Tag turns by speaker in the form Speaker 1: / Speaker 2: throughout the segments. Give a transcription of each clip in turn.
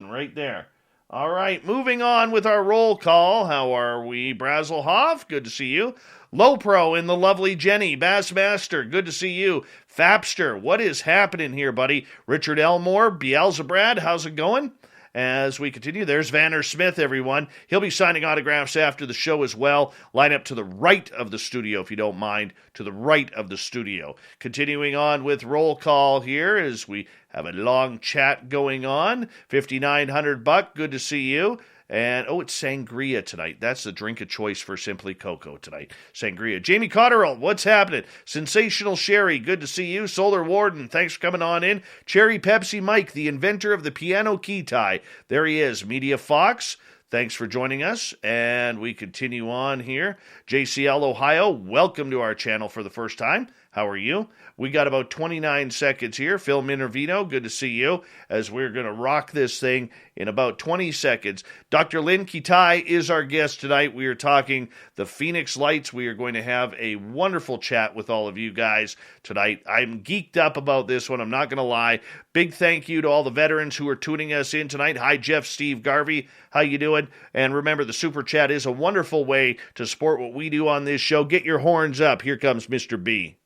Speaker 1: Right there. All right, moving on with our roll call. How are we? Brazelhoff, good to see you. Low Pro in the lovely Jenny. Bassmaster, good to see you. Fapster, what is happening here, buddy? Richard Elmore, Beelzebrad, how's it going? As we continue, there's Vanner Smith, everyone. He'll be signing autographs after the show as well. Line up to the right of the studio, if you don't mind, to the right of the studio. Continuing on with roll call here as we have a long chat going on. 5,900 buck, good to see you. And, it's sangria tonight. That's the drink of choice for Simply Cocoa tonight. Sangria. Jamie Cotterill, what's happening? Sensational Sherry, good to see you. Solar Warden, thanks for coming on in. Cherry Pepsi Mike, the inventor of the piano Kitei. There he is. Media Fox, thanks for joining us. And we continue on here. JCL Ohio, welcome to our channel for the first time. How are you? We got about 29 seconds here. Phil Minervino, good to see you, as we're going to rock this thing in about 20 seconds. Dr. Lynne Kitei is our guest tonight. We are talking the Phoenix Lights. We are going to have a wonderful chat with all of you guys tonight. I'm geeked up about this one. I'm not going to lie. Big thank you to all the veterans who are tuning us in tonight. Hi, Jeff, Steve, Garvey. How you doing? And remember, the Super Chat is a wonderful way to support what we do on this show. Get your horns up. Here comes Mr. B.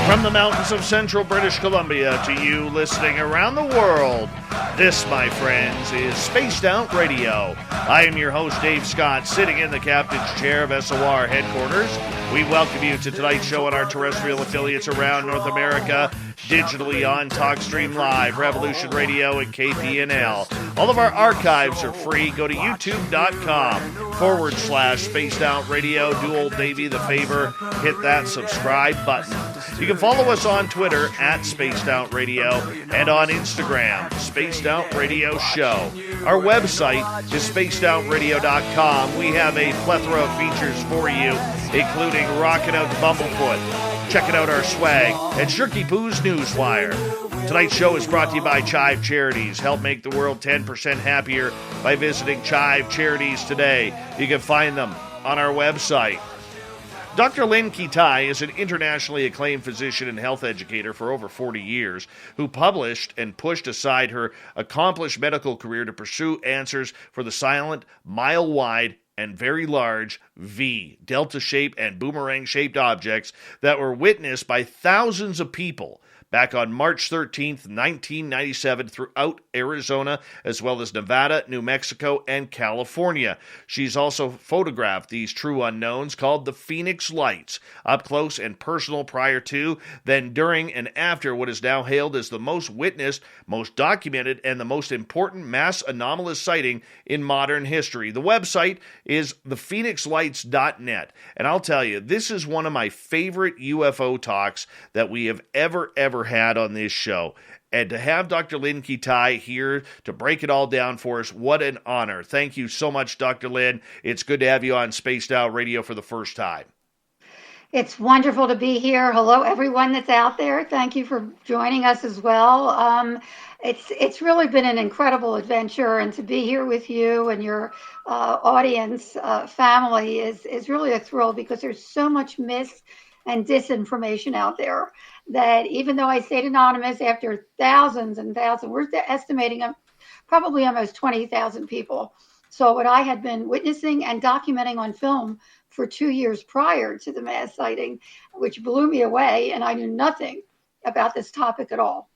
Speaker 1: From the mountains of central British Columbia to you listening around the world, this, my friends, is Spaced Out Radio. I am your host, Dave Scott, sitting in the captain's chair of SOR headquarters. We welcome you to tonight's show on our terrestrial affiliates around North America, digitally on TalkStream Live, Revolution Radio, and KPNL. All of our archives are free. Go to youtube.com/Spaced Out Radio. Do old Davey the favor, hit that subscribe button. You can follow us on Twitter @Spaced Out Radio and on Instagram, Spaced Out Radio Show. Our website is spacedoutradio.com. We have a plethora of features for you, including Rockin' Out to Bumblefoot, checking out our swag, and Shirky Poo's Newswire. Tonight's show is brought to you by Chive Charities. Help make the world 10% happier by visiting Chive Charities today. You can find them on our website. Dr. Lynne Kitei is an internationally acclaimed physician and health educator for over 40 years who published and pushed aside her accomplished medical career to pursue answers for the silent, mile-wide, and very large V, delta-shaped and boomerang-shaped objects that were witnessed by thousands of people back on March 13th, 1997, throughout Arizona, as well as Nevada, New Mexico, and California. She's also photographed these true unknowns called the Phoenix Lights, up close and personal prior to, then during, and after what is now hailed as the most witnessed, most documented, and the most important mass anomalous sighting in modern history. The website is thephoenixlights.net, and I'll tell you, this is one of my favorite UFO talks that we have ever had on this show. And to have Dr. Lynne Kitei here to break it all down for us, what an honor. Thank you so much, Dr. Lynne. It's good to have you on Spaced Out Radio for the first time.
Speaker 2: It's wonderful to be here. Hello, everyone that's out there. Thank you for joining us as well. It's really been an incredible adventure, and to be here with you and your audience, family, is really a thrill, because there's so much myth and disinformation out there that even though I stayed anonymous after thousands and thousands, we're estimating probably almost 20,000 people. So what I had been witnessing and documenting on film for 2 years prior to the mass sighting, which blew me away, and I knew nothing about this topic at all.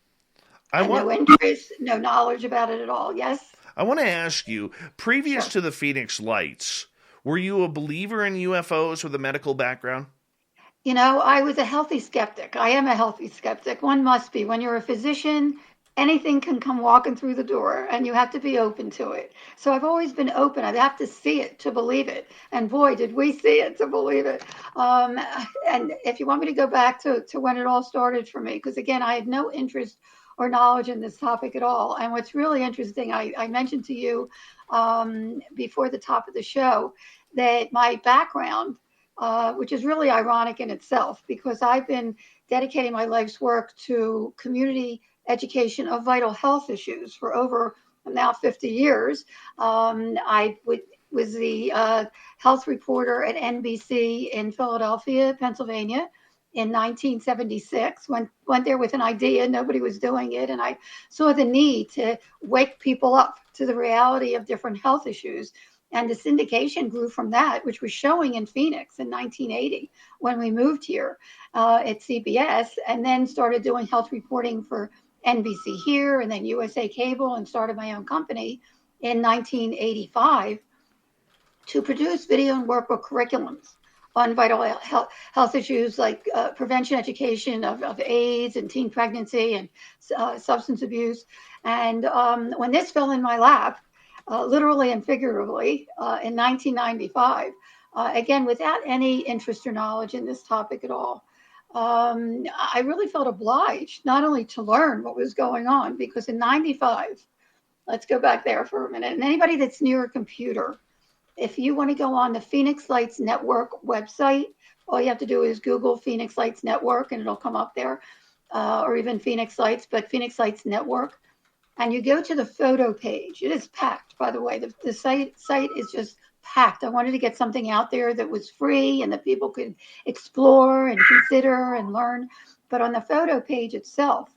Speaker 2: No interest, no knowledge about it at all. Yes?
Speaker 1: I want to ask you, previous to the Phoenix Lights, were you a believer in UFOs with a medical background?
Speaker 2: You know, I was a healthy skeptic. I am a healthy skeptic. One must be. When you're a physician, anything can come walking through the door, and you have to be open to it. So I've always been open. I have to see it to believe it. And boy, did we see it to believe it. And if you want me to go back to when it all started for me, because again, I had no interest or knowledge in this topic at all. And what's really interesting, I mentioned to you before the top of the show, that my background, which is really ironic in itself, because I've been dedicating my life's work to community education of vital health issues for over now 50 years. Was the health reporter at NBC in Philadelphia, Pennsylvania, in 1976. Went there with an idea, nobody was doing it, and I saw the need to wake people up to the reality of different health issues. And the syndication grew from that, which was showing in Phoenix in 1980 when we moved here at CBS, and then started doing health reporting for NBC here and then USA Cable, and started my own company in 1985 to produce video and workbook curriculums on vital health issues like prevention education of AIDS and teen pregnancy and substance abuse. And when this fell in my lap, literally and figuratively, in 1995, again, without any interest or knowledge in this topic at all, I really felt obliged not only to learn what was going on, because in 95, let's go back there for a minute, and anybody that's near a computer, if you want to go on the Phoenix Lights Network website, all you have to do is Google Phoenix Lights Network and it'll come up there, or even Phoenix Lights, but Phoenix Lights Network. And you go to the photo page. It is packed, by the way. The site is just packed. I wanted to get something out there that was free and that people could explore and consider and learn. But on the photo page itself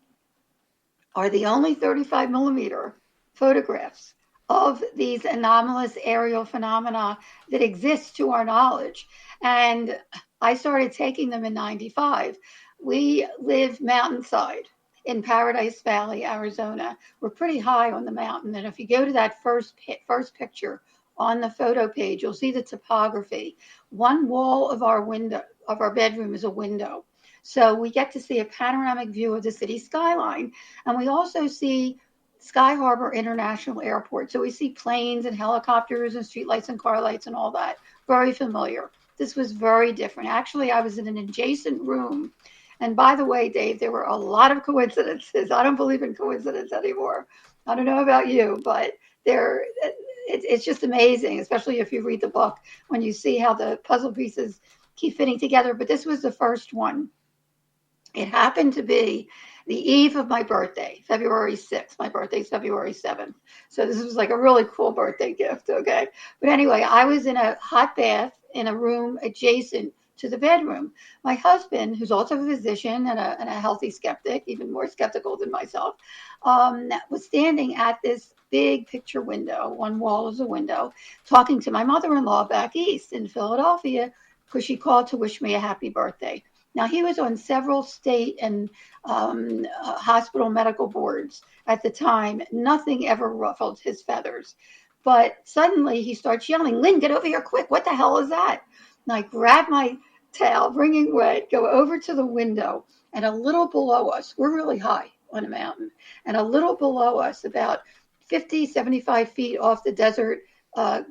Speaker 2: are the only 35 millimeter photographs of these anomalous aerial phenomena that exist to our knowledge. And I started taking them in 95. We live mountainside in Paradise Valley, Arizona. We're pretty high on the mountain. And if you go to that first picture on the photo page, you'll see the topography. One wall of our bedroom is a window. So we get to see a panoramic view of the city skyline. And we also see Sky Harbor International Airport. So we see planes and helicopters and streetlights and car lights and all that. Very familiar. This was very different. Actually, I was in an adjacent room. And by the way, Dave, there were a lot of coincidences. I don't believe in coincidence anymore. I don't know about you, but it's just amazing, especially if you read the book, when you see how the puzzle pieces keep fitting together. But this was the first one. It happened to be the eve of my birthday, February 6th. My birthday's February 7th. So this was like a really cool birthday gift, okay? But anyway, I was in a hot bath in a room adjacent to the bedroom. My husband, who's also a physician and a healthy skeptic, even more skeptical than myself, was standing at this big picture window. One wall is a window, talking to my mother-in-law back east in Philadelphia, because she called to wish me a happy birthday. Now, he was on several state and hospital medical boards at the time. Nothing ever ruffled his feathers. But suddenly he starts yelling, "Lynn, get over here quick. What the hell is that?" And I grab my towel, wringing wet, go over to the window, and a little below us, we're really high on a mountain, and a little below us, about 50, 75 feet off the desert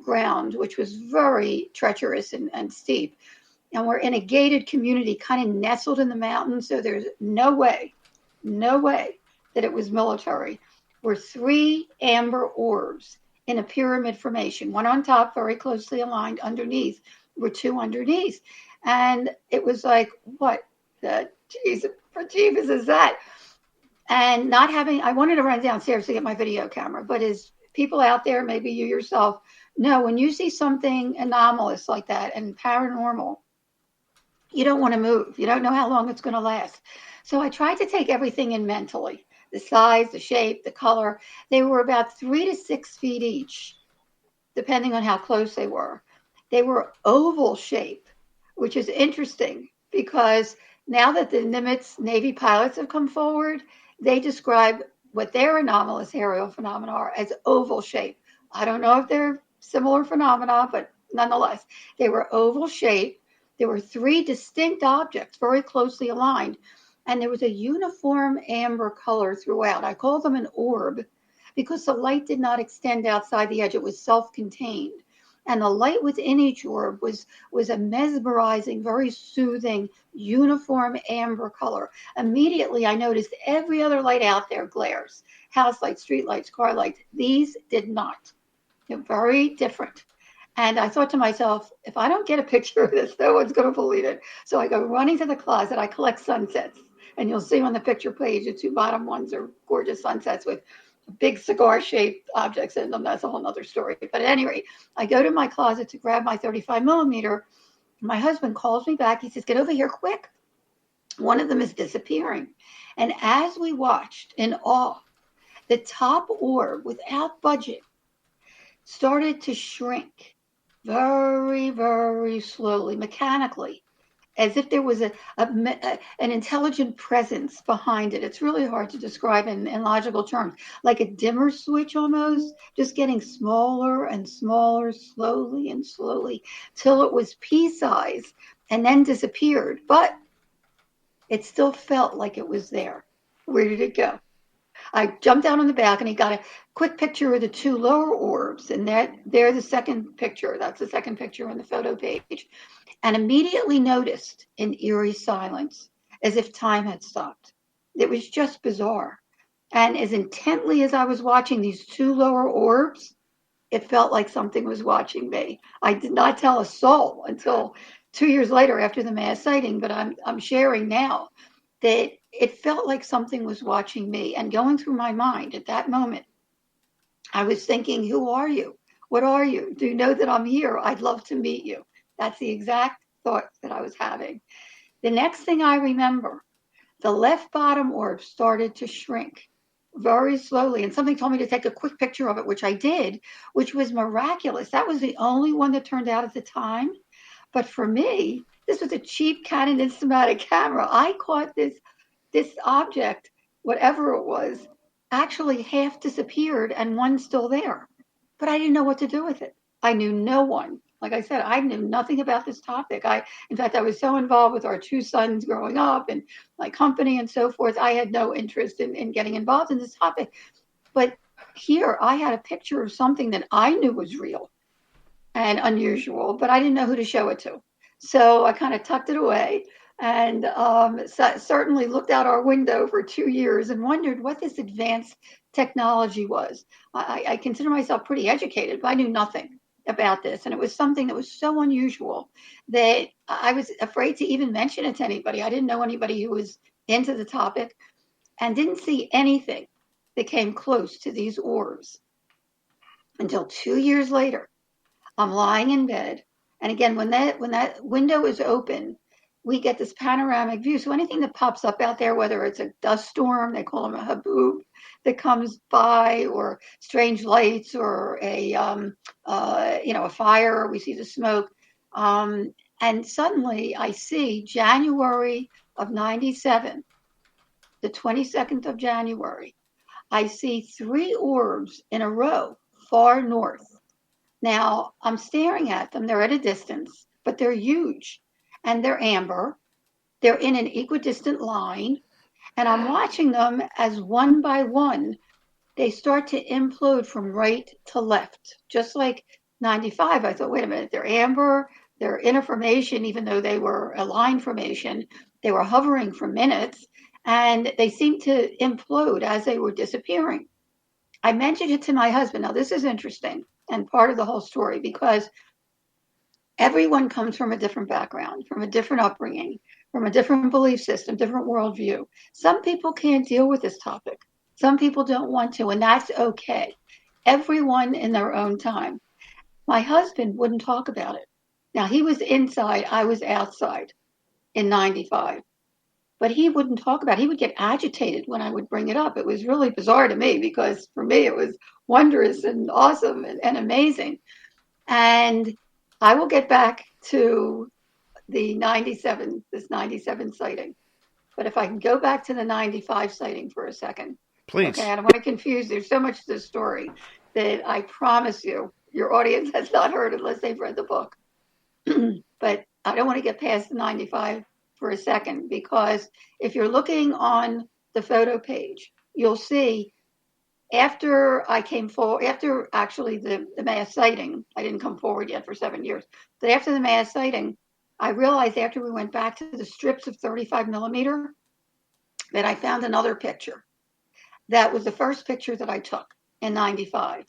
Speaker 2: ground, which was very treacherous and steep. And we're in a gated community kind of nestled in the mountains, so there's no way that it was military. Were 3 amber orbs in a pyramid formation, one on top, very closely aligned. Underneath were 2 underneath. And it was like, what the Jesus is that? And I wanted to run downstairs to get my video camera, but as people out there, maybe you yourself know, when you see something anomalous like that and paranormal, you don't want to move. You don't know how long it's going to last. So I tried to take everything in mentally, the size, the shape, the color. They were about 3 to 6 feet each, depending on how close they were. They were oval shape, which is interesting because now that the Nimitz Navy pilots have come forward, they describe what their anomalous aerial phenomena are as oval shape. I don't know if they're similar phenomena, but nonetheless, they were oval shape. There were 3 distinct objects, very closely aligned, and there was a uniform amber color throughout. I call them an orb because the light did not extend outside the edge. It was self-contained. And the light within each orb was a mesmerizing, very soothing, uniform amber color. Immediately, I noticed every other light out there glares. House lights, street lights, car lights. These did not. They're very different. And I thought to myself, if I don't get a picture of this, no one's going to believe it. So I go running to the closet. I collect sunsets. And you'll see on the picture page, the two bottom ones are gorgeous sunsets with big cigar-shaped objects in them. That's a whole other story. But at any rate, I go to my closet to grab my 35 millimeter. My husband calls me back. He says, get over here quick. One of them is disappearing. And as we watched in awe, the top orb, without budging, started to shrink very, very slowly, mechanically, as if there was an intelligent presence behind it. It's really hard to describe in logical terms, like a dimmer switch almost, just getting smaller and smaller, slowly and slowly, till it was pea-size and then disappeared. But it still felt like it was there. Where did it go? I jumped out on the balcony, got a quick picture of the two lower orbs, and they're the second picture. That's the second picture on the photo page. And immediately noticed an eerie silence, as if time had stopped. It was just bizarre. And as intently as I was watching these two lower orbs, it felt like something was watching me. I did not tell a soul until 2 years later after the mass sighting, but I'm sharing now that it felt like something was watching me. And going through my mind at that moment, I was thinking, who are you? What are you? Do you know that I'm here? I'd love to meet you. That's the exact thought that I was having. The next thing I remember, the left bottom orb started to shrink very slowly. And something told me to take a quick picture of it, which I did, which was miraculous. That was the only one that turned out at the time. But for me, this was a cheap Canon Instamatic camera. I caught this object, whatever it was, actually half disappeared and one's still there. But I didn't know what to do with it. I knew no one. Like I said, I knew nothing about this topic. In fact, I was so involved with our two sons growing up and my company and so forth. I had no interest in getting involved in this topic. But here I had a picture of something that I knew was real and unusual, but I didn't know who to show it to. So I kind of tucked it away and certainly looked out our window for 2 years and wondered what this advanced technology was. I consider myself pretty educated, but I knew nothing about this. And it was something that was so unusual that I was afraid to even mention it to anybody. I didn't know anybody who was into the topic and didn't see anything that came close to these orbs until 2 years later. I'm lying in bed. And again, when that window is open, we get this panoramic view. So anything that pops up out there, whether it's a dust storm, they call them a haboob, that comes by, or strange lights, or a fire, we see the smoke. And suddenly I see January of 97, the 22nd of January, I see 3 orbs in a row, far north. Now, I'm staring at them. They're at a distance, but they're huge. And they're amber. They're in an equidistant line. And I'm watching them as one by one, they start to implode from right to left. Just like 95, I thought, wait a minute, they're amber. They're in a formation, even though they were a line formation. They were hovering for minutes. And they seemed to implode as they were disappearing. I mentioned it to my husband. Now, this is interesting and part of the whole story, because everyone comes from a different background, from a different upbringing, from a different belief system, different worldview. Some people can't deal with this topic. Some people don't want to, and that's okay. Everyone in their own time. My husband wouldn't talk about it. Now, he was inside, I was outside in 95. But he wouldn't talk about it. He would get agitated when I would bring it up. It was really bizarre to me, because for me it was wondrous and awesome and amazing. And I will get back to the 97, this 97 sighting. But if I can go back to the 95 sighting for a second.
Speaker 1: Please.
Speaker 2: Okay, I don't want to confuse. There's so much to the story that I promise you, your audience has not heard unless they've read the book. But I don't want to get past the 95 for a second, because if you're looking on the photo page, you'll see after I came forward, after actually the mass sighting, I didn't come forward yet for 7 years, but after the mass sighting, I realized after we went back to the strips of 35 millimeter that I found another picture. That was the first picture that I took in 95.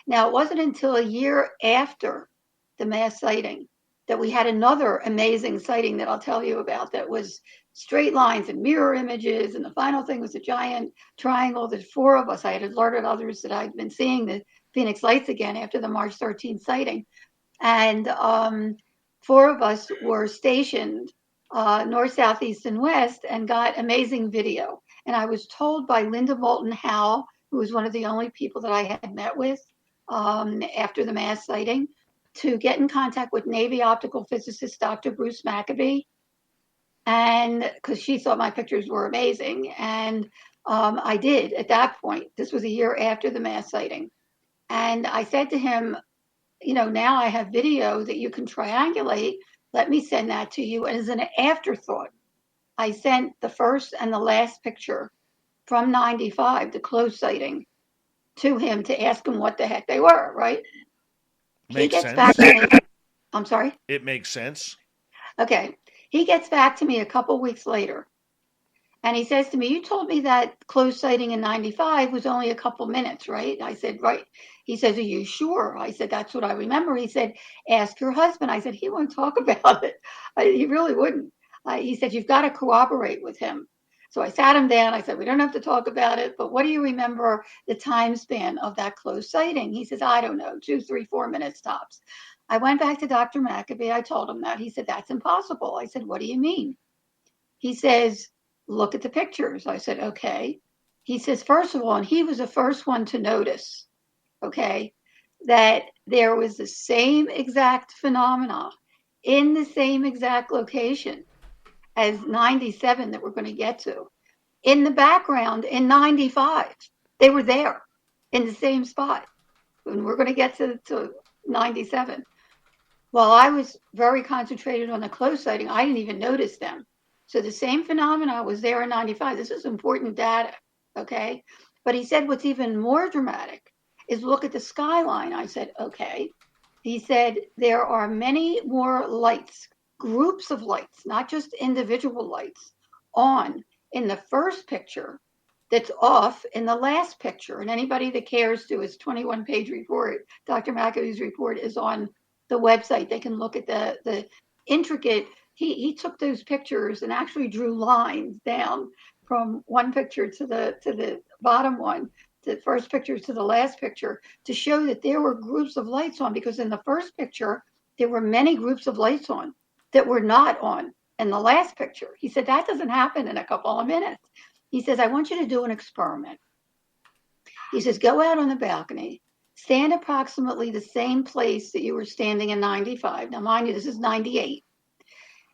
Speaker 2: Now, it wasn't until a year after the mass sighting, that we had another amazing sighting that I'll tell you about that was straight lines and mirror images. And the final thing was a giant triangle. There's four of us. I had alerted others that I'd been seeing the Phoenix Lights again after the March 13th sighting. And four of us were stationed north, south, east, and west and got amazing video. And I was told by Linda Moulton Howe, who was one of the only people that I had met with after the mass sighting, to get in contact with Navy optical physicist Dr. Bruce Maccabee, and because she thought my pictures were amazing. And I did at that point. This was a year after the mass sighting. And I said to him, now I have video that you can triangulate. Let me send that to you. And as an afterthought, I sent the first and the last picture from 95, the close sighting, to him to ask him what the heck they were, right?
Speaker 1: Makes sense.
Speaker 2: Back to me. I'm sorry?
Speaker 1: It makes sense.
Speaker 2: Okay. He gets back to me a couple weeks later, and he says to me, you told me that close sighting in 95 was only a couple minutes, right? I said, right. He says, are you sure? I said, that's what I remember. He said, ask your husband. I said, he won't talk about it. He really wouldn't. He said, you've got to cooperate with him. So I sat him down. I said, we don't have to talk about it, but what do you remember the time span of that close sighting? He says, I don't know, 2, 3, 4 minutes tops. I went back to Dr. Maccabee. I told him that. He said, that's impossible. I said, what do you mean? He says, look at the pictures. I said, okay. He says, first of all, and he was the first one to notice, okay, that there was the same exact phenomena in the same exact location as 97 that we're going to get to. In the background, in 95, they were there in the same spot. And we're going to get to 97. While I was very concentrated on the close sighting, I didn't even notice them. So the same phenomena was there in 95. This is important data, okay? But he said what's even more dramatic is look at the skyline. I said, okay. He said there are many more lights, groups of lights, not just individual lights, on in the first picture that's off in the last picture. And anybody that cares to his 21-page report, Dr. Maccabee's report, is on the website. They can look at the intricate. He took those pictures and actually drew lines down from one picture to the bottom one, the first picture to the last picture, to show that there were groups of lights on, because in the first picture, there were many groups of lights on that were not on in the last picture. He said, that doesn't happen in a couple of minutes. He says, I want you to do an experiment. He says, go out on the balcony, stand approximately the same place that you were standing in 95. Now, mind you, this is 98.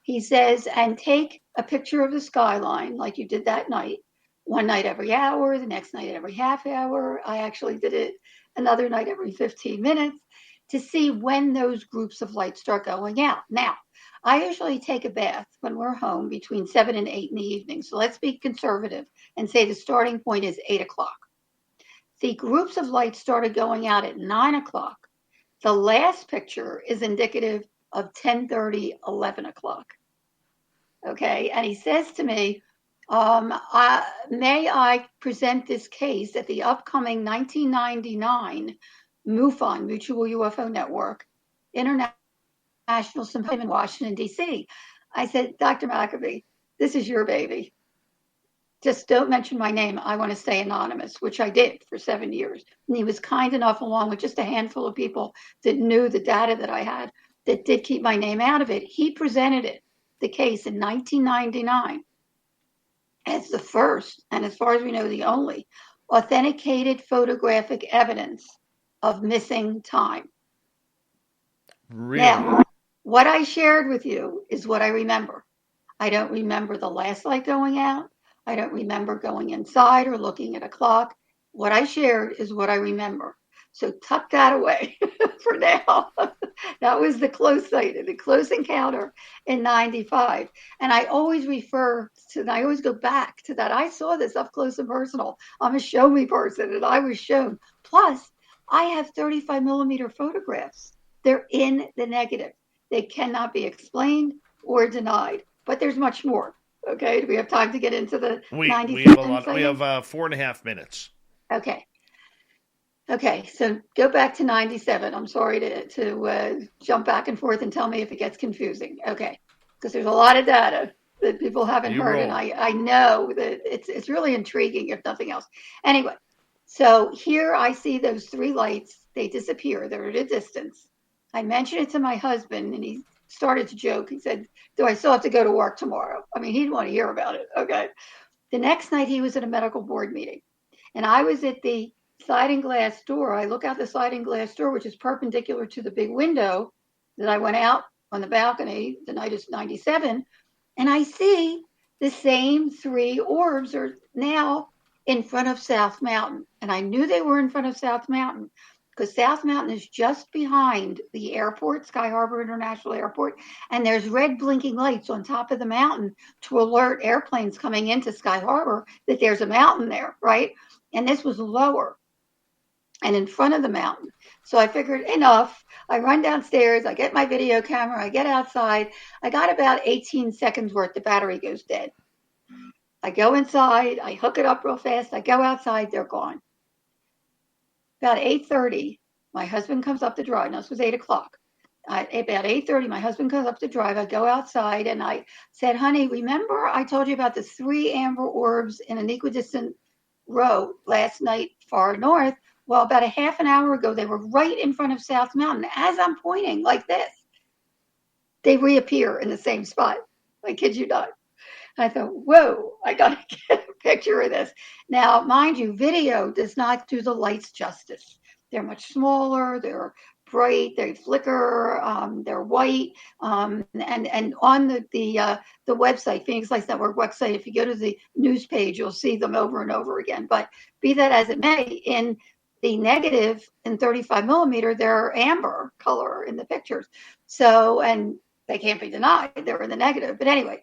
Speaker 2: He says, and take a picture of the skyline like you did that night, one night every hour, the next night every half hour. I actually did it another night every 15 minutes to see when those groups of lights start going out. Now, I usually take a bath when we're home between 7 and 8 in the evening. So let's be conservative and say the starting point is 8 o'clock. The groups of lights started going out at 9 o'clock. The last picture is indicative of 10:30, 11 o'clock. Okay, and he says to me, may I present this case at the upcoming 1999 MUFON, Mutual UFO Network, International Symposium in Washington, D.C. I said, Dr. Maccabee, this is your baby. Just don't mention my name. I want to stay anonymous, which I did for 7 years. And he was kind enough, along with just a handful of people that knew the data that I had, that did keep my name out of it. He presented the case in 1999 as the first, and as far as we know, the only authenticated photographic evidence of missing time.
Speaker 1: Really?
Speaker 2: Now, what I shared with you is what I remember. I don't remember the last light going out. I don't remember going inside or looking at a clock. What I shared is what I remember. So tuck that away for now. That was the close sighting, the close encounter in 95. And I always I always go back to that. I saw this up close and personal. I'm a show me person, and I was shown. Plus, I have 35 millimeter photographs. They're in the negative. They cannot be explained or denied. But there's much more. Okay, do we have time to get into the 97?
Speaker 1: We have 4.5 minutes.
Speaker 2: Okay. Okay, so go back to 97. I'm sorry to jump back and forth and tell me if it gets confusing. Okay, because there's a lot of data that people haven't
Speaker 1: You
Speaker 2: heard, and
Speaker 1: roll.
Speaker 2: I know that it's really intriguing, if nothing else. Anyway, so here I see those three lights. They disappear. They're at a distance. I mentioned it to my husband, and he started to joke. He said, "Do I still have to go to work tomorrow?" I mean, he didn't want to hear about it. Okay. The next night, he was at a medical board meeting, and I was at the sliding glass door. I look out the sliding glass door, which is perpendicular to the big window that I went out on the balcony the night of 97, and I see the same three orbs are now in front of South Mountain. And I knew they were in front of South Mountain because South Mountain is just behind the airport, Sky Harbor International Airport, and there's red blinking lights on top of the mountain to alert airplanes coming into Sky Harbor that there's a mountain there, right? And this was lower and in front of the mountain. So I figured enough. I run downstairs, I get my video camera, I get outside. I got about 18 seconds worth, the battery goes dead. I go inside, I hook it up real fast, I go outside, they're gone. About 8:30, my husband comes up the drive. No, this was 8 o'clock. About 8:30, my husband comes up the drive. I go outside and I said, honey, remember I told you about the three amber orbs in an equidistant row last night far north? Well, about a half an hour ago, they were right in front of South Mountain. As I'm pointing like this, they reappear in the same spot. I kid you not. I thought, whoa, I got to get a picture of this. Now, mind you, video does not do the lights justice. They're much smaller, they're bright, they flicker, they're white. And on the website, Phoenix Lights Network website, if you go to the news page, you'll see them over and over again. But be that as it may, in the negative in 35 millimeter, they're amber color in the pictures. So, and they can't be denied, they're in the negative. But anyway,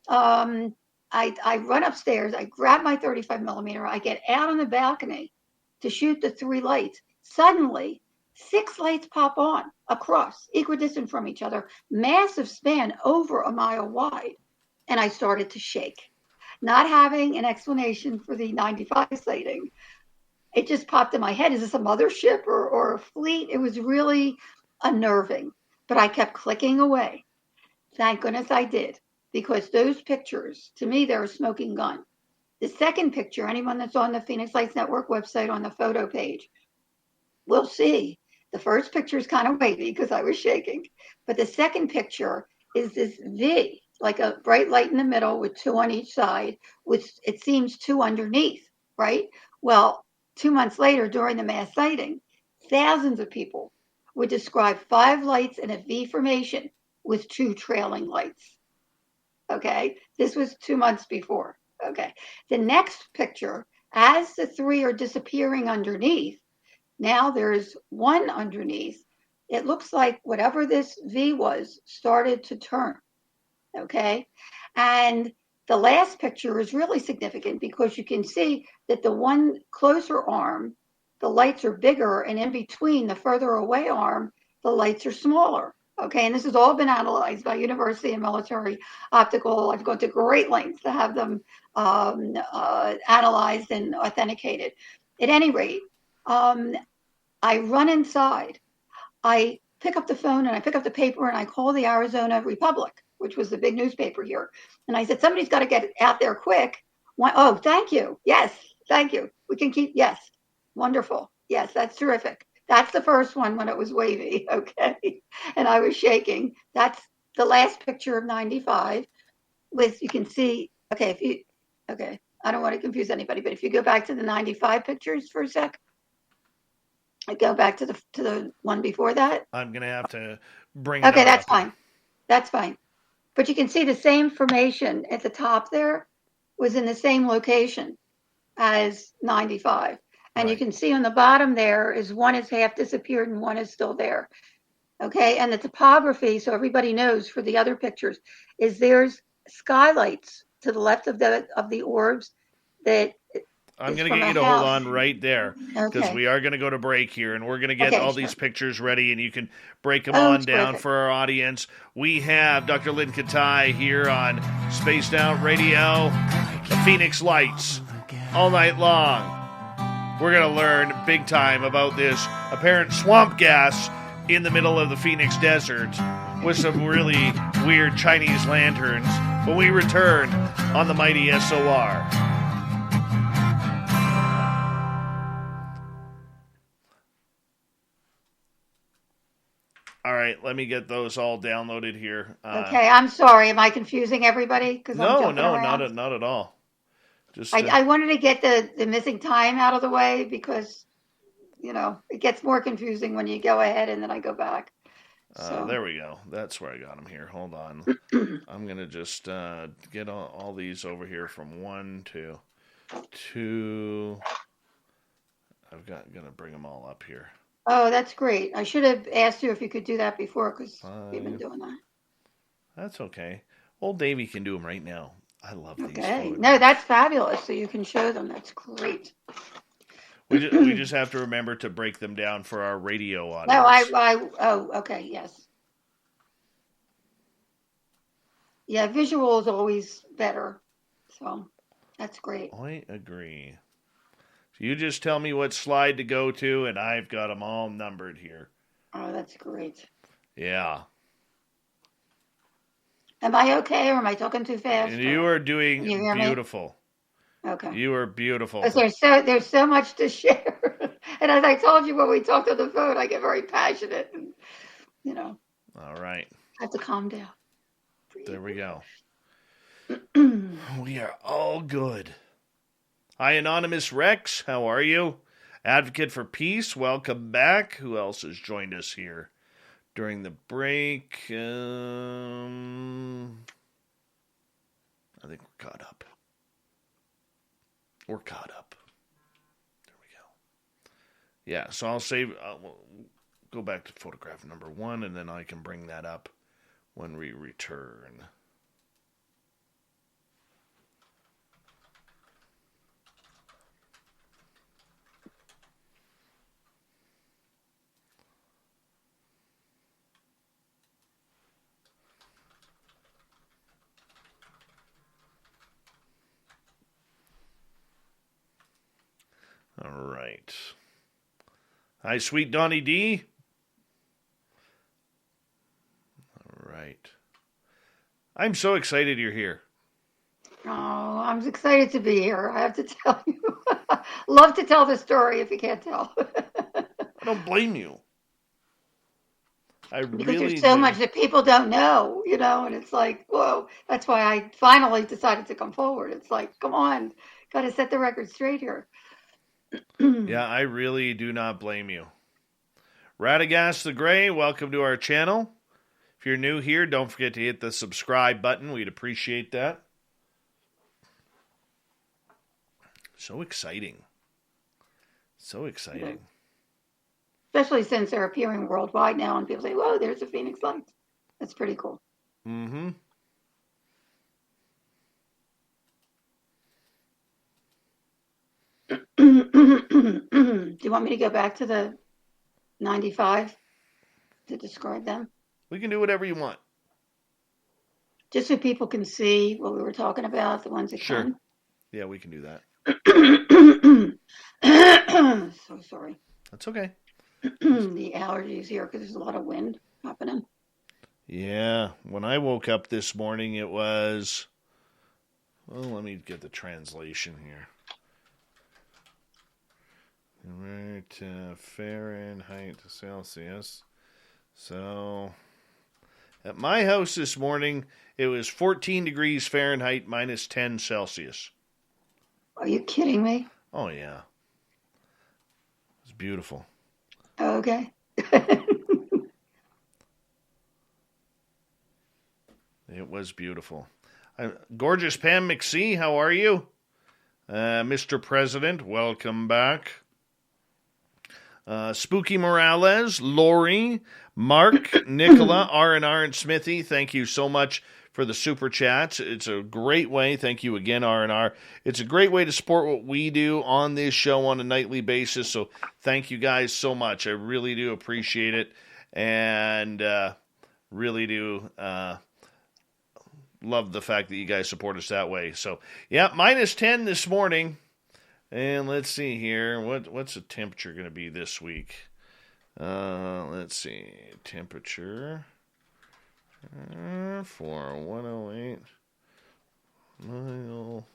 Speaker 2: I run upstairs, I grab my 35 millimeter, I get out on the balcony to shoot the three lights. Suddenly, six lights pop on across, equidistant from each other, massive span over a mile wide. And I started to shake. Not having an explanation for the 95 sighting, it just popped in my head. Is this a mothership or a fleet? It was really unnerving, but I kept clicking away. Thank goodness I did, because those pictures, to me, they're a smoking gun. The second picture, anyone that's on the Phoenix Lights Network website on the photo page will see. The first picture is kind of wavy because I was shaking, but the second picture is this V, like a bright light in the middle with two on each side, with it seems two underneath, right? Well, 2 months later, during the mass sighting, thousands of people would describe five lights in a V formation with two trailing lights. Okay, this was 2 months before. Okay, the next picture, as the three are disappearing underneath, now there's one underneath. It looks like whatever this V was started to turn. Okay, and the last picture is really significant because you can see that the one closer arm, the lights are bigger, and in between, the further away arm, the lights are smaller. Okay, and this has all been analyzed by university and military optical. I've gone to great lengths to have them analyzed and authenticated. At any rate, I run inside. I pick up the phone and I pick up the paper and I call the Arizona Republic, which was the big newspaper here. And I said, somebody's got to get out there quick. Oh, thank you. Yes, thank you. We can keep, yes, wonderful. Yes, that's terrific. That's the first one when it was wavy, okay? And I was shaking. That's the last picture of 95 with, you can see, okay, I don't want to confuse anybody, but if you go back to the 95 pictures for a sec, I go back to the one before that.
Speaker 1: I'm going to have to bring it
Speaker 2: Okay, that's
Speaker 1: up.
Speaker 2: fine. That's fine. But you can see the same formation at the top there was in the same location as 95. And
Speaker 1: Right.
Speaker 2: you can see on the bottom there is one is half disappeared and one is still there. Okay, and the topography, so everybody knows for the other pictures, is there's skylights to the left of the orbs that
Speaker 1: I'm
Speaker 2: is
Speaker 1: going to
Speaker 2: from
Speaker 1: get
Speaker 2: a
Speaker 1: you to hold
Speaker 2: house.
Speaker 1: on right there because
Speaker 2: Okay.
Speaker 1: we are going to go to break here and we're going to get
Speaker 2: Okay,
Speaker 1: all
Speaker 2: sure.
Speaker 1: these pictures ready and you can break them
Speaker 2: Oh,
Speaker 1: on down
Speaker 2: terrific.
Speaker 1: for our audience. We have Dr. Lynne Kitei here on Spaced Out Radio, the Phoenix Lights, all night long. we're going to learn big time about this apparent swamp gas in the middle of the Phoenix desert with some really weird Chinese lanterns when we return on the mighty SOR. All right, let me get those all downloaded here.
Speaker 2: Okay, I'm sorry. Am I confusing everybody? Because I'm jumping around?
Speaker 1: Not at all. Just
Speaker 2: I wanted to get the missing time out of the way because, it gets more confusing when you go ahead and then I go back. So.
Speaker 1: There we go. That's where I got them here. Hold on. I'm going to just get all these over here from 1 to 2. I'm going to bring them all up here.
Speaker 2: Oh, that's great. I should have asked you if you could do that before because we've been doing that.
Speaker 1: That's okay. Old Davey can do them right now. I love these.
Speaker 2: Okay. No, that's fabulous. So you can show them. That's great.
Speaker 1: We just have to remember to break them down for our radio audience.
Speaker 2: Oh, okay, yes. Yeah, visual is always better. So that's great.
Speaker 1: I agree. So you just tell me what slide to go to, and I've got them all numbered here.
Speaker 2: Oh, that's great.
Speaker 1: Yeah.
Speaker 2: Am I okay, or am I talking too fast?
Speaker 1: And you are doing beautiful.
Speaker 2: Me? Okay.
Speaker 1: You are beautiful.
Speaker 2: There's so much to share. And as I told you when we talked on the phone, I get very passionate and,
Speaker 1: All right.
Speaker 2: I have to calm down.
Speaker 1: There we go. We are all good. Hi, Anonymous Rex. How are you? Advocate for Peace. Welcome back. Who else has joined us here during the break? I think we're caught up. We're caught up. There we go. Yeah, so I'll save. We'll go back to photograph number 1, and then I can bring that up when we return. All right. Hi, sweet Donnie D. All right. I'm so excited you're here.
Speaker 2: Oh, I'm excited to be here. I have to tell you. Love to tell the story if you can't tell.
Speaker 1: I don't blame you.
Speaker 2: Because there's so much that people don't know, and it's like, whoa. That's why I finally decided to come forward. It's like, come on, got to set the record straight here.
Speaker 1: Yeah, I really do not blame you. Radagast the Gray, welcome to our channel. If you're new here, don't forget to hit the subscribe button. We'd appreciate that. So exciting. So exciting.
Speaker 2: Especially since they're appearing worldwide now and people say, whoa, there's a Phoenix Lights. That's pretty cool.
Speaker 1: Mm-hmm.
Speaker 2: Do you want me to go back to the 95 to describe them?
Speaker 1: We can do whatever you want.
Speaker 2: Just so people can see what we were talking about, the ones that
Speaker 1: Sure.
Speaker 2: can.
Speaker 1: Yeah, we can do that.
Speaker 2: So sorry.
Speaker 1: That's okay.
Speaker 2: The allergies here because there's a lot of wind happening.
Speaker 1: Yeah, when I woke up this morning, it was... Well, let me get the translation here. Right, Fahrenheit to Celsius. So, at my house this morning, it was 14 degrees Fahrenheit minus 10 Celsius.
Speaker 2: Are you kidding me?
Speaker 1: Oh, yeah. It's beautiful.
Speaker 2: Okay.
Speaker 1: It was beautiful. Gorgeous Pam McSee, how are you? Mr. President, welcome back. Spooky Morales, Lori, Mark, Nicola, R&R, and Smithy, thank you so much for the super chats. It's a great way. Thank you again, R&R. It's a great way to support what we do on this show on a nightly basis. So thank you guys so much. I really do appreciate it, and really do love the fact that you guys support us that way. So yeah, minus 10 this morning. And let's see here. What's the temperature going to be this week? Let's see. Temperature for 108 mile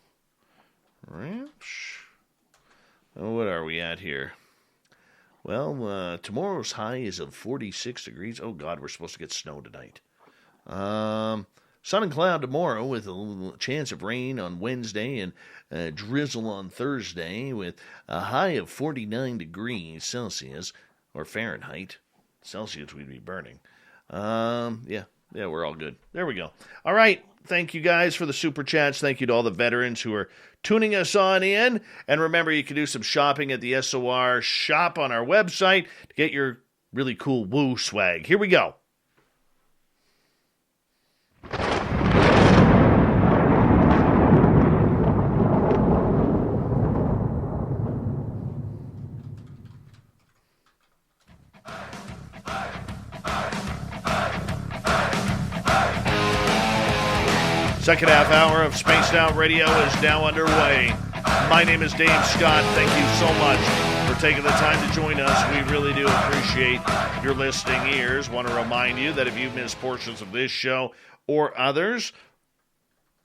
Speaker 1: ranch. Oh, what are we at here? Well, tomorrow's high is of 46 degrees. Oh, God, we're supposed to get snow tonight. Sun and cloud tomorrow with a little chance of rain on Wednesday and drizzle on Thursday with a high of 49 degrees Celsius or Fahrenheit. Celsius we'd be burning. Yeah, we're all good. There we go. All right. Thank you guys for the super chats. Thank you to all the veterans who are tuning us on in. And remember, you can do some shopping at the SOR shop on our website to get your really cool woo swag. Here we go. Second half hour of Spaced Out Radio is now underway. My name is Dave Scott. Thank you so much for taking the time to join us. We really do appreciate your listening ears. Want to remind you that if you missed portions of this show or others,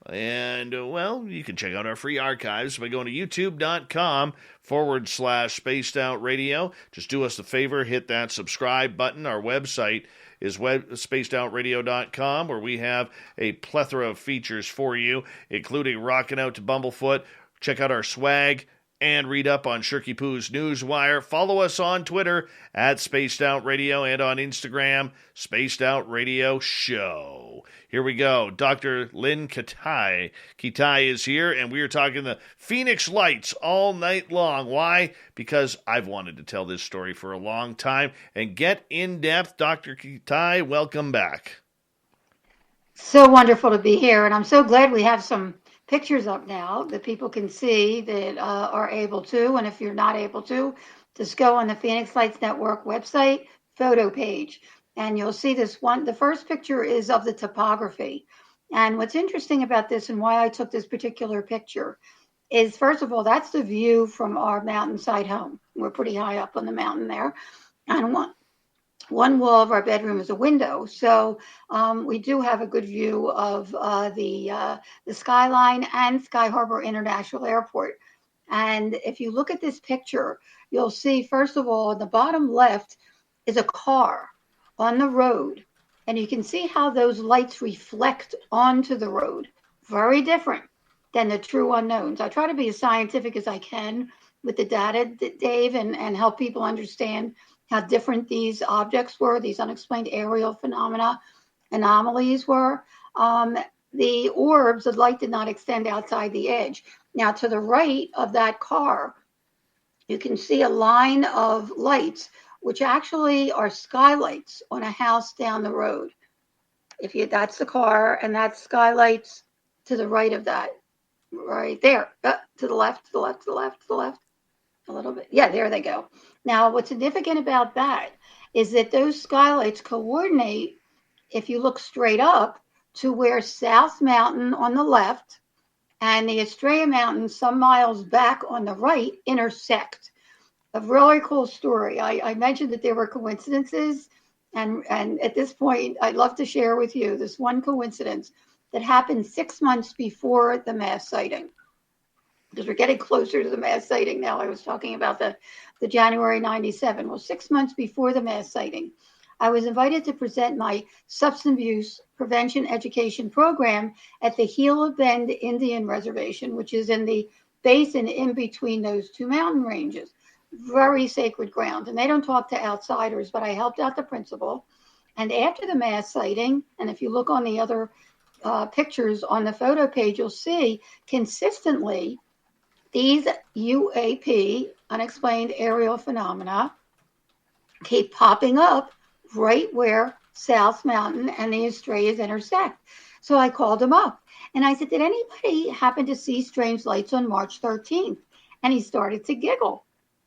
Speaker 1: and, well, you can check out our free archives by going to youtube.com/Spaced Out Radio. Just do us a favor, hit that subscribe button. Our website is spacedoutradio.com, where we have a plethora of features for you, including Rockin' Out to Bumblefoot. Check out our swag and read up on Shirky Poo's Newswire. Follow us on Twitter at Spaced Out Radio and on Instagram, Spaced Out Radio Show. Here we go. Dr. Lynne Kitei is here, and we are talking the Phoenix Lights all night long. Why? Because I've wanted to tell this story for a long time and get in depth. Dr. Kitei, welcome back.
Speaker 2: So wonderful to be here, and I'm so glad we have some pictures up now that people can see that are able to, and if you're not able to, just go on the Phoenix Lights Network website photo page, and you'll see this one. The first picture is of the topography, and what's interesting about this and why I took this particular picture is, first of all, that's the view from our mountainside home. We're pretty high up on the mountain there, and one wall of our bedroom is a window, so we do have a good view of the skyline and Sky Harbor International Airport. And if you look at this picture, you'll see, first of all, in the bottom left is a car on the road, and you can see how those lights reflect onto the road. Very different than the true unknowns. I try to be as scientific as I can with the data, Dave, and help people understand how different these objects were, these unexplained aerial phenomena, anomalies were. The orbs of light did not extend outside the edge. Now, to the right of that car, you can see a line of lights, which actually are skylights on a house down the road. That's the car, and that's skylights to the right of that, right there, to the left, to the left, to the left, to the left. A little bit. Yeah, there they go. Now, what's significant about that is that those skylights coordinate, if you look straight up, to where South Mountain on the left and the Estrella Mountains some miles back on the right intersect. A really cool story. I mentioned that there were coincidences, and at this point, I'd love to share with you this one coincidence that happened 6 months before the mass sighting. Because we're getting closer to the mass sighting now. I was talking about the January 97. Well, 6 months before the mass sighting, I was invited to present my substance abuse prevention education program at the Gila Bend Indian Reservation, which is in the basin in between those two mountain ranges. Very sacred ground. And they don't talk to outsiders, but I helped out the principal. And after the mass sighting, and if you look on the other pictures on the photo page, you'll see consistently these UAP, unexplained aerial phenomena, keep popping up right where South Mountain and the Estrellas intersect. So I called him up and I said, did anybody happen to see strange lights on March 13th? And he started to giggle.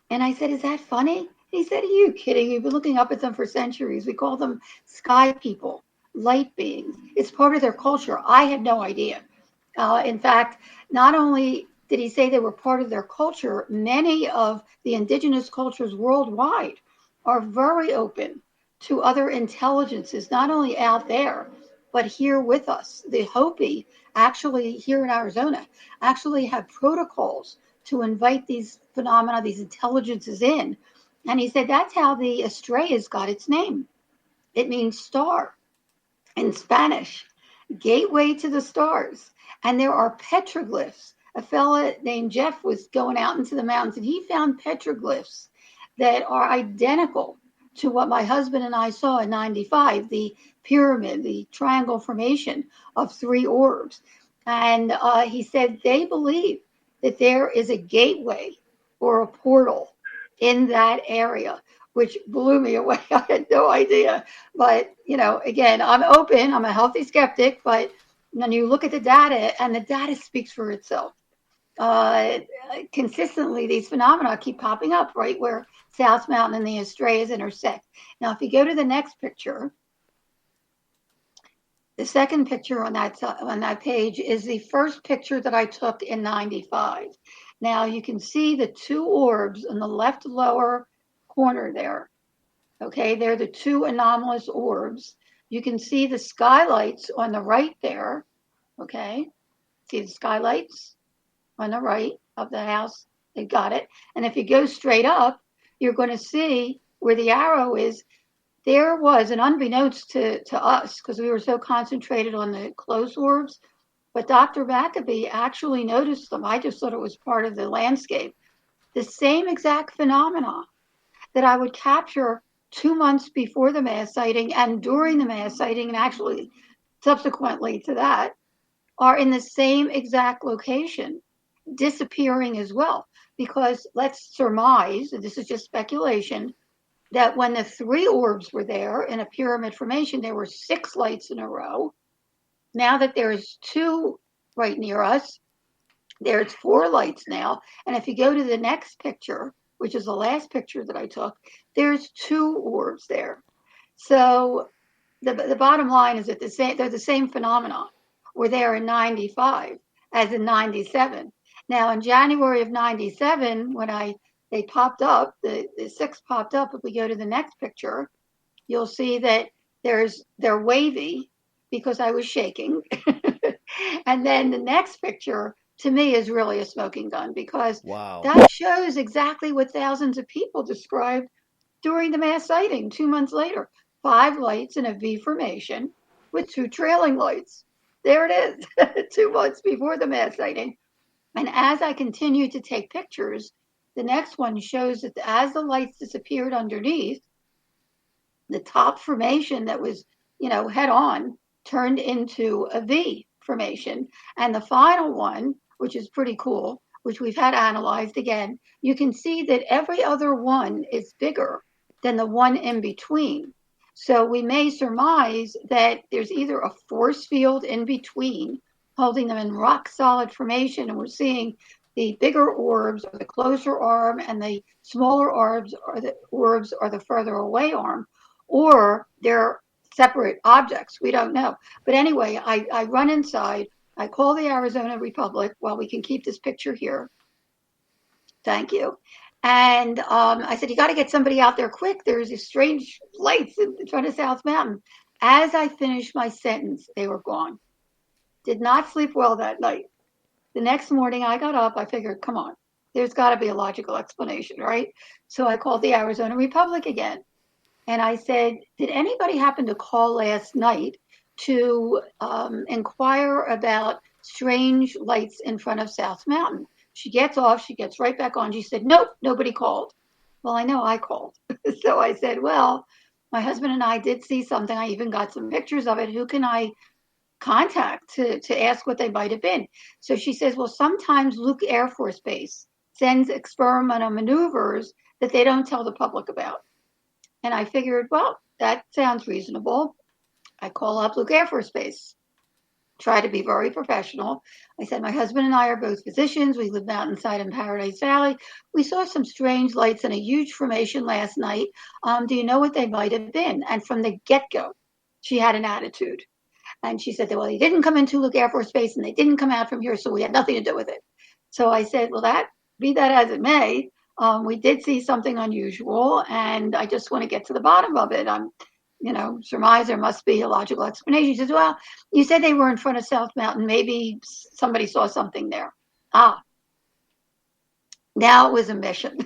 Speaker 2: And I said, is that funny? He said, are you kidding? You've been looking up at them for centuries. We call them sky people, light beings. It's part of their culture. I had no idea. In fact, not only did he say they were part of their culture. Many of the indigenous cultures worldwide are very open to other intelligences, not only out there, but here with us. The Hopi, actually here in Arizona, actually have protocols to invite these phenomena, these intelligences in. And he said that's how the Estrellas got its name. It means star in Spanish, gateway to the stars. And there are petroglyphs. A fella named Jeff was going out into the mountains and he found petroglyphs that are identical to what my husband and I saw in 95, the pyramid, the triangle formation of three orbs. And he said they believe that there is a gateway or a portal in that area, which blew me away. I had no idea. But, again, I'm open. I'm a healthy skeptic. But when you look at the data, and the data speaks for itself, consistently these phenomena keep popping up right where South Mountain and the Estrellas intersect. Now, if you go to the next picture, the second picture on that page is the first picture that I took in 95. Now, you can see the two orbs in the left lower corner there. Okay, they're the two anomalous orbs. You can see the skylights on the right there. Okay, see the skylights on the right of the house. They got it. And if you go straight up, you're going to see where the arrow is. There was, and unbeknownst to us, because we were so concentrated on the close orbs, but Dr. Maccabee actually noticed them. I just thought it was part of the landscape. The same exact phenomena that I would capture 2 months before the mass sighting and during the mass sighting, and actually subsequently to that, are in the same exact location, disappearing as well. Because let's surmise, and this is just speculation, that when the three orbs were there in a pyramid formation, there were 6 lights in a row. Now that there's 2 right near us, there's 4 lights now. And if you go to the next picture, which is the last picture that I took, there's 2 orbs there. So the bottom line is that they're the same phenomena. Were there in 95 as in 97. Now in January of 97, when they popped up, the 6 popped up. If we go to the next picture, you'll see that they're wavy because I was shaking. And then the next picture to me is really a smoking gun, because that shows exactly what thousands of people described during the mass sighting 2 months later. 5 lights in a V formation with 2 trailing lights. There it is, 2 months before the mass sighting. And as I continued to take pictures, the next one shows that as the lights disappeared underneath, the top formation that was, head on turned into a V formation. And the final one, which is pretty cool, which we've had analyzed again, you can see that every other one is bigger than the one in between. So we may surmise that there's either a force field in between holding them in rock solid formation, and we're seeing the bigger orbs are the closer arm and the smaller orbs are the further away arm, or they're separate objects. We don't know. But anyway, I run inside. I call the Arizona Republic while we can keep this picture here. Thank you. And I said, you got to get somebody out there quick. There's these strange lights in front of South Mountain. As I finished my sentence, they were gone. Did not sleep well that night. The next morning I got up, I figured, come on, there's got to be a logical explanation, right? So I called the Arizona Republic again. And I said, did anybody happen to call last night to inquire about strange lights in front of South Mountain? She gets off, she gets right back on. She said, nope, nobody called. Well, I know I called. So I said, well, my husband and I did see something. I even got some pictures of it. Who can I contact to ask what they might have been? So she says, well, sometimes Luke Air Force Base sends experimental maneuvers that they don't tell the public about. And I figured, well, that sounds reasonable. I call up Luke Air Force Base, try to be very professional. I said, my husband and I are both physicians. We live mountainside in Paradise Valley. We saw some strange lights in a huge formation last night. Do you know what they might have been? And from the get-go, she had an attitude. And she said, well, they didn't come into Luke Air Force Base and they didn't come out from here, so we had nothing to do with it. So I said, well, be that as it may, we did see something unusual, and I just want to get to the bottom of it. I'm, surmise there must be a logical explanation. He says, well, you said they were in front of South Mountain. Maybe somebody saw something there. Now it was a mission.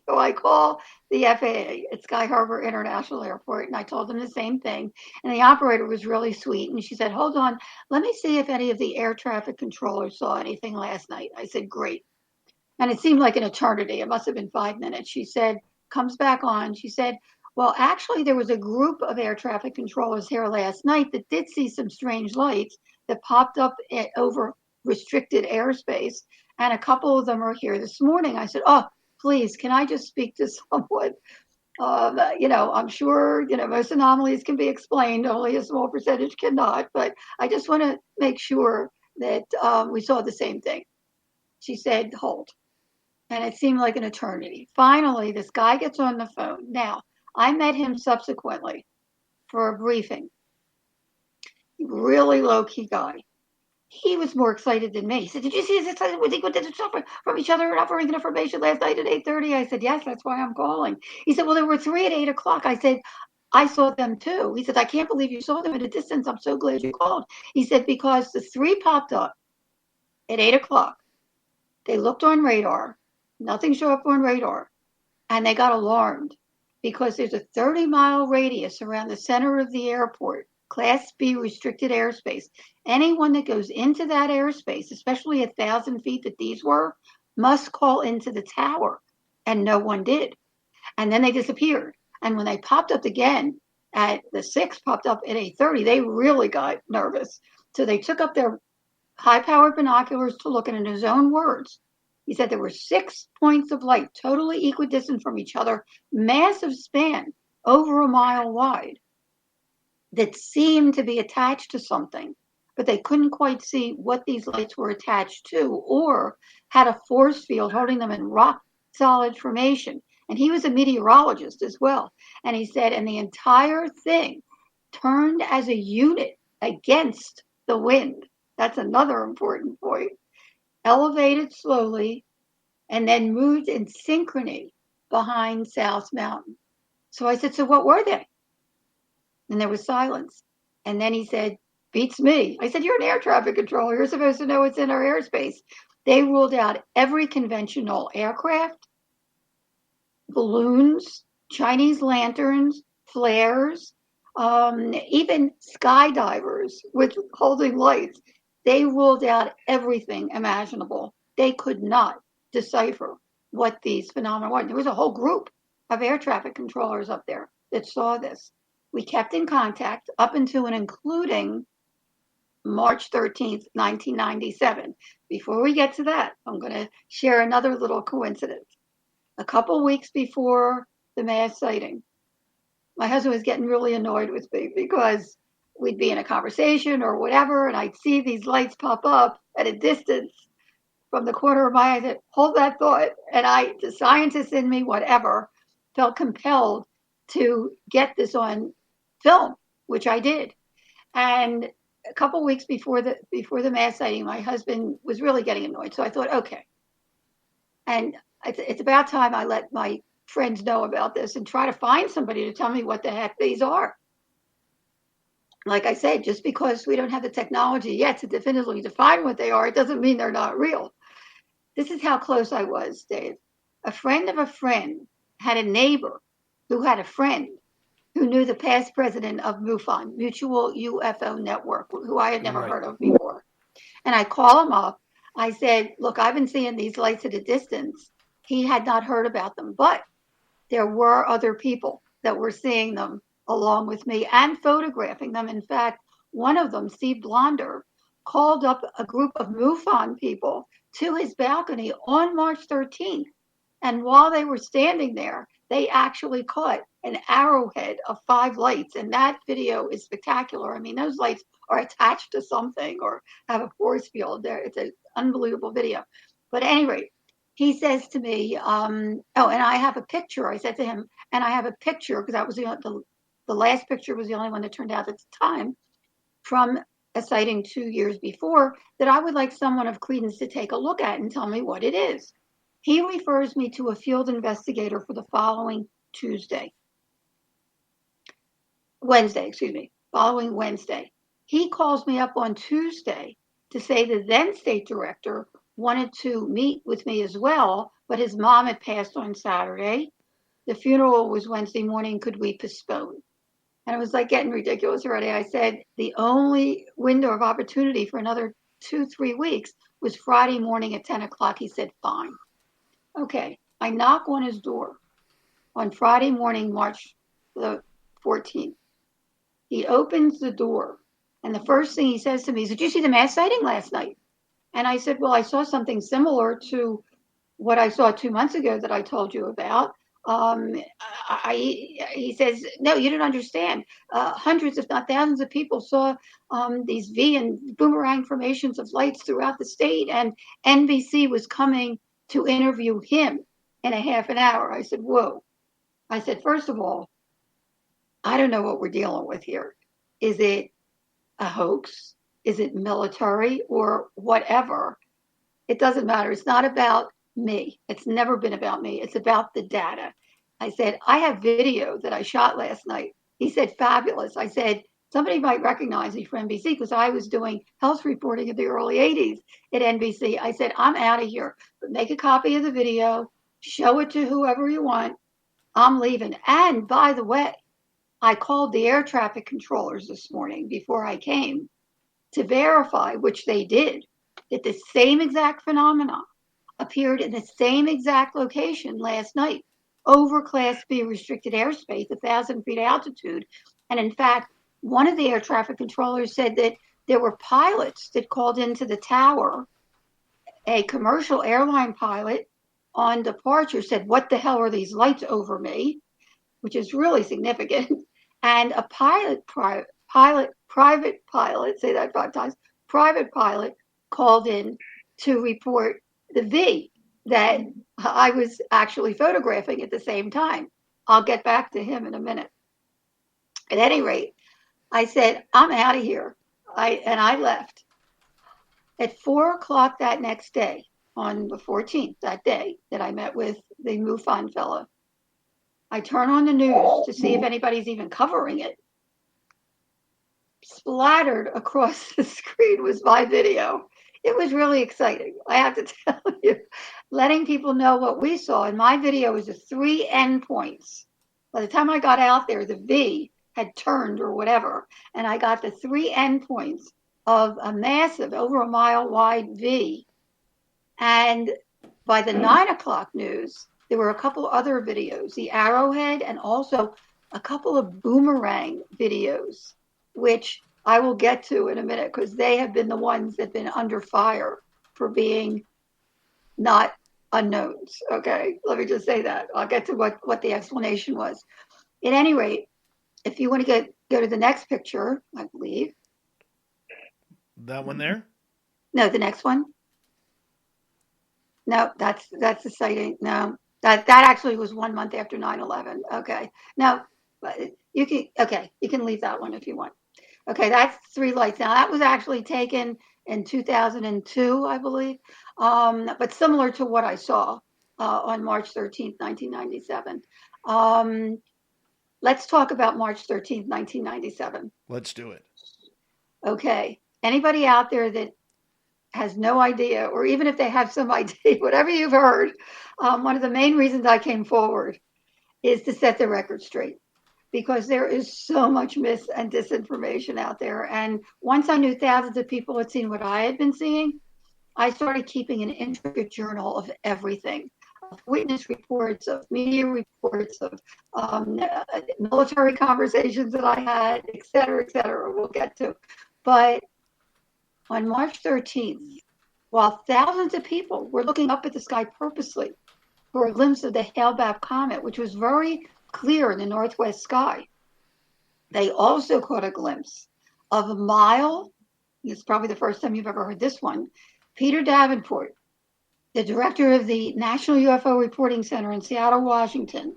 Speaker 2: So I call the FAA at Sky Harbor International Airport, and I told them the same thing. And the operator was really sweet. And she said, hold on, let me see if any of the air traffic controllers saw anything last night. I said, great. And it seemed like an eternity. It must have been 5 minutes. She said, comes back on. She said, well, actually, there was a group of air traffic controllers here last night that did see some strange lights that popped up over restricted airspace. And a couple of them are here this morning. I said, oh, please, can I just speak to someone? I'm sure, most anomalies can be explained. Only a small percentage cannot. But I just want to make sure that we saw the same thing. She said, hold. And it seemed like an eternity. Finally, this guy gets on the phone. Now, I met him subsequently for a briefing. Really low-key guy. He was more excited than me. He said, did you see this? We think we did suffer from each other and offering information last night at 8:30. I said, yes, that's why I'm calling. He said, well, there were 3 at 8 o'clock. I said, I saw them too. He said, I can't believe you saw them at a distance. I'm so glad you called. He said, because the 3 popped up at 8 o'clock. They looked on radar. Nothing showed up on radar. And they got alarmed because there's a 30-mile radius around the center of the airport. Class B restricted airspace. Anyone that goes into that airspace, especially 1,000 feet that these were, must call into the tower. And no one did. And then they disappeared. And when they popped up again, the 6 popped up at 8:30, they really got nervous. So they took up their high-powered binoculars to look, and in his own words, he said there were 6 points of light, totally equidistant from each other, massive span, over a mile wide, that seemed to be attached to something, but they couldn't quite see what these lights were attached to, or had a force field holding them in rock solid formation. And he was a meteorologist as well. And he said, and the entire thing turned as a unit against the wind. That's another important point. Elevated slowly and then moved in synchrony behind South Mountain. So I said, so what were they? And there was silence. And then he said, beats me. I said, you're an air traffic controller. You're supposed to know what's in our airspace. They ruled out every conventional aircraft, balloons, Chinese lanterns, flares, even skydivers with holding lights. They ruled out everything imaginable. They could not decipher what these phenomena were. There was a whole group of air traffic controllers up there that saw this. We kept in contact up until and including March 13th, 1997. Before we get to that, I'm going to share another little coincidence. A couple weeks before the mass sighting, my husband was getting really annoyed with me because we'd be in a conversation or whatever, and I'd see these lights pop up at a distance from the corner of my eye. I said, hold that thought. And the scientist in me, whatever, felt compelled to get this on film, which I did. And a couple weeks before the mass sighting, my husband was really getting annoyed. So I thought, okay. And it's about time I let my friends know about this and try to find somebody to tell me what the heck these are. Like I said, just because we don't have the technology yet to definitively define what they are, it doesn't mean they're not real. This is how close I was, Dave. A friend of a friend had a neighbor who had a friend who knew the past president of MUFON, Mutual UFO Network, who I had never heard of before. And I call him up. I said, look, I've been seeing these lights at a distance. He had not heard about them, but there were other people that were seeing them along with me and photographing them. In fact, one of them, Steve Blonder, called up a group of MUFON people to his balcony on March 13th. And while they were standing there, they actually caught an arrowhead of 5 lights. And that video is spectacular. I mean, those lights are attached to something or have a force field there. It's an unbelievable video. But at any rate, he says to me, and I have a picture. I said to him, and I have a picture, because that was the last picture was the only one that turned out at the time, from a sighting 2 years before that I would like someone of credence to take a look at and tell me what it is. He refers me to a field investigator for the following following Wednesday. He calls me up on Tuesday to say the then state director wanted to meet with me as well, but his mom had passed on Saturday. The funeral was Wednesday morning. Could we postpone? And it was like getting ridiculous already. I said the only window of opportunity for another 2-3 weeks was Friday morning at 10 o'clock. He said, fine. Okay. I knock on his door on Friday morning, March the 14th. He opens the door, and the first thing he says to me is, did you see the mass sighting last night? And I said, well, I saw something similar to what I saw 2 months ago that I told you about. He says, no, you didn't understand. Hundreds, if not thousands of people saw these V and Boomerang formations of lights throughout the state, and NBC was coming to interview him in a half an hour. I said, whoa. I said, first of all, I don't know what we're dealing with here. Is it a hoax? Is it military or whatever? It doesn't matter. It's not about me. It's never been about me. It's about the data. I said, I have video that I shot last night. He said, fabulous. I said, somebody might recognize me from NBC because I was doing health reporting in the early 80s at NBC. I said, I'm out of here, but make a copy of the video, show it to whoever you want. I'm leaving. And by the way, I called the air traffic controllers this morning before I came to verify, which they did, that the same exact phenomenon appeared in the same exact location last night over Class B restricted airspace, 1,000 feet altitude. And in fact, one of the air traffic controllers said that there were pilots that called into the tower. A commercial airline pilot on departure said, what the hell are these lights over me? Which is really significant. And a private pilot, say that 5 times, private pilot called in to report the V that I was actually photographing at the same time. I'll get back to him in a minute. At any rate, I said, I'm out of here. I left. At 4 o'clock that next day, on the 14th, that day that I met with the MUFON fellow, I turn on the news to see if anybody's even covering it. Splattered across the screen was my video. It was really exciting, I have to tell you, letting people know what we saw. And my video was the 3 endpoints. By the time I got out there, the V had turned or whatever, and I got the 3 endpoints of a massive, over a mile wide V. And by the 9 o'clock news, there were a couple other videos, the Arrowhead and also a couple of Boomerang videos, which I will get to in a minute because they have been the ones that have been under fire for being not unknowns. Okay, let me just say that. I'll get to what the explanation was. At any rate, if you want to go to the next picture, I believe.
Speaker 1: That one there?
Speaker 2: No, the next one. No, that's the sighting. No. That actually was 1 month after 9/11. Okay. Now, you can leave that one if you want. Okay, that's 3 lights. Now, that was actually taken in 2002, I believe, but similar to what I saw on March 13th, 1997. Let's talk about March 13th, 1997.
Speaker 1: Let's do it.
Speaker 2: Okay. Anybody out there that has no idea, or even if they have some idea, whatever you've heard, one of the main reasons I came forward is to set the record straight, because there is so much mis and disinformation out there. And once I knew thousands of people had seen what I had been seeing, I started keeping an intricate journal of everything, of witness reports, of media reports, of military conversations that I had, et cetera, we'll get to. But on March 13th, while thousands of people were looking up at the sky purposely for a glimpse of the Hale-Bopp comet, which was very clear in the northwest sky, they also caught a glimpse of a mile. It's probably the first time you've ever heard this one. Peter Davenport, the director of the National UFO Reporting Center in Seattle, Washington,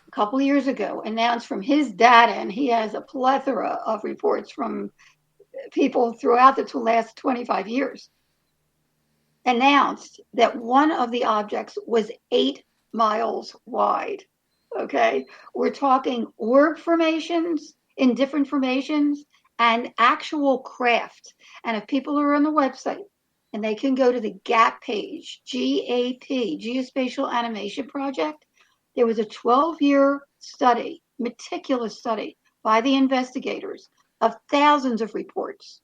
Speaker 2: a couple of years ago, announced from his data, and he has a plethora of reports from people throughout the last 25 years announced that one of the objects was 8 miles wide. Okay. We're talking orb formations in different formations and actual craft. And if people are on the website and they can go to the GAP page, GAP, Geospatial Animation Project, there was a 12-year study, meticulous study by the investigators of thousands of reports.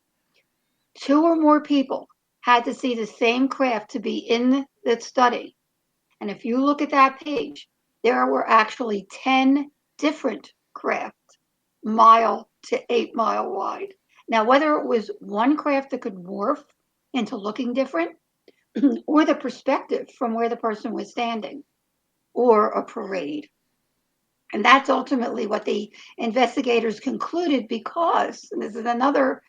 Speaker 2: 2 or more people had to see the same craft to be in the study. And if you look at that page, there were actually 10 different craft, mile to 8 mile wide. Now, whether it was one craft that could morph into looking different, or the perspective from where the person was standing, or a parade. And that's ultimately what the investigators concluded because, and this is another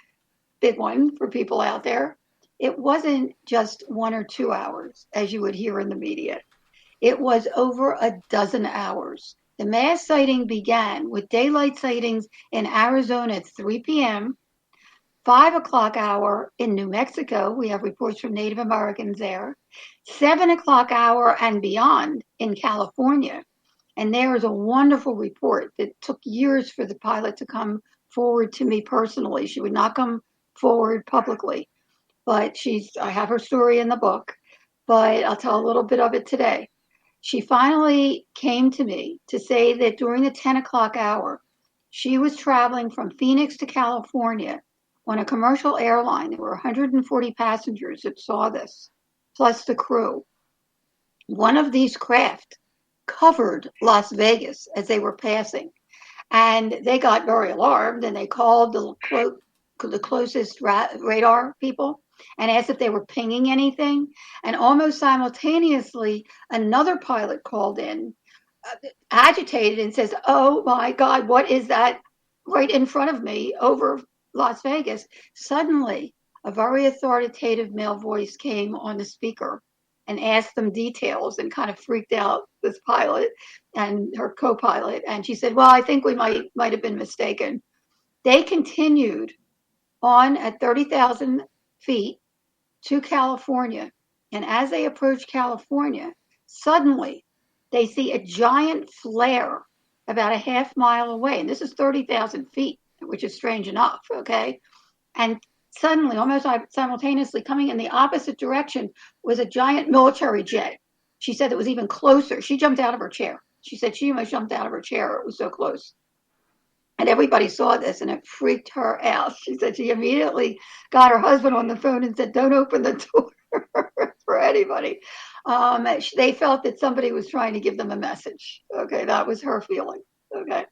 Speaker 2: big one for people out there, it wasn't just 1 or 2 hours, as you would hear in the media. It was over a dozen hours. The mass sighting began with daylight sightings in Arizona at 3 p.m., 5 o'clock hour in New Mexico. We have reports from Native Americans there. 7 o'clock hour and beyond in California. And there is a wonderful report that took years for the pilot to come forward to me personally. She would not come forward publicly, but I have her story in the book, but I'll tell a little bit of it today. She finally came to me to say that during the 10 o'clock hour, she was traveling from Phoenix to California on a commercial airline. There were 140 passengers that saw this, plus the crew. One of these craft covered Las Vegas as they were passing, and they got very alarmed, and they called the closest radar people and asked if they were pinging anything. And almost simultaneously, another pilot called in, agitated, and says, "Oh my God, what is that right in front of me over Las Vegas?" Suddenly, a very authoritative male voice came on the speaker and asked them details and kind of freaked out this pilot and her co-pilot. And she said, "Well, I think we might have been mistaken." They continued on at 30,000 feet to California. And as they approached California, suddenly they see a giant flare about a half mile away. And this is 30,000 feet, which is strange enough, okay? And suddenly, almost simultaneously, coming in the opposite direction was a giant military jet. She said it was even closer. She jumped out of her chair. She said she almost jumped out of her chair. It was so close. And everybody saw this, and it freaked her out. She said she immediately got her husband on the phone and said, "Don't open the door for anybody." They felt that somebody was trying to give them a message. Okay, that was her feeling. Okay.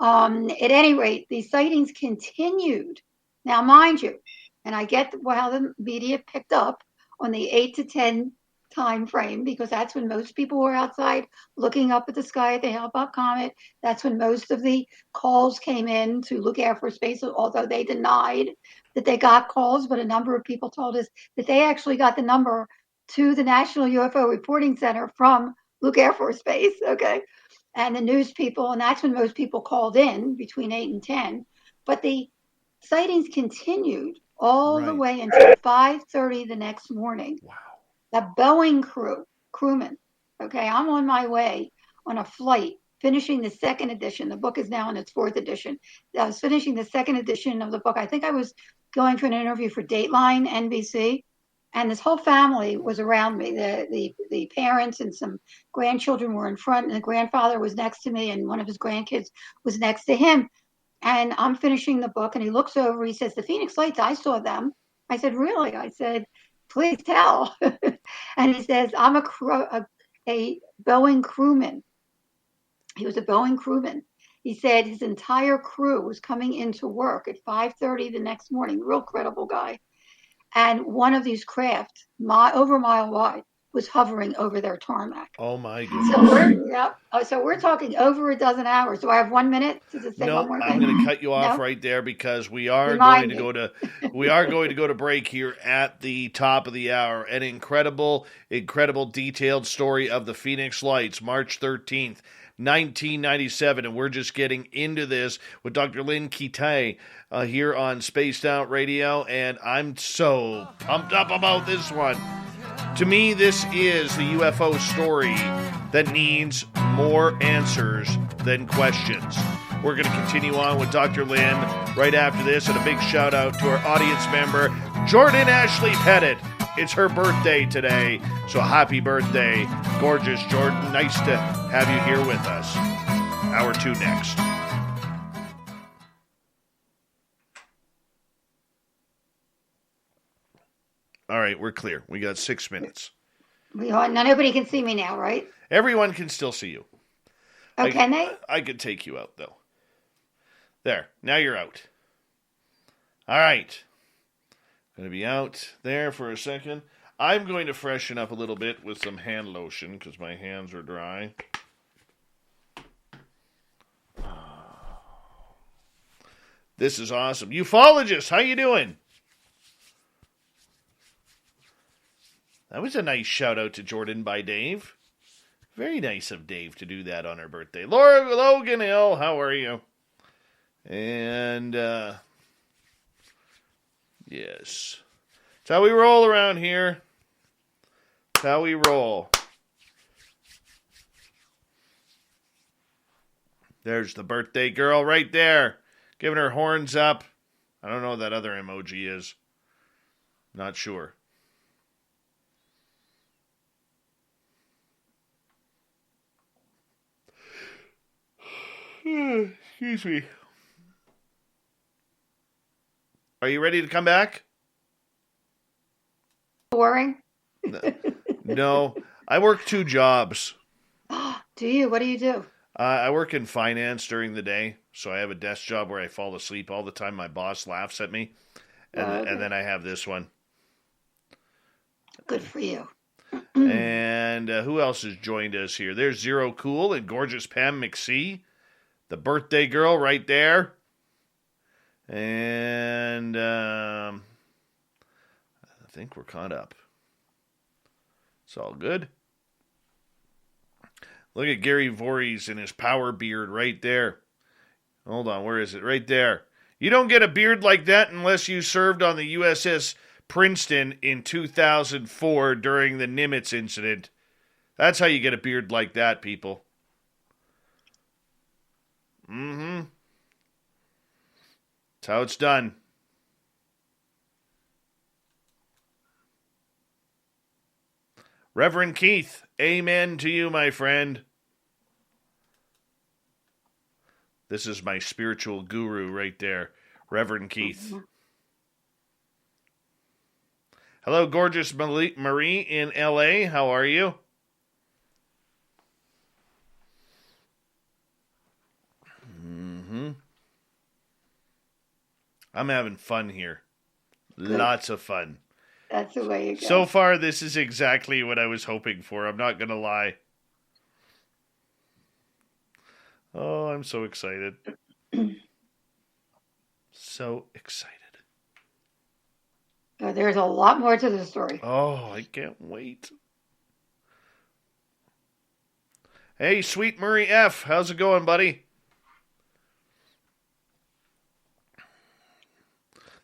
Speaker 2: At any rate, these sightings continued. Now, mind you, and I get how the media picked up on the 8 to 10 time frame, because that's when most people were outside looking up at the sky at the Hale-Bopp comet. That's when most of the calls came in to Luke Air Force Base, although they denied that they got calls, but a number of people told us that they actually got the number to the National UFO Reporting Center from Luke Air Force Base, okay, and the news people, and that's when most people called in between 8 and 10. But the sightings continued all the way until 5:30 the next morning.
Speaker 1: Wow.
Speaker 2: The Boeing crewman, okay, I'm on my way on a flight, finishing the second edition. The book is now in its 4th edition. I was finishing the second edition of the book. I think I was going for an interview for Dateline NBC, and this whole family was around me. The parents and some grandchildren were in front, and the grandfather was next to me, and one of his grandkids was next to him. And I'm finishing the book, and he looks over, he says, "The Phoenix Lights, I saw them." I said, "Really?" I said, "Please tell." And he says, "I'm a Boeing crewman." He was a Boeing crewman. He said his entire crew was coming into work at 5:30 the next morning. Real credible guy. And one of these craft, over a mile wide, was hovering over their tarmac.
Speaker 1: Oh my goodness.
Speaker 2: So we're talking over a dozen hours. Do I have 1 minute to just say one more thing?
Speaker 1: I'm going to cut you off right there, because we are going to go to break here at the top of the hour. An incredible detailed story of the Phoenix Lights, March 13th, 1997, and we're just getting into this with Dr. Lynne Kitei here on Spaced Out Radio, and I'm so pumped up about this one. To me, this is the UFO story that needs more answers than questions. We're going to continue on with Dr. Lynne right after this, and a big shout out to our audience member, Jordan Ashley Pettit. It's her birthday today, so happy birthday, gorgeous Jordan. Nice to have you here with us. Hour 2 next. All right, we're clear. We got 6 minutes.
Speaker 2: Now nobody can see me now, right?
Speaker 1: Everyone can still see you.
Speaker 2: Oh, can they?
Speaker 1: I could take you out, though. There. Now you're out. All right. Going to be out there for a second. I'm going to freshen up a little bit with some hand lotion because my hands are dry. This is awesome. Ufologist, how you doing? That was a nice shout out to Jordan by Dave. Very nice of Dave to do that on her birthday. Laura Logan Hill, how are you? And, yes. That's how we roll around here. That's how we roll. There's the birthday girl right there. Giving her horns up. I don't know what that other emoji is. Not sure. Excuse me. Are you ready to come back?
Speaker 2: Boring?
Speaker 1: No. I work 2 jobs.
Speaker 2: Do you? What do you do?
Speaker 1: I work in finance during the day, so I have a desk job where I fall asleep all the time. My boss laughs at me, and then I have this one.
Speaker 2: Good for you.
Speaker 1: And who else has joined us here? There's Zero Cool and gorgeous Pam McSee, the birthday girl right there. And I think we're caught up. It's all good. Look at Gary Voorhees and his power beard right there. Hold on, where is it? Right there. You don't get a beard like that unless you served on the USS Princeton in 2004 during the Nimitz incident. That's how you get a beard like that, people. Mm-hmm. That's how it's done. Reverend Keith, amen to you, my friend. This is my spiritual guru right there, Reverend Keith. Hello, gorgeous Marie in LA. How are you? I'm having fun here. Good. Lots of fun.
Speaker 2: That's the way you go.
Speaker 1: So far, this is exactly what I was hoping for. I'm not going to lie. Oh, I'm so excited. So excited.
Speaker 2: There's a lot more to the story.
Speaker 1: Oh, I can't wait. Hey, Sweet Murray F. How's it going, buddy?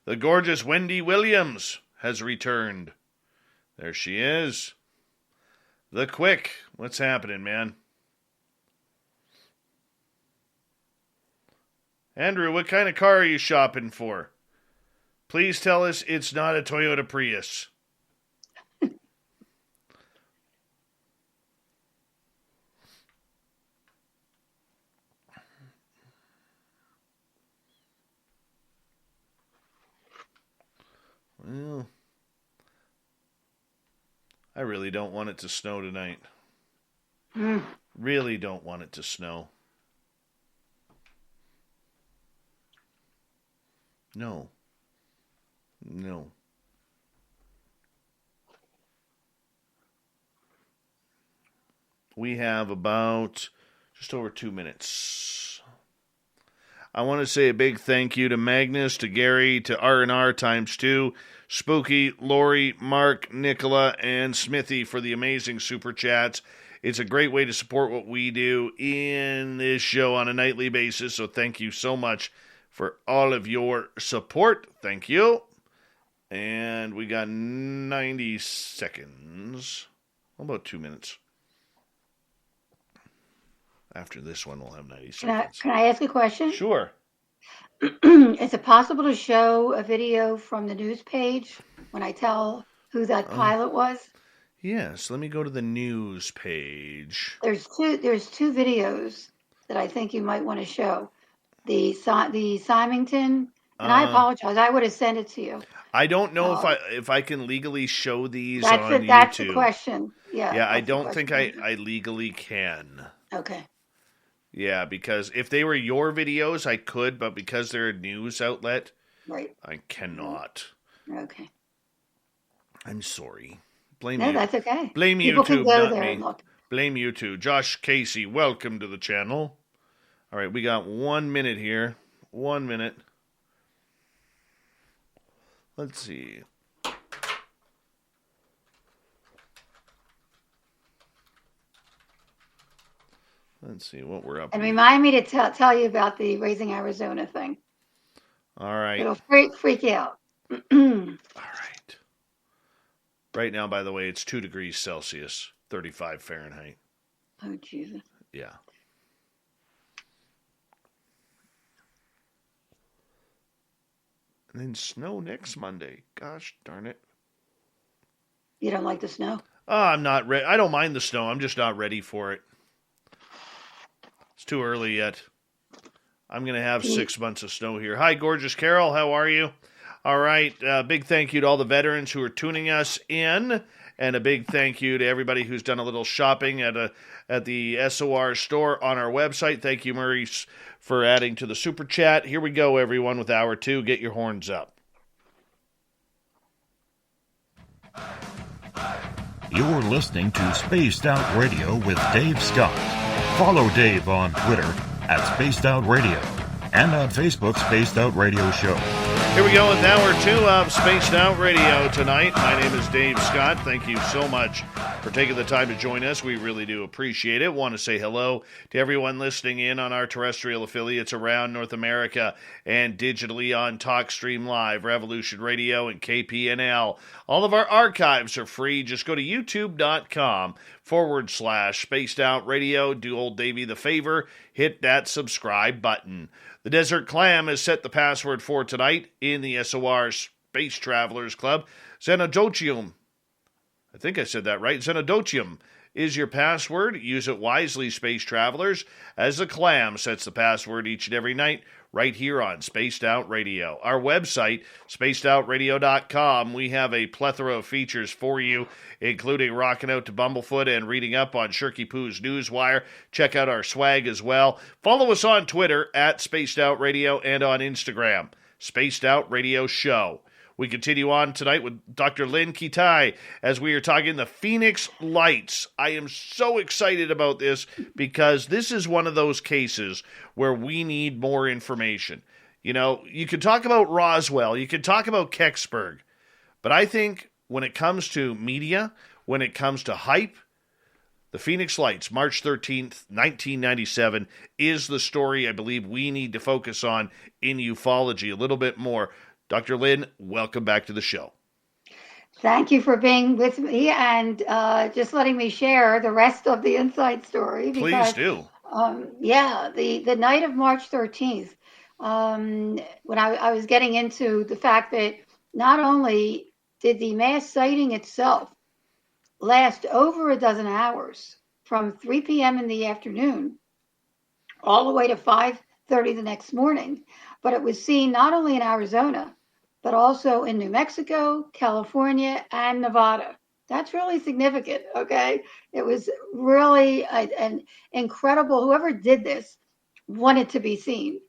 Speaker 1: The gorgeous Wendy Williams has returned. There she is. The Quick. What's happening, man? Andrew, what kind of car are you shopping for? Please tell us it's not a Toyota Prius. Well, I really don't want it to snow tonight. Really don't want it to snow. No. We have about just over 2 minutes. I want to say a big thank you to Magnus, to Gary, to R&R times 2, Spooky, Lori, Mark, Nicola, and Smithy for the amazing super chats. It's a great way to support what we do in this show on a nightly basis. So thank you so much for all of your support. Thank you. And we got 90 seconds. About 2 minutes. After this one, we'll have 90 seconds.
Speaker 2: Can I ask a question?
Speaker 1: Sure.
Speaker 2: Is it possible to show a video from the news page when I tell who that pilot was?
Speaker 1: Yes, let me go to the news page.
Speaker 2: There's two videos that I think you might want to show. The Symington, and I apologize. I would have sent it to you.
Speaker 1: I don't know if I can legally show these on YouTube.
Speaker 2: That's the question. Yeah.
Speaker 1: Yeah, I don't think I legally can.
Speaker 2: Okay.
Speaker 1: Yeah, because if they were your videos, I could, but because they're a news outlet,
Speaker 2: right,
Speaker 1: I cannot.
Speaker 2: Okay.
Speaker 1: I'm sorry. Blame
Speaker 2: no,
Speaker 1: you.
Speaker 2: That's okay.
Speaker 1: Blame
Speaker 2: People
Speaker 1: YouTube,
Speaker 2: can go
Speaker 1: not
Speaker 2: there
Speaker 1: me.
Speaker 2: and look.
Speaker 1: Blame YouTube. Josh Casey, welcome to the channel. All right, we got 1 minute here. 1 minute. Let's see. Let's see what we're up to.
Speaker 2: And remind me to tell you about the Raising Arizona thing.
Speaker 1: All right.
Speaker 2: It'll freak you out.
Speaker 1: All right. Right now, by the way, it's 2 degrees Celsius, 35 Fahrenheit.
Speaker 2: Oh, Jesus.
Speaker 1: Yeah. And then snow next Monday. Gosh darn it.
Speaker 2: You don't like the snow?
Speaker 1: Oh, I'm not ready. I don't mind the snow. I'm just not ready for it. It's too early yet. I'm going to have 6 months of snow here. Hi, gorgeous Carol. How are you? All right. Big thank you to all the veterans who are tuning us in. And a big thank you to everybody who's done a little shopping at the SOR store on our website. Thank you, Maurice, for adding to the super chat. Here we go, everyone, with hour 2. Get your horns up.
Speaker 3: You're listening to Spaced Out Radio with Dave Scott. Follow Dave on Twitter at Spaced Out Radio and on Facebook, Spaced Out Radio Show.
Speaker 1: Here we go with hour 2 of Spaced Out Radio tonight. My name is Dave Scott. Thank you so much for taking the time to join us. We really do appreciate it. Want to say hello to everyone listening in on our terrestrial affiliates around North America and digitally on TalkStream Live, Revolution Radio, and KPNL. All of our archives are free. Just go to youtube.com/Spaced Out Radio. Do old Davey the favor. Hit that subscribe button. The Desert Clam has set the password for tonight in the SOR Space Travelers Club. Xenodotium. I think I said that right. Xenodotium is your password. Use it wisely, Space Travelers, as the Clam sets the password each and every night right here on Spaced Out Radio. Our website, spacedoutradio.com, we have a plethora of features for you, including rocking out to Bumblefoot and reading up on Shirky Poo's Newswire. Check out our swag as well. Follow us on Twitter at Spaced Out Radio and on Instagram, Spaced Out Radio Show. We continue on tonight with Dr. Lynne Kitei as we are talking the Phoenix Lights. I am so excited about this because this is one of those cases where we need more information. You know, you could talk about Roswell, you could talk about Kecksburg, but I think when it comes to media, when it comes to hype, the Phoenix Lights, March 13th, 1997, is the story I believe we need to focus on in ufology a little bit more. Dr. Lynne, welcome back to the show.
Speaker 2: Thank you for being with me and just letting me share the rest of the inside story.
Speaker 1: Please do.
Speaker 2: The night of March 13th, when I was getting into the fact that not only did the mass sighting itself last over a dozen hours from 3 p.m. in the afternoon all the way to 5:30 the next morning, but it was seen not only in Arizona, but also in New Mexico, California, and Nevada. That's really significant, okay? It was really an incredible, whoever did this wanted to be seen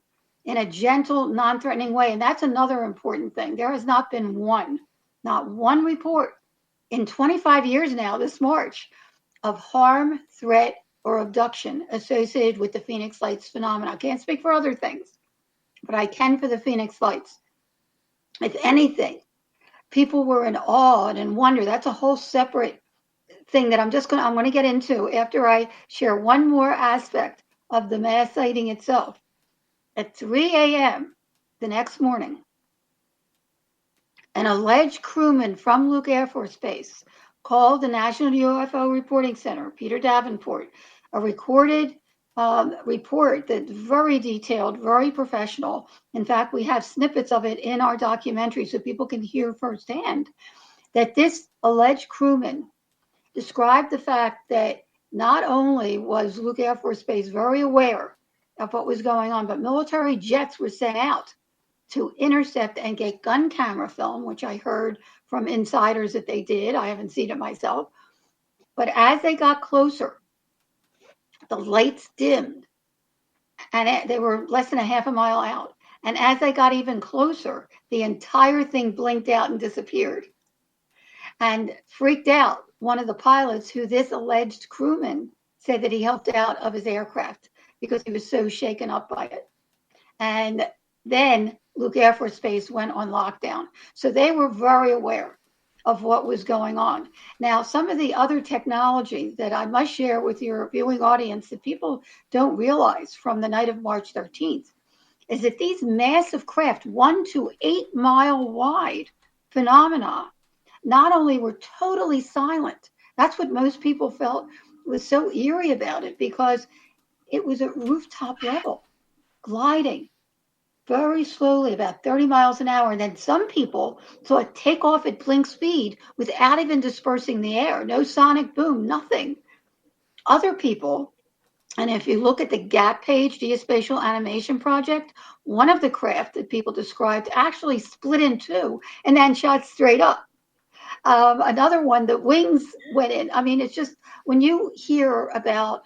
Speaker 2: in a gentle, non-threatening way. And that's another important thing. There has not been not one report in 25 years now, this March, of harm, threat, or abduction associated with the Phoenix Lights phenomenon. I can't speak for other things, but I can for the Phoenix Lights. If anything, people were in awe and in wonder. That's a whole separate thing that I'm going to get into after I share one more aspect of the mass sighting itself. At 3 a.m. the next morning, an alleged crewman from Luke Air Force Base called the National UFO Reporting Center, Peter Davenport, a recorded report that's very detailed, very professional. In fact, we have snippets of it in our documentary so people can hear firsthand that this alleged crewman described the fact that not only was Luke Air Force Base very aware of what was going on, but military jets were sent out to intercept and get gun camera film, which I heard from insiders that they did. I haven't seen it myself. But as they got closer, the lights dimmed, and they were less than a half a mile out. And as they got even closer, the entire thing blinked out and disappeared. And freaked out, one of the pilots, who this alleged crewman said that he helped out of his aircraft because he was so shaken up by it. And then Luke Air Force Base went on lockdown. So they were very aware of what was going on. Now, some of the other technology that I must share with your viewing audience that people don't realize from the night of March 13th is that these massive craft, 1 to 8 mile wide phenomena, not only were totally silent, that's what most people felt was so eerie about it, because it was at rooftop level, gliding very slowly, about 30 miles an hour. And then some people saw it take off at blink speed without even dispersing the air. No sonic boom, nothing. Other people, and if you look at the GAP page, Geospatial Animation Project, one of the craft that people described actually split in two and then shot straight up. Another one, the wings went in. I mean, it's just, when you hear about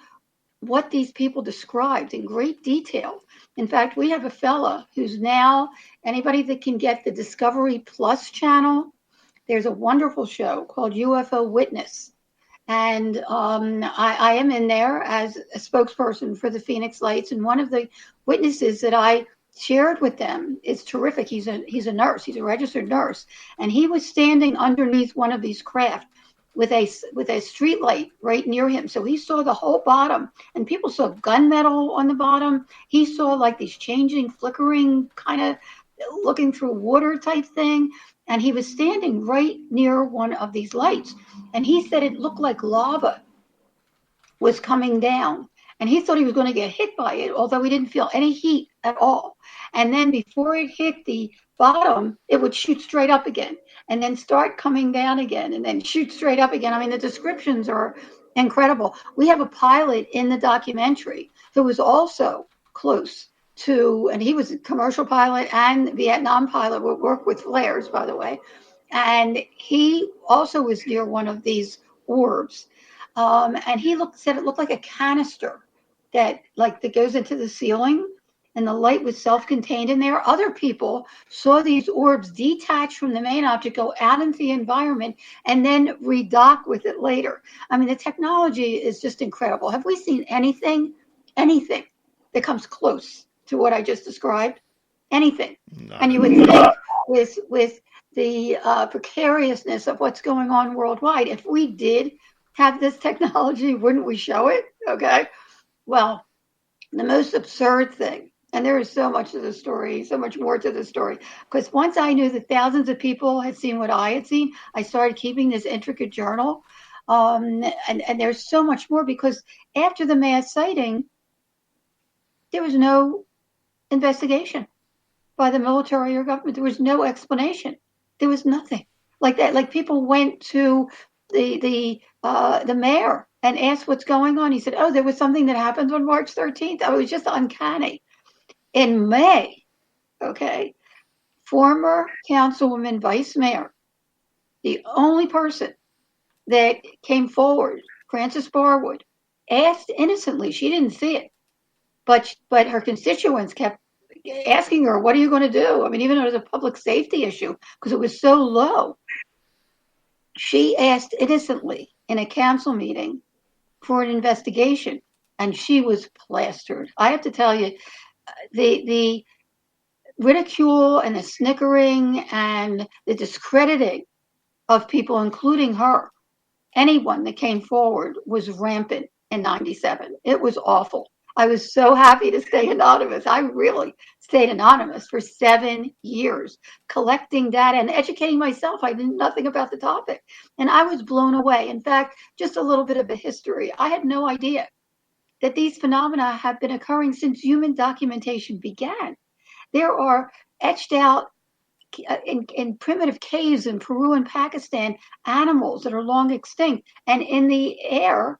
Speaker 2: what these people described in great detail. In fact, we have a fella who's now, anybody that can get the Discovery Plus channel, there's a wonderful show called UFO Witness. And I am in there as a spokesperson for the Phoenix Lights. And one of the witnesses that I shared with them is terrific. He's a nurse. He's a registered nurse. And he was standing underneath one of these craft with a street light right near him. So he saw the whole bottom, and people saw gunmetal on the bottom. He saw like these changing, flickering, kind of looking through water type thing. And he was standing right near one of these lights. And he said it looked like lava was coming down. And he thought he was going to get hit by it, although he didn't feel any heat at all. And then before it hit the bottom, it would shoot straight up again and then start coming down again and then shoot straight up again. I mean, the descriptions are incredible. We have a pilot in the documentary who was also close to, and he was a commercial pilot and Vietnam pilot, would work with flares, by the way. And he also was near one of these orbs. And he said it looked like a canister that goes into the ceiling, and the light was self-contained in there. Other people saw these orbs detach from the main object, go out into the environment, and then redock with it later. I mean, the technology is just incredible. Have we seen anything that comes close to what I just described? Anything? No. And you would think with the precariousness of what's going on worldwide, if we did have this technology, wouldn't we show it? Okay. Well, the most absurd thing, and there is so much to the story, so much more to the story, because once I knew that thousands of people had seen what I had seen, I started keeping this intricate journal. And there's so much more, because after the mass sighting, there was no investigation by the military or government. There was no explanation. There was nothing like that. Like, people went to the mayor and asked what's going on. He said, oh, there was something that happened on March 13th. Oh, it was just uncanny. In May, okay, former councilwoman, vice mayor, the only person that came forward, Frances Barwood, asked innocently. She didn't see it, but her constituents kept asking her, what are you going to do? I mean, even though it was a public safety issue, because it was so low, she asked innocently in a council meeting for an investigation, and she was plastered. I have to tell you, the ridicule and the snickering and the discrediting of people, including her, anyone that came forward was rampant in 97. It was awful. I was so happy to stay anonymous. I really stayed anonymous for 7 years, collecting data and educating myself. I knew nothing about the topic, and I was blown away. In fact, just a little bit of a history. I had no idea that these phenomena have been occurring since human documentation began. There are etched out in primitive caves in Peru and Pakistan animals that are long extinct, and in the air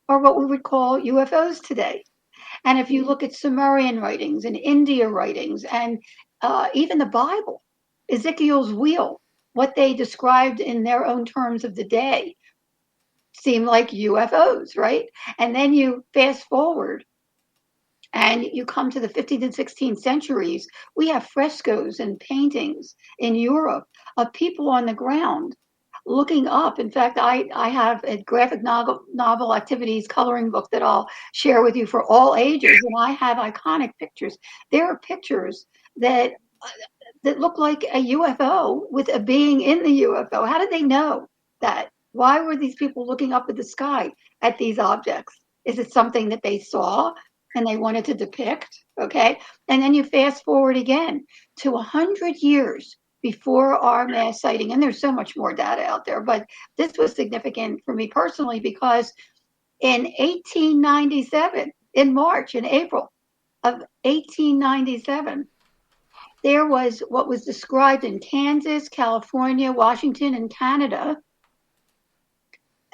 Speaker 2: are what we would call UFOs today. And if you look at Sumerian writings and India writings and even the Bible, Ezekiel's wheel, what they described in their own terms of the day seem like UFOs, right? And then you fast forward and you come to the 15th and 16th centuries, we have frescoes and paintings in Europe of people on the ground looking up. In fact, I have a graphic novel activities coloring book that I'll share with you for all ages, and I have iconic pictures. There are pictures that look like a UFO with a being in the UFO. How did they know that? Why were these people looking up at the sky at these objects? Is it something that they saw and they wanted to depict? Okay. And then you fast forward again to 100 years before our mass sighting. And there's so much more data out there, but this was significant for me personally because in 1897, in March, in April of 1897, there was what was described in Kansas, California, Washington, and Canada,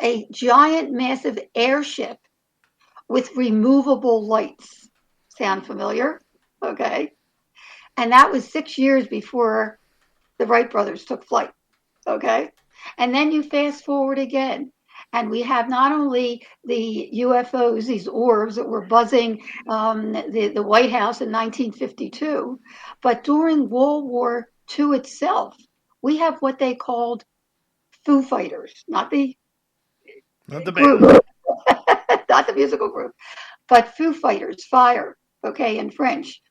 Speaker 2: a giant, massive airship with removable lights. Sound familiar? Okay. And that was 6 years before the Wright brothers took flight. Okay. And then you fast forward again, and we have not only the UFOs, these orbs that were buzzing the White House in 1952, but during World War II itself, we have what they called Foo Fighters, not the
Speaker 1: band,
Speaker 2: not the musical group, but Foo Fighters, fire, okay, in French,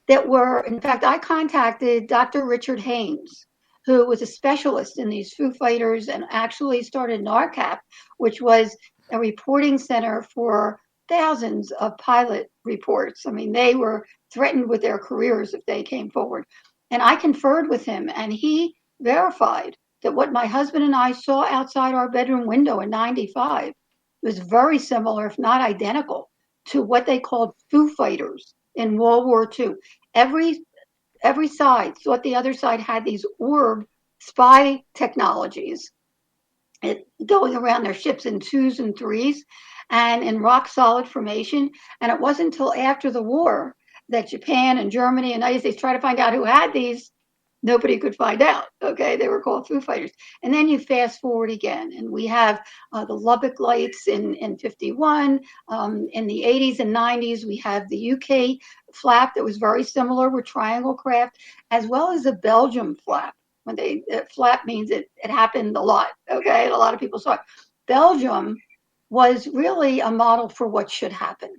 Speaker 2: that were, in fact, I contacted Dr. Richard Haynes, who was a specialist in these Foo Fighters and actually started NARCAP, which was a reporting center for thousands of pilot reports. I mean, they were threatened with their careers if they came forward. And I conferred with him, and he verified that what my husband and I saw outside our bedroom window in 95 was very similar, if not identical, to what they called Foo Fighters in World War II. Every side thought the other side had these orb spy technologies going around their ships in 2s and 3s and in rock solid formation. And it wasn't until after the war that Japan and Germany and United States tried to find out who had these. Nobody could find out. Okay, they were called Foo Fighters. And then you fast forward again, and we have the Lubbock lights in 51. In the 80s and 90s, we have the UK flap that was very similar with triangle craft, as well as the Belgium flap. When flap means it happened a lot. Okay, and a lot of people saw it. Belgium was really a model for what should happen.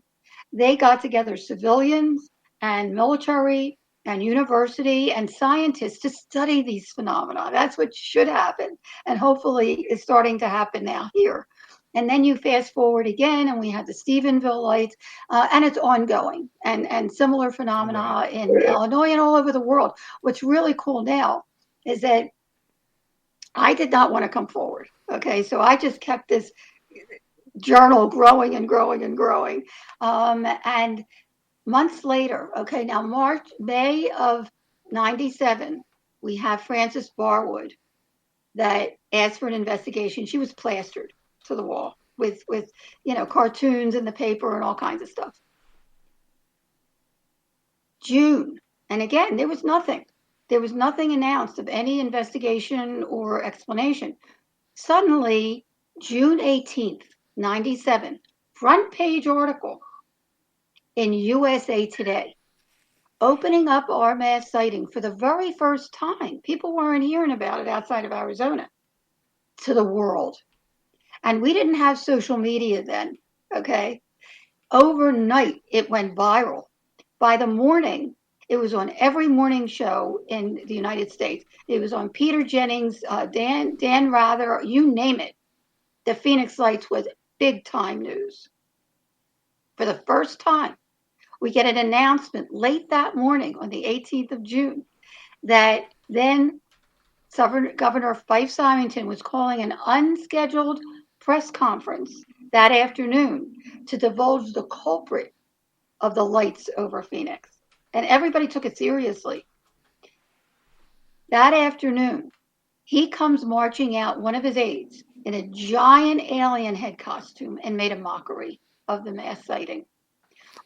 Speaker 2: They got together civilians and military and university and scientists to study these phenomena. That's what should happen, and hopefully is starting to happen now here. And then you fast forward again, and we have the Stephenville lights, and it's ongoing, and similar phenomena in Illinois and all over the world. What's really cool now is that I did not want to come forward. Okay, so I just kept this journal growing and growing and growing, and months later, okay, now May of 97, we have Frances Barwood that asked for an investigation. She was plastered to the wall with cartoons in the paper and all kinds of stuff. June, and again, there was nothing. There was nothing announced of any investigation or explanation. Suddenly, June 18th, 97, front page article in USA Today, opening up our mass sighting for the very first time. People weren't hearing about it outside of Arizona, to the world. And we didn't have social media then, okay? Overnight, it went viral. By the morning, it was on every morning show in the United States. It was on Peter Jennings, Dan Rather, you name it. the Phoenix Lights was big time news. For the first time, we get an announcement late that morning on the 18th of June that then Governor Fife Symington was calling an unscheduled press conference that afternoon to divulge the culprit of the lights over Phoenix. And everybody took it seriously. That afternoon, he comes marching out, one of his aides, in a giant alien head costume and made a mockery of the mass sighting,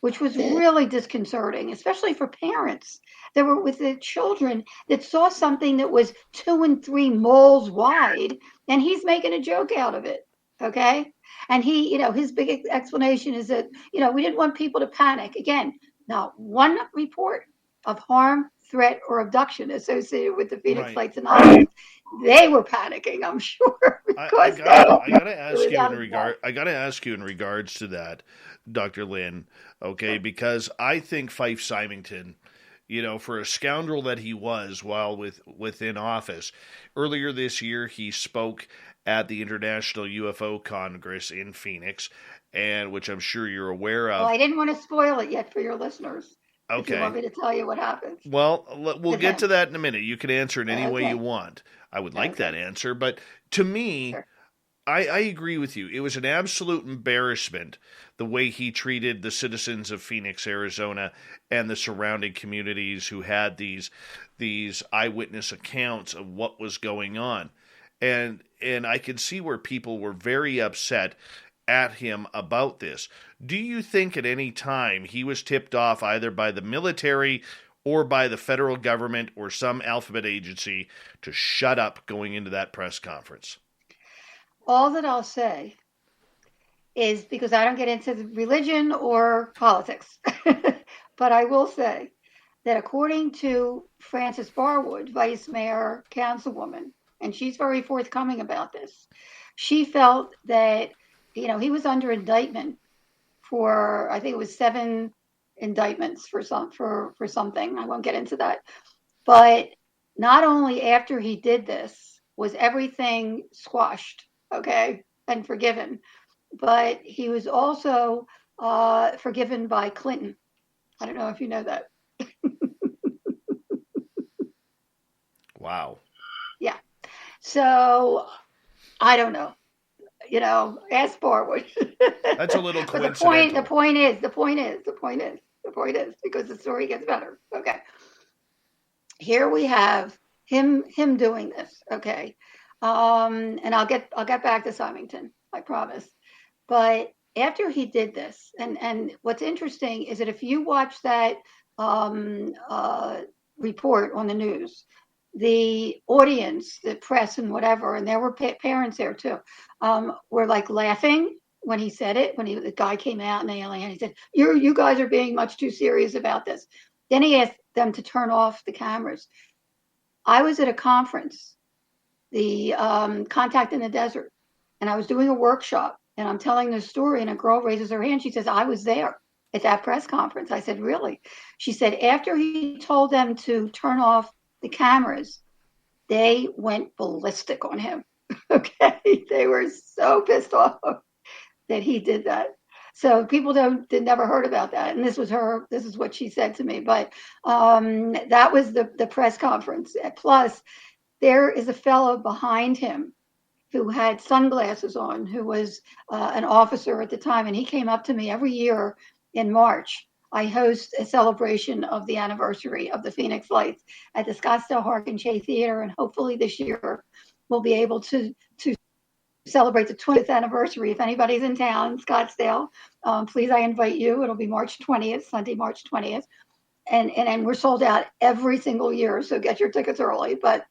Speaker 2: which was really disconcerting, especially for parents that were with their children that saw something that was 2 and 3 moles wide, and he's making a joke out of it. Okay. And he, his big explanation is that, we didn't want people to panic. Again, not one report of harm, threat, or abduction associated with the Phoenix Lights Anonymous. They were panicking, I'm sure.
Speaker 1: I gotta ask you in regards to that, Dr. Lynn, okay, because I think Fife Symington, for a scoundrel that he was while within office, earlier this year he spoke at the International UFO Congress in Phoenix, and which I'm sure you're aware of.
Speaker 2: Well, I didn't want to spoil it yet for your listeners.
Speaker 1: Okay.
Speaker 2: If you want me to tell you what happened.
Speaker 1: Well, we'll get to that in a minute. You can answer it any way you want. I would like that answer, but to me, sure. I agree with you. It was an absolute embarrassment the way he treated the citizens of Phoenix, Arizona, and the surrounding communities who had these eyewitness accounts of what was going on. And I could see where people were very upset at him about this. Do you think at any time he was tipped off either by the military or by the federal government or some alphabet agency to shut up going into that press conference?
Speaker 2: All that I'll say is, because I don't get into religion or politics, but I will say that according to Frances Barwood, Vice Mayor, Councilwoman, and she's very forthcoming about this, she felt that, he was under indictment for, I think it was 7 indictments for something. I won't get into that. But not only after he did this was everything squashed, okay, and forgiven, but he was also forgiven by Clinton. I don't know if you know that.
Speaker 1: Wow.
Speaker 2: Yeah. So I don't know. Ask Barwood.
Speaker 1: That's a little coincidental.
Speaker 2: The point is, because the story gets better. Okay. Here we have him doing this. Okay. And I'll get back to Symington, I promise. But after he did this, and what's interesting is that if you watch that report on the news, the audience, the press and whatever, and there were parents there too, were like laughing when he said it, when the guy came out and the alien, he said, you guys are being much too serious about this. Then he asked them to turn off the cameras. I was at a conference, the Contact in the Desert, and I was doing a workshop, and I'm telling this story, and a girl raises her hand. She says, I was there at that press conference. I said, really? She said, after he told them to turn off the cameras, they went ballistic on him. Okay, they were so pissed off that he did that. So people never heard about that, and this is what she said to me. But that was the press conference. Plus, there is a fellow behind him who had sunglasses on, who was an officer at the time, and he came up to me every year in March. I host a celebration of the anniversary of the Phoenix Lights at the Scottsdale Harkin-Shea Theater, and hopefully this year we'll be able to celebrate the 20th anniversary. If anybody's in town, Scottsdale, please, I invite you. It'll be March 20th, Sunday, March 20th, and we're sold out every single year, so get your tickets early. But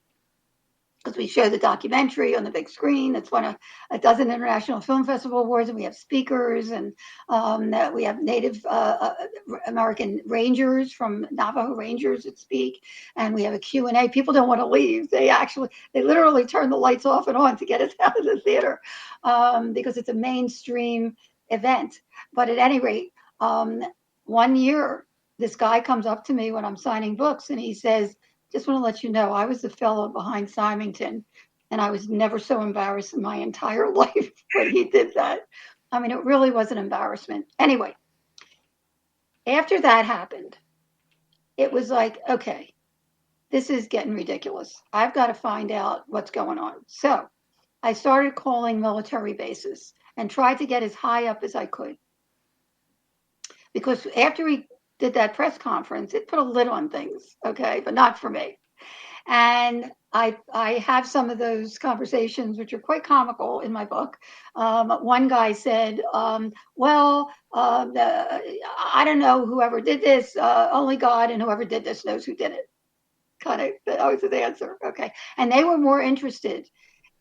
Speaker 2: because we show the documentary on the big screen. It's won a dozen International Film Festival awards, and we have speakers, and we have Native American Rangers from Navajo Rangers that speak, and we have a Q&A. People don't want to leave. They literally turn the lights off and on to get us out of the theater because it's a mainstream event. But at any rate, one year, this guy comes up to me when I'm signing books, and he says, just want to let you know, I was the fellow behind Symington, And I was never so embarrassed in my entire life when he did that. I mean, it really was an embarrassment. Anyway, after that happened, it was like, okay, this is getting ridiculous. I've got to find out what's going on. So I started calling military bases and tried to get as high up as I could. Because after he did that press conference, it put a lid on things, okay, but not for me. And I have some of those conversations, which are quite comical in my book. One guy said, I don't know whoever did this, only God and whoever did this knows who did it. Kind of, that was his answer. Okay. And they were more interested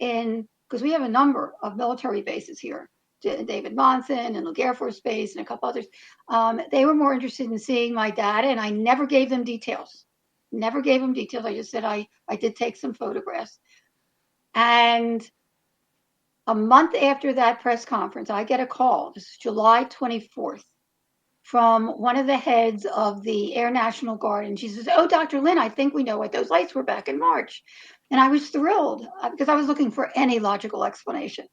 Speaker 2: in, because we have a number of military bases here, David Monson and Luke Air Force Base and a couple others. They were more interested in seeing my data, and I never gave them details. Never gave them details. I just said I did take some photographs. And a month after that press conference, I get a call. This is July 24th from one of the heads of the Air National Guard. And she says, "Oh, Dr. Lynne, I think we know what those lights were back in March." And I was thrilled because I was looking for any logical explanation.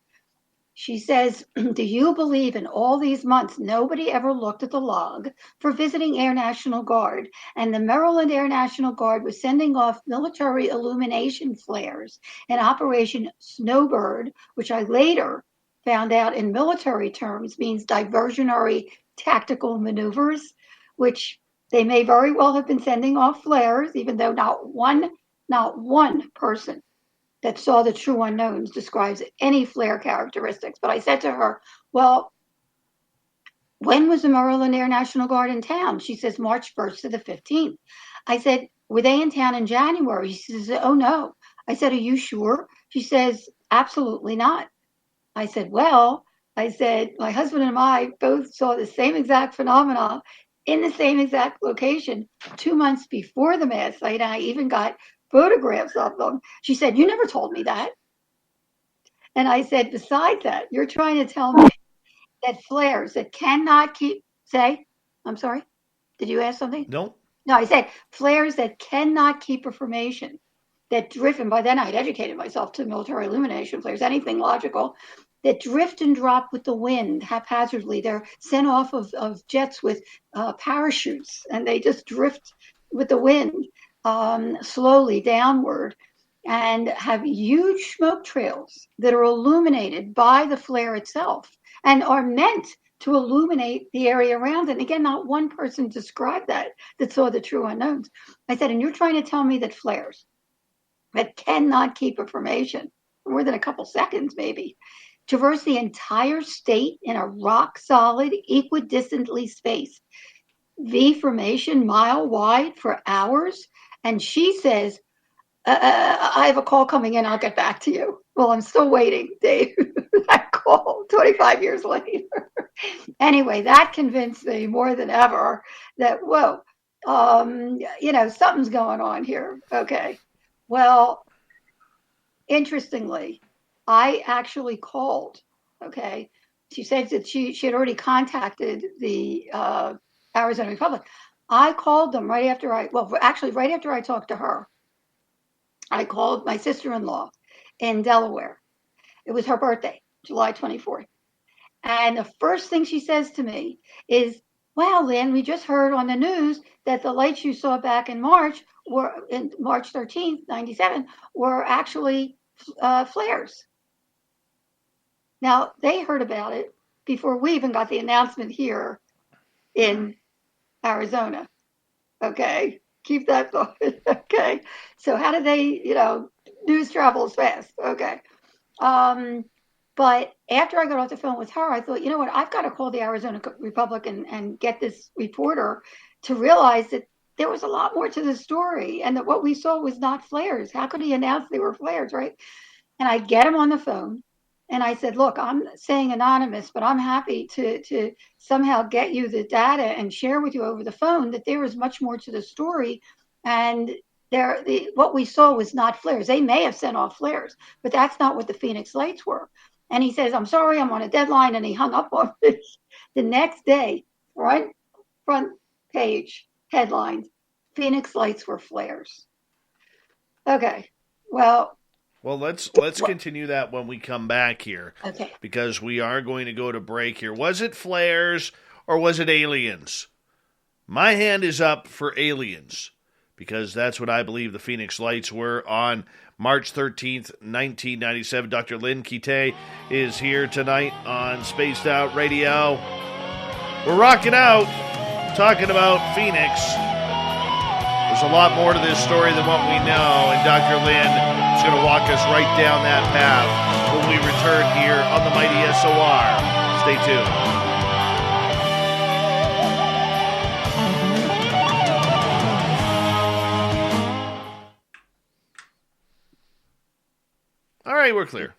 Speaker 2: She says, "Do you believe in all these months nobody ever looked at the log for visiting Air National Guard, and the Maryland Air National Guard was sending off military illumination flares in Operation Snowbird, which I later found out in military terms means diversionary tactical maneuvers, which they may very well have been sending off flares, even though not one person that saw the true unknowns describes any flare characteristics." But I said to her, "Well, when was the Maryland Air National Guard in town?" She says, "March 1st to the 15th. I said, "Were they in town in January?" She says, "Oh, no." I said, "Are you sure?" She says, "Absolutely not." I said, "Well," I said, "my husband and I both saw the same exact phenomena in the same exact location 2 months before the mass sight. I even got photographs of them." She said, "You never told me that." And I said, "Besides that, you're trying to tell me that flares that cannot keep, I'm sorry, did you ask something?"
Speaker 1: No.
Speaker 2: No, I said flares that cannot keep a formation, that drift, and by then I'd educated myself to military illumination flares, anything logical, that drift and drop with the wind haphazardly. They're sent off of jets with parachutes, and they just drift with the wind slowly downward, and have huge smoke trails that are illuminated by the flare itself and are meant to illuminate the area around. And again, not one person described that saw the true unknowns. I said, "And you're trying to tell me that flares that cannot keep a formation more than a couple seconds maybe traverse the entire state in a rock solid, equidistantly spaced V formation, mile wide, for hours?" And she says, "I have a call coming in. I'll get back to you." Well, I'm still waiting, Dave. That call 25 years later. Anyway, that convinced me more than ever that, whoa, something's going on here. Okay. Well, interestingly, I actually called. Okay. She said that she had already contacted the Arizona Republic. I called them right after right after I talked to her. I called my sister-in-law in Delaware. It was her birthday, July 24th. And the first thing she says to me is, "Wow, Lynn, we just heard on the news that the lights you saw back in March, March 13th, 97, were actually flares." Now, they heard about it before we even got the announcement here in Arizona. Okay. Keep that thought. Okay. So how do they, news travels fast. Okay. But after I got off the phone with her, I thought, you know what, I've got to call the Arizona Republic and get this reporter to realize that there was a lot more to the story and that what we saw was not flares. How could he announce they were flares, right? And I get him on the phone. And I said, "Look, I'm saying anonymous, but I'm happy to somehow get you the data and share with you over the phone that there is much more to the story. And what we saw was not flares. They may have sent off flares, but that's not what the Phoenix lights were." And he says, "I'm sorry, I'm on a deadline." And he hung up on me. The next day, front page headlines, "Phoenix lights were flares." Okay, well,
Speaker 1: Well, let's continue that when we come back here.
Speaker 2: Okay.
Speaker 1: Because we are going to go to break here. Was it flares or was it aliens? My hand is up for aliens, because that's what I believe the Phoenix Lights were on March 13th, 1997. Dr. Lynne Kitei is here tonight on Spaced Out Radio. We're rocking out, talking about Phoenix. There's a lot more to this story than what we know, and Dr. Lynne is going to walk us right down that path when we return here on the mighty SOR. Stay tuned. All right, we're clear.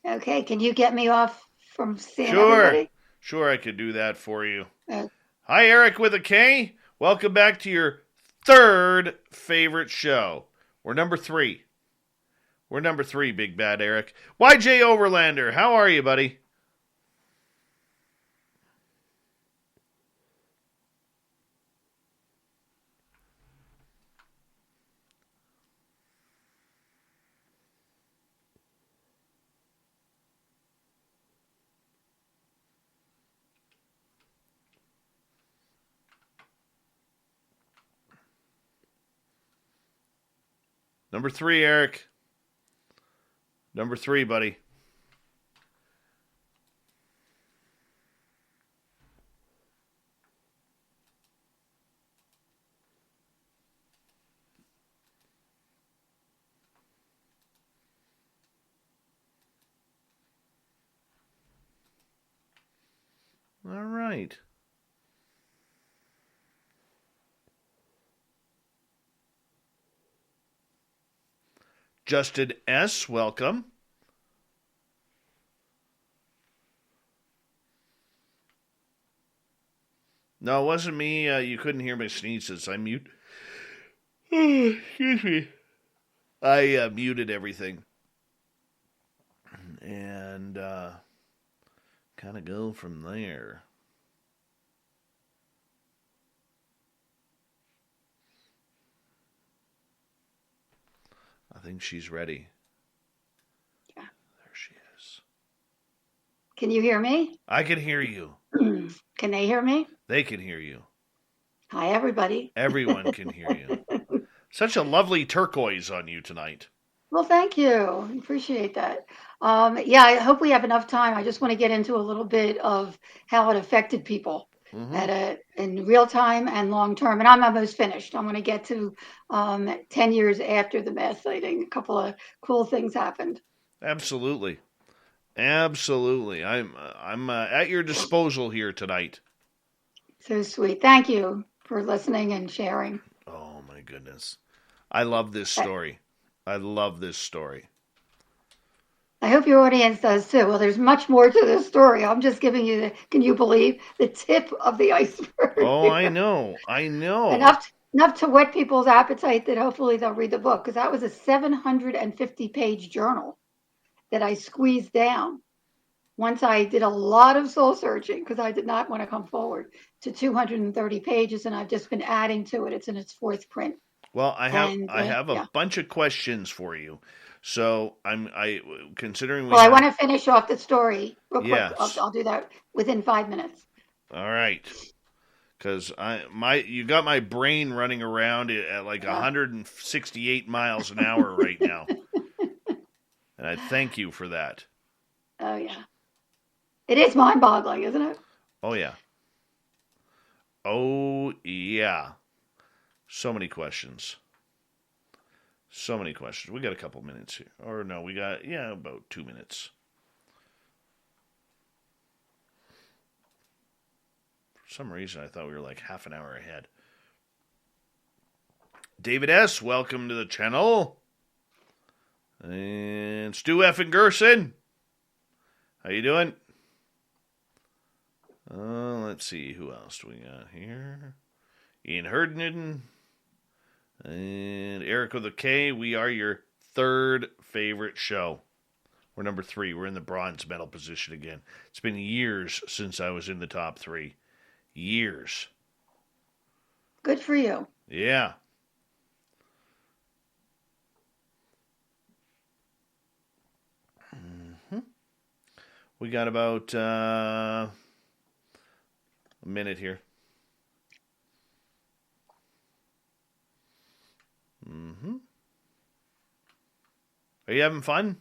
Speaker 2: Okay, can you get me off from seeing everybody?
Speaker 1: Sure, I could do that for you.
Speaker 2: Uh,
Speaker 1: Hi, Eric with a K. Welcome back to your third favorite show. We're number 3. We're number 3, Big Bad Eric. YJ Overlander, how are you, buddy? Number 3, Eric. Number 3, buddy. All right. Justin S., welcome. No, it wasn't me. You couldn't hear my sneezes. I mute. Excuse me. I muted everything. And kind of go from there. I think she's ready.
Speaker 2: Yeah.
Speaker 1: There she is.
Speaker 2: Can you hear me?
Speaker 1: I can hear you.
Speaker 2: Can they hear me?
Speaker 1: They can hear you.
Speaker 2: Hi, everybody.
Speaker 1: Everyone can hear you. Such a lovely turquoise on you tonight.
Speaker 2: Well, thank you. Appreciate that. Yeah, I hope we have enough time. I just want to get into a little bit of how it affected people in real time and long term. And I'm almost finished. I'm going to get to 10 years after the mass sighting. A couple of cool things happened.
Speaker 1: Absolutely. Absolutely. I'm at your disposal here tonight.
Speaker 2: So sweet. Thank you for listening and sharing.
Speaker 1: Oh, my goodness. I love this story. I love this story.
Speaker 2: I hope your audience does too. Well, there's much more to this story. I'm just giving you can you believe, the tip of the iceberg.
Speaker 1: Oh, I know.
Speaker 2: Enough to whet people's appetite that hopefully they'll read the book, because that was a 750-page journal that I squeezed down once I did a lot of soul searching, because I did not want to come forward, to 230 pages, and I've just been adding to it. It's in its 4th print.
Speaker 1: Well, I have a bunch of questions for you. So I considering
Speaker 2: I want to finish off the story real quick.
Speaker 1: Yes.
Speaker 2: I'll do that within 5 minutes.
Speaker 1: All right. Because you got my brain running around at like 168 miles an hour right now. And I thank you for that.
Speaker 2: Oh, yeah. It is mind-boggling, isn't it?
Speaker 1: Oh, yeah. Oh, yeah. So many questions. So many questions. We got a couple minutes here. Or no, we got, about 2 minutes. For some reason, I thought we were like half an hour ahead. David S., welcome to the channel. And Stu F. and Gerson. How you doing? Let's see. Who else do we got here? Ian Herndon. And Eric with a K. We are your third favorite show. We're number 3. We're in the bronze medal position again. It's been years since I was in the top 3. Years.
Speaker 2: Good for you.
Speaker 1: Yeah. We got about a minute here. Are you having fun?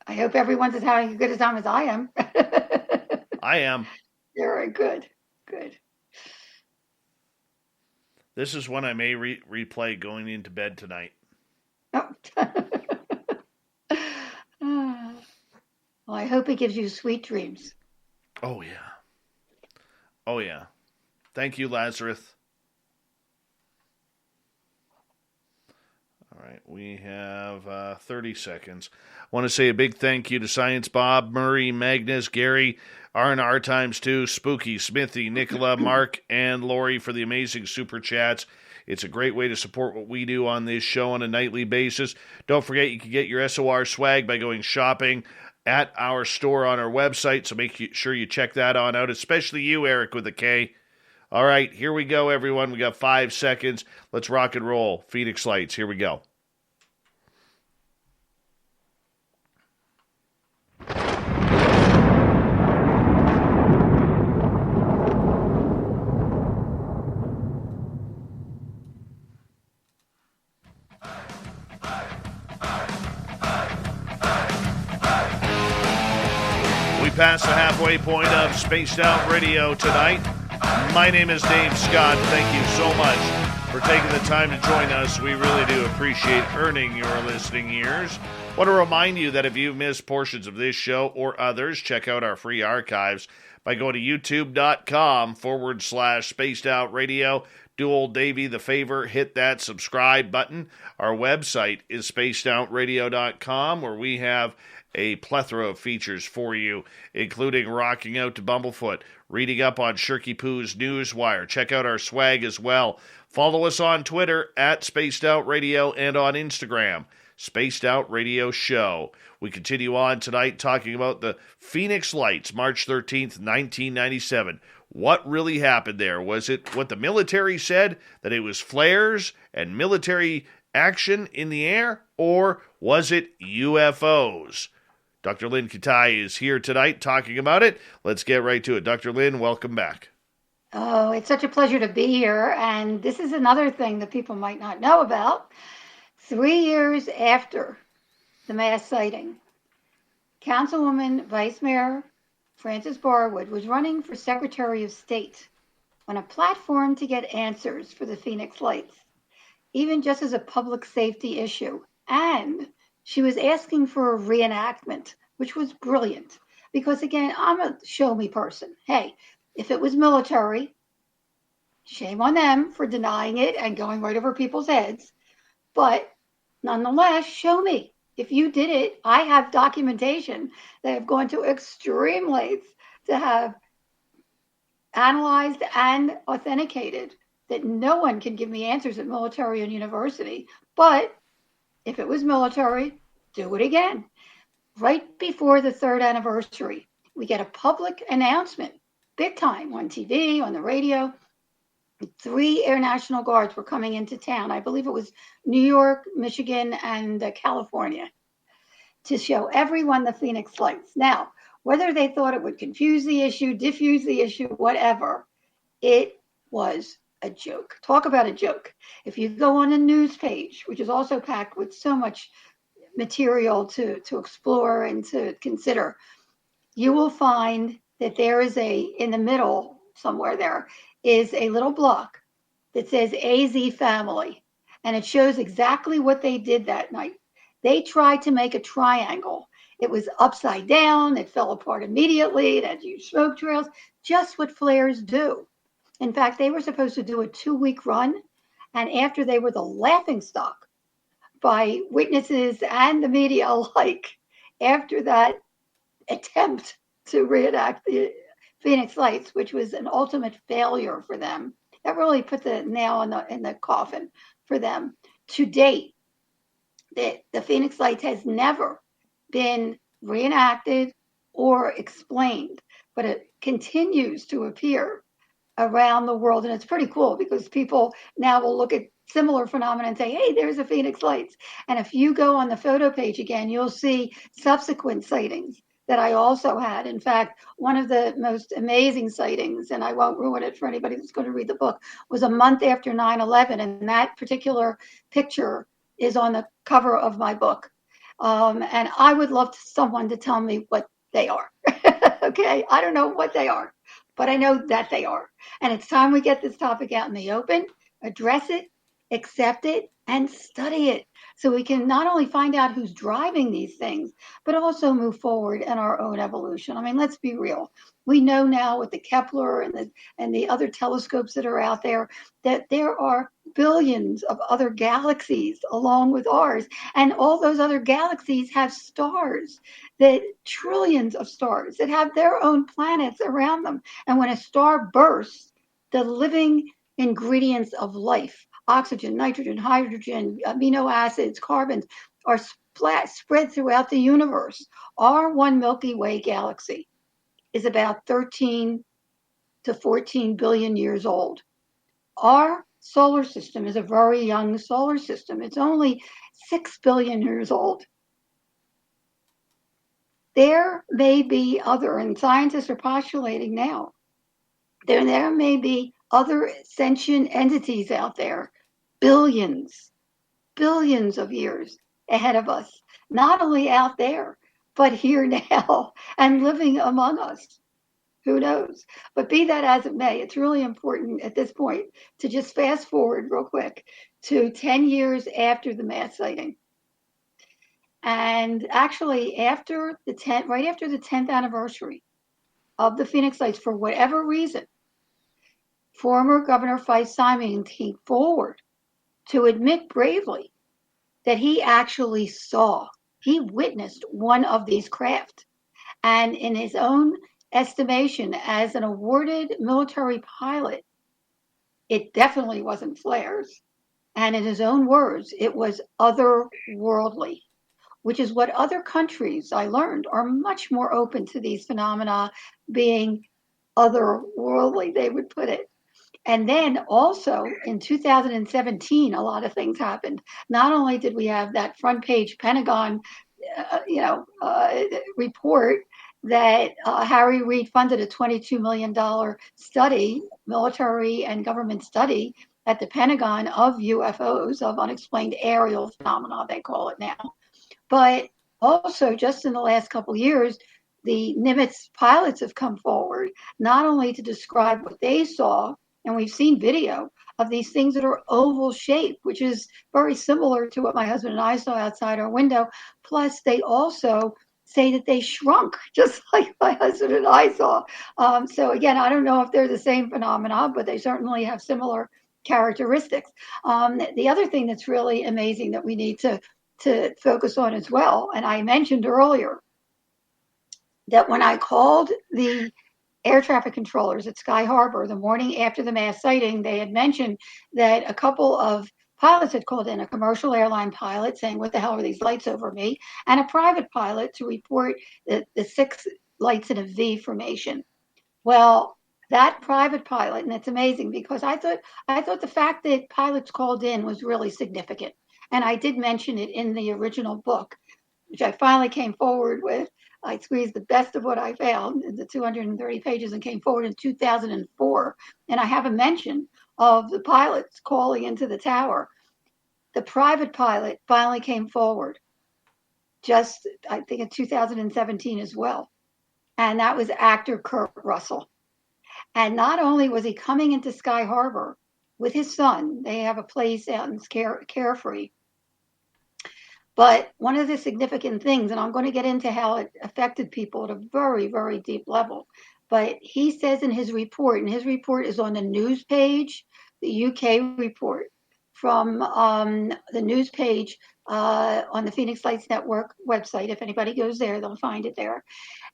Speaker 2: I hope everyone's having as good a time as I am.
Speaker 1: I am.
Speaker 2: Very good. Good.
Speaker 1: This is one I may replay going into bed tonight.
Speaker 2: Oh. Well, I hope it gives you sweet dreams.
Speaker 1: Oh, yeah. Oh, yeah. Thank you, Lazarus. All right, we have 30 seconds. I want to say a big thank you to Science Bob, Murray, Magnus, Gary, R&R times 2, Spooky, Smithy, Nicola, Mark, and Lori for the amazing super chats. It's a great way to support what we do on this show on a nightly basis. Don't forget you can get your SOR swag by going shopping at our store on our website, so make sure you check that on out, especially you, Eric, with a K. All right, here we go, everyone. We got 5 seconds. Let's rock and roll. Phoenix Lights, here we go. We passed the halfway point of Spaced Out Radio tonight. My name is Dave Scott. Thank you so much for taking the time to join us. We really do appreciate earning your listening ears. I want to remind you that if you've missed portions of this show or others, check out our free archives by going to youtube.com/Spaced Out Radio. Do old Davey the favor, hit that subscribe button. Our website is spacedoutradio.com, where we have a plethora of features for you, including rocking out to Bumblefoot, reading up on Shirky Poo's Newswire. Check out our swag as well. Follow us on Twitter at Spaced Out Radio and on Instagram, Spaced Out Radio Show. We continue on tonight talking about the Phoenix Lights, March 13th, 1997. What really happened there? Was it what the military said, that it was flares and military action in the air, or was it UFOs? Dr. Lynne Kitei is here tonight talking about it. Let's get right to it. Dr. Lynne, welcome back.
Speaker 2: Oh, it's such a pleasure to be here. And this is another thing that people might not know about. 3 years after the mass sighting, Councilwoman Vice Mayor Frances Barwood was running for Secretary of State on a platform to get answers for the Phoenix Lights, even just as a public safety issue. And she was asking for a reenactment, which was brilliant. Because again, I'm a show me person. Hey, if it was military, shame on them for denying it and going right over people's heads. But nonetheless, show me. If you did it, I have documentation that have gone to extreme lengths to have analyzed and authenticated that no one can give me answers at military and university. But if it was military, do it again. Right before the 3rd anniversary, we get a public announcement, big time, on TV, on the radio. 3 Air National Guards were coming into town. I believe it was New York, Michigan, and California, to show everyone the Phoenix Lights. Now, whether they thought it would confuse the issue, diffuse the issue, whatever, it was a joke. Talk about a joke. If you go on a news page, which is also packed with so much material to explore and to consider, you will find that there is in the middle somewhere there is a little block that says AZ Family, and it shows exactly what they did that night. They tried to make a triangle. It was upside down. It fell apart immediately. It had huge smoke trails, just what flares do. In fact, they were supposed to do a 2-week run, and after they were the laughingstock by witnesses and the media alike, after that attempt to reenact the Phoenix Lights, which was an ultimate failure for them, that really put the nail in the coffin for them. To date, the Phoenix Lights has never been reenacted or explained, but it continues to appear around the world. And it's pretty cool because people now will look at similar phenomena and say, hey, there's a Phoenix Lights. And if you go on the photo page again, you'll see subsequent sightings that I also had. In fact, one of the most amazing sightings, and I won't ruin it for anybody that's going to read the book, was a month after 9/11, and that particular picture is on the cover of my book. And I would love someone to tell me what they are. Okay, I don't know what they are, but I know that they are. And it's time we get this topic out in the open, address it, accept it, and study it, so we can not only find out who's driving these things, but also move forward in our own evolution. I mean, let's be real. We know now with the Kepler and the other telescopes that are out there that there are billions of other galaxies along with ours, and all those other galaxies have stars, that trillions of stars that have their own planets around them. And when a star bursts, the living ingredients of life, oxygen, nitrogen, hydrogen, amino acids, carbons, are spread throughout the universe. Our one Milky Way galaxy is about 13 to 14 billion years old. Our solar system is a very young solar system. It's only 6 billion years old. There may be other, and scientists are postulating now, there may be other sentient entities out there, billions of years ahead of us, not only out there, but here now and living among us. Who knows? But be that as it may, it's really important at this point to just fast forward real quick to 10 years after the mass sighting. And actually, right after the 10th anniversary of the Phoenix Lights, for whatever reason, former Governor Fife Simon came forward to admit bravely that he actually he witnessed one of these craft. And in his own estimation, as an awarded military pilot, it definitely wasn't flares. And in his own words, it was otherworldly, which is what other countries, I learned, are much more open to these phenomena being otherworldly, they would put it. And then also in 2017, a lot of things happened. Not only did we have that front page Pentagon, report that Harry Reid funded a $22 million study, military and government study at the Pentagon of UFOs, of unexplained aerial phenomena, they call it now. But also, just in the last couple of years, the Nimitz pilots have come forward, not only to describe what they saw, and we've seen video of these things that are oval shaped, which is very similar to what my husband and I saw outside our window. Plus, they also say that they shrunk, just like my husband and I saw. So again, I don't know if they're the same phenomena, but they certainly have similar characteristics. The other thing that's really amazing that we need to focus on as well, and I mentioned earlier that when I called the air traffic controllers at Sky Harbor the morning after the mass sighting, they had mentioned that a couple of pilots had called in, a commercial airline pilot saying, what the hell are these lights over me? And a private pilot to report the 6 lights in a V formation. Well, that private pilot, and it's amazing because I thought the fact that pilots called in was really significant. And I did mention it in the original book, which I finally came forward with. I squeezed the best of what I found in the 230 pages and came forward in 2004. And I have a mention of the pilots calling into the tower. The private pilot finally came forward just, I think, in 2017 as well. And that was actor Kurt Russell. And not only was he coming into Sky Harbor with his son, they have a place out in Carefree, but one of the significant things, and I'm going to get into how it affected people at a very, very deep level, but he says in his report, and his report is on the news page, the UK report from the news page on the Phoenix Lights Network website. If anybody goes there, they'll find it there.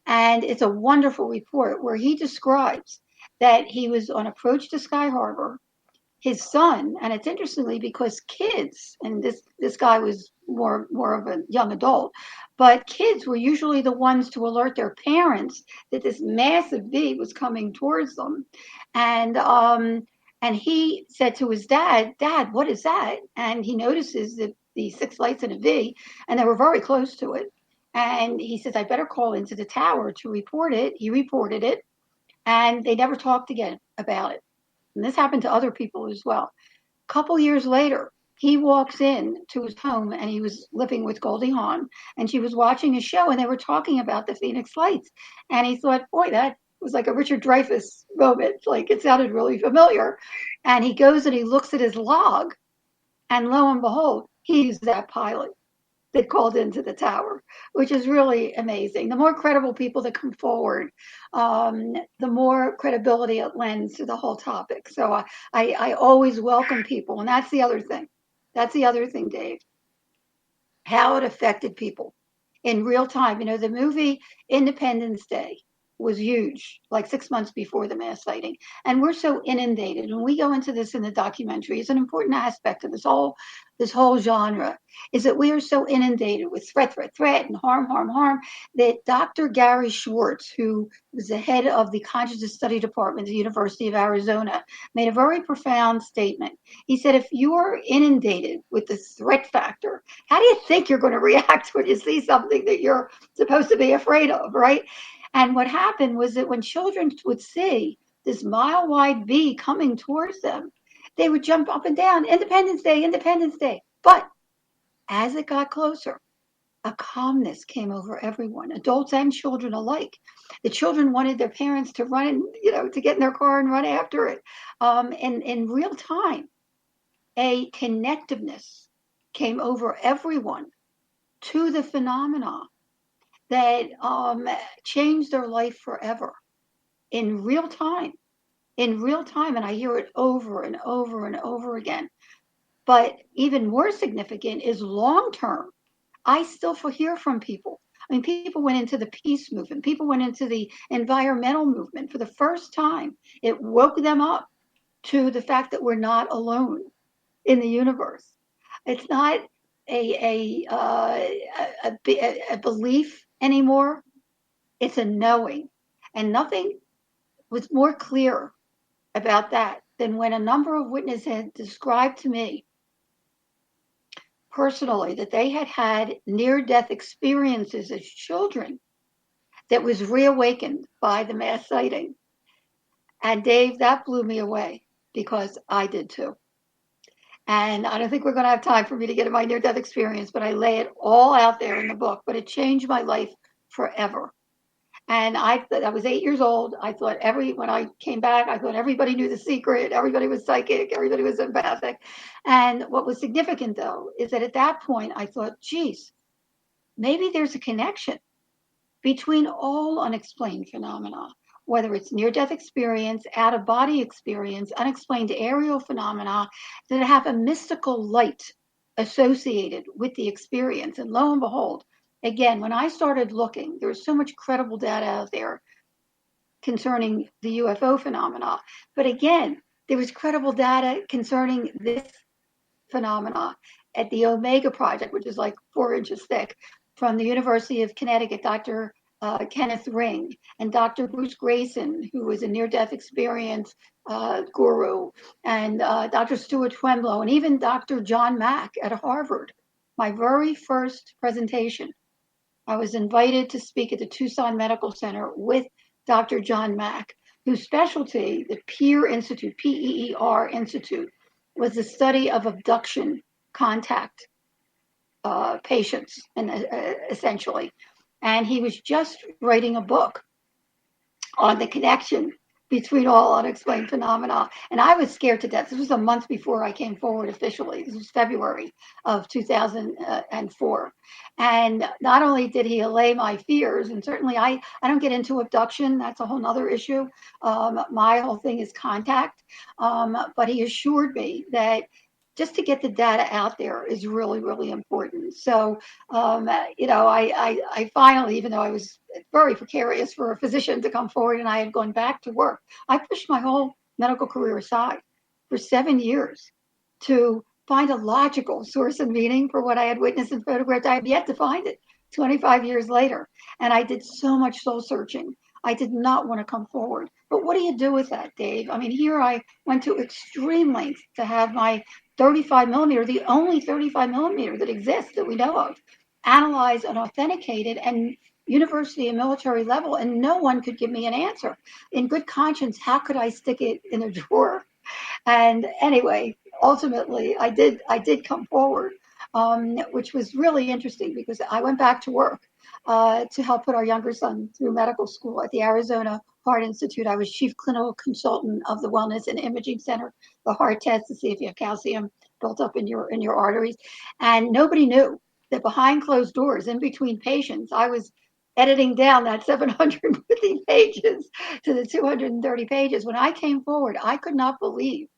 Speaker 2: And it's a wonderful report where he describes that he was on approach to Sky Harbor. His son, and it's interestingly because kids, and this guy was more of a young adult, but kids were usually the ones to alert their parents that this massive V was coming towards them. And he said to his dad, what is that? And he notices that the 6 lights in a V, and they were very close to it. And he says, I better call into the tower to report it. He reported it, and they never talked again about it. And this happened to other people as well. A couple years later, he walks in to his home, and he was living with Goldie Hawn, and she was watching a show, and they were talking about the Phoenix Lights. And he thought, boy, that was like a Richard Dreyfuss moment. Like, it sounded really familiar. And he goes and he looks at his log, and lo and behold, he's that pilot that called into the tower, which is really amazing. The more credible people that come forward, the more credibility it lends to the whole topic. So I always welcome people. And that's the other thing. That's the other thing, Dave, how it affected people in real time. You know, the movie Independence Day was huge, like 6 months before the mass sighting. And we're so inundated. And we go into this in the documentary. It's an important aspect of this whole genre, is that we are so inundated with threat, and harm, that Dr. Gary Schwartz, who was the head of the Consciousness Study Department at the University of Arizona, made a very profound statement. He said, if you're inundated with the threat factor, how do you think you're going to react when you see something that you're supposed to be afraid of, right? And what happened was that when children would see this mile-wide V coming towards them, they would jump up and down, Independence Day, Independence Day. But as it got closer, a calmness came over everyone, adults and children alike. The children wanted their parents to run, to get in their car and run after it. And in real time, a connectiveness came over everyone to the phenomena that changed their life forever in real time. And I hear it over and over and over again. But even more significant is long term. I still hear from people. I mean, people went into the peace movement. People went into the environmental movement for the first time. It woke them up to the fact that we're not alone in the universe. It's not a belief anymore. It's a knowing. And nothing was more clear about that than when a number of witnesses had described to me personally that they had had near-death experiences as children that was reawakened by the mass sighting. And Dave, that blew me away because I did too. And I don't think we're going to have time for me to get in my near-death experience, but I lay it all out there in the book. But it changed my life forever. And I was 8 years old. I thought when I came back, I thought everybody knew the secret. Everybody was psychic. Everybody was empathic. And what was significant, though, is that at that point, I thought, geez, maybe there's a connection between all unexplained phenomena, whether it's near-death experience, out-of-body experience, unexplained aerial phenomena, that have a mystical light associated with the experience. And lo and behold, again, when I started looking, there was so much credible data out there concerning the UFO phenomena. But again, there was credible data concerning this phenomena at the Omega Project, which is like 4 inches thick, from the University of Connecticut, Dr. Kenneth Ring, and Dr. Bruce Grayson, who was a near-death experience guru, and Dr. Stuart Twemblow, and even Dr. John Mack at Harvard. My very first presentation, I was invited to speak at the Tucson Medical Center with Dr. John Mack, whose specialty, the PEER Institute, PEER Institute, was the study of abduction contact patients, and essentially. And he was just writing a book on the connection between all unexplained phenomena. And I was scared to death. This was a month before I came forward officially. This was February of 2004. And not only did he allay my fears, and certainly I don't get into abduction. That's a whole nother issue. My whole thing is contact. But he assured me that just to get the data out there is really, really important. So, I finally, even though I was very precarious for a physician to come forward and I had gone back to work, I pushed my whole medical career aside for 7 years to find a logical source and meaning for what I had witnessed and photographed. I have yet to find it 25 years later. And I did so much soul searching. I did not want to come forward. But what do you do with that, Dave? I mean, here I went to extreme lengths to have my 35 millimeter, the only 35 millimeter that exists that we know of, analyzed and authenticated and university and military level, and no one could give me an answer. In good conscience, how could I stick it in a drawer? And anyway, ultimately, I did come forward, which was really interesting because I went back to work to help put our younger son through medical school at the Arizona Heart Institute. I was chief clinical consultant of the Wellness and Imaging Center, the heart test to see if you have calcium built up in your arteries. And nobody knew that behind closed doors, in between patients, I was editing down that 750 pages to the 230 pages. When I came forward, I could not believe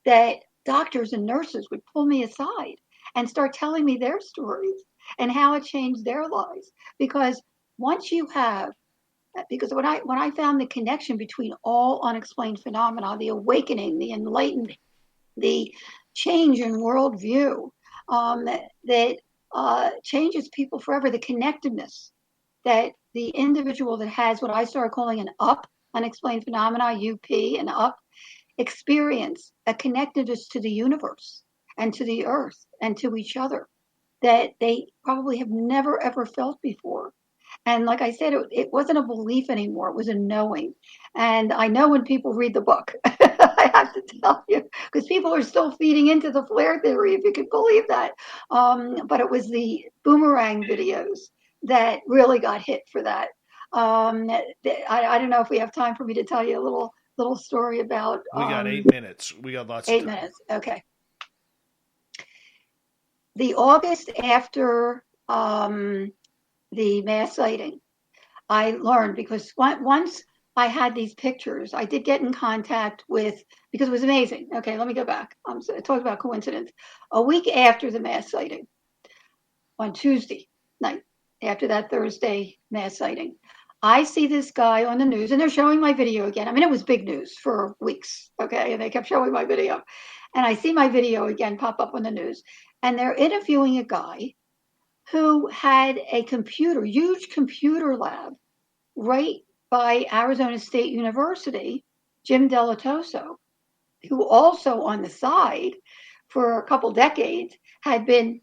Speaker 2: that doctors and nurses would pull me aside and start telling me their stories and how it changed their lives. Because once you have, because when I found the connection between all unexplained phenomena, the awakening, the enlightenment, the change in worldview, that changes people forever, the connectedness that the individual that has what I started calling an UP, unexplained phenomena, UP, and UP, experience a connectedness to the universe and to the earth and to each other that they probably have never ever felt before. And like I said, it wasn't a belief anymore, it was a knowing. And I know when people read the book, I have to tell you, because people are still feeding into the flare theory, if you could believe that. But it was the Boomerang videos that really got hit for that. I don't know if we have time for me to tell you a little story about.
Speaker 1: We got 8 minutes. We got lots of time.
Speaker 2: 8 minutes. Okay. The August after the mass sighting, I learned because once I had these pictures, I did get in contact with, because it was amazing. Okay, let me go back. I talked about coincidence. A week after the mass sighting, on Tuesday night, after that Thursday mass sighting, I see this guy on the news, and they're showing my video again. I mean, it was big news for weeks, okay? And they kept showing my video. And I see my video again pop up on the news, and they're interviewing a guy who had a huge computer lab right by Arizona State University, Jim Delatoso, who also on the side for a couple decades had been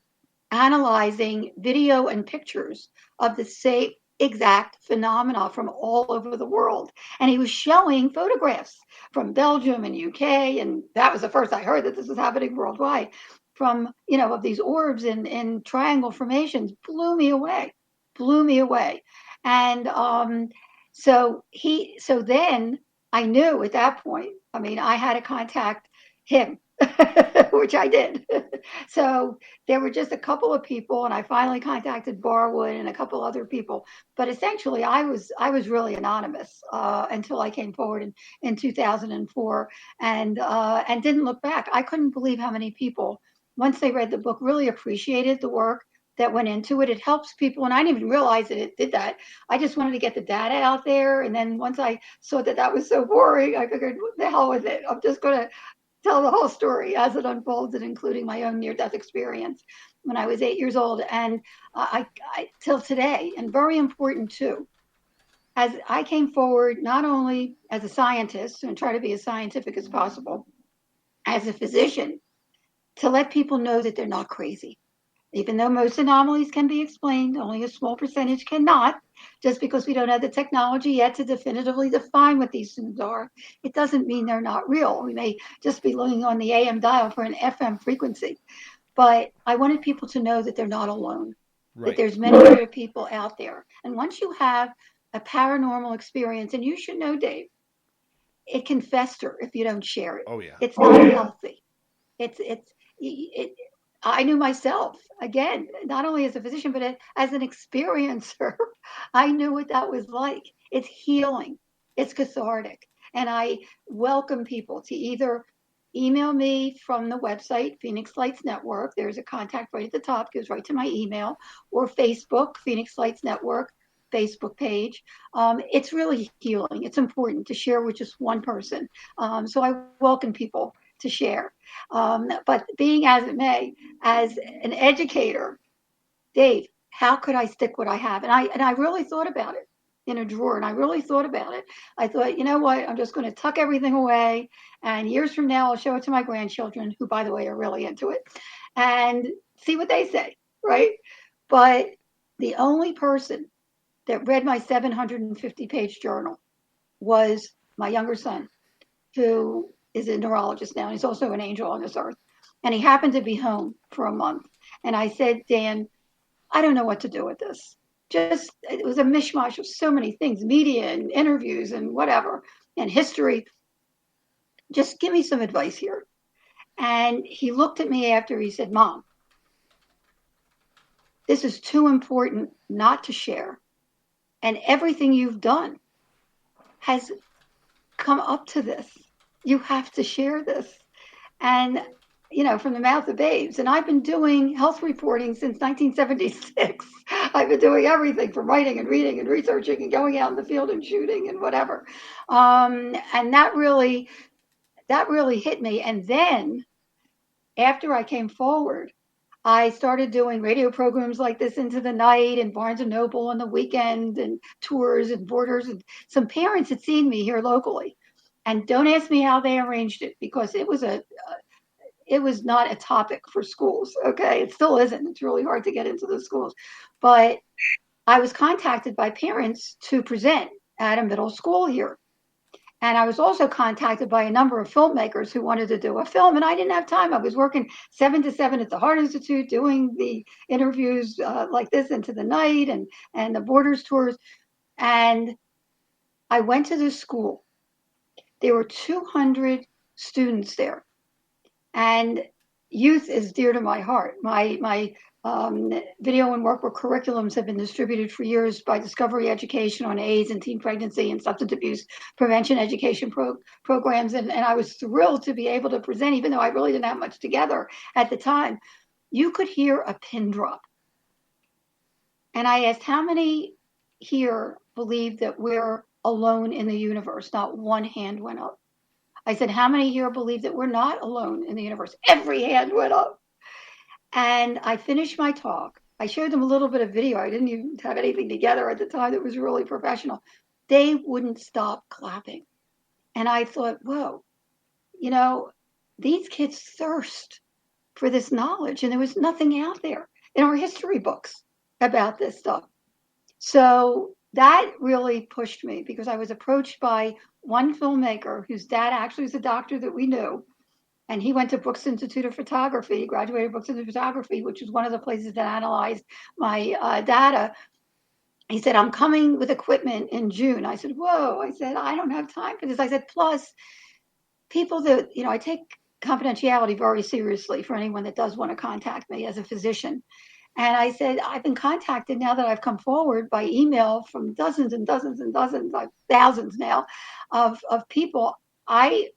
Speaker 2: analyzing video and pictures of the same exact phenomena from all over the world. And he was showing photographs from Belgium and UK. And that was the first I heard that this was happening worldwide, from, of these orbs and triangle formations. Blew me away. And so then I knew at that point, I mean, I had to contact him, which I did. So there were just a couple of people, and I finally contacted Barwood and a couple other people. But essentially, I was really anonymous until I came forward in 2004 and didn't look back. I couldn't believe how many people, once they read the book, really appreciated the work that went into it. It helps people, and I didn't even realize that it did that. I just wanted to get the data out there, and then once I saw that was so boring, I figured, what the hell with it? I'm just going to tell the whole story as it unfolded, including my own near-death experience when I was 8 years old, and I till today. And very important too, as I came forward not only as a scientist and try to be as scientific as possible, as a physician, to let people know that they're not crazy. Even though most anomalies can be explained, only a small percentage cannot. Just because we don't have the technology yet to definitively define what these things are, it doesn't mean they're not real. We may just be looking on the AM dial for an FM frequency. But I wanted people to know that they're not alone, right, that there's many other people out there. And once you have a paranormal experience, and you should know, Dave, it can fester if you don't share it.
Speaker 1: Oh, yeah.
Speaker 2: It's not healthy. I knew myself, again, not only as a physician, but as an experiencer. I knew what that was like. It's healing. It's cathartic. And I welcome people to either email me from the website, Phoenix Lights Network. There's a contact right at the top, goes right to my email, or Facebook, Phoenix Lights Network Facebook page. It's really healing. It's important to share with just one person. So I welcome people to share. But being as it may, as an educator, Dave, how could I stick what I have? And I really thought about it in a drawer, and I really thought about it. I thought, you know what, I'm just going to tuck everything away, and years from now, I'll show it to my grandchildren, who, by the way, are really into it, and see what they say, right? But the only person that read my 750-page journal was my younger son, who is a neurologist now. And he's also an angel on this earth. And he happened to be home for a month. And I said, Dan, I don't know what to do with this. It was a mishmash of so many things, media and interviews and whatever, and history. Just give me some advice here. And he looked at me after he said, Mom, this is too important not to share. And everything you've done has come up to this. You have to share this. And, from the mouth of babes. And I've been doing health reporting since 1976. I've been doing everything from writing and reading and researching and going out in the field and shooting and whatever. And that really hit me. And then after I came forward, I started doing radio programs like this into the night and Barnes and Noble on the weekend and tours and borders. And some parents had seen me here locally. And don't ask me how they arranged it, because it was not a topic for schools. Okay. It still isn't. It's really hard to get into the schools. But I was contacted by parents to present at a middle school here. And I was also contacted by a number of filmmakers who wanted to do a film, and I didn't have time. I was working 7 to 7 at the Heart Institute, doing the interviews like this into the night and the borders tours. And I went to this school. There were 200 students there. And youth is dear to my heart. My video and workbook curriculums have been distributed for years by Discovery Education on AIDS and teen pregnancy and substance abuse prevention education programs. And I was thrilled to be able to present, even though I really didn't have much together at the time. You could hear a pin drop. And I asked, how many here believe that we're alone in the universe? Not one hand went up. I said, how many here believe that we're not alone in the universe? Every hand went up. And I finished my talk. I showed them a little bit of video. I didn't even have anything together at the time that was really professional. They wouldn't stop clapping. And I thought, whoa, these kids thirst for this knowledge. And there was nothing out there in our history books about this stuff. So that really pushed me, because I was approached by one filmmaker whose dad actually was a doctor that we knew. And he went to Brooks Institute of Photography, graduated Brooks Institute of Photography, which was one of the places that analyzed my data. He said, I'm coming with equipment in June. I said, whoa. I said, I don't have time for this. I said, plus people that, I take confidentiality very seriously for anyone that does want to contact me as a physician. And I said, I've been contacted now that I've come forward by email from dozens and dozens and dozens, like thousands now, of people. I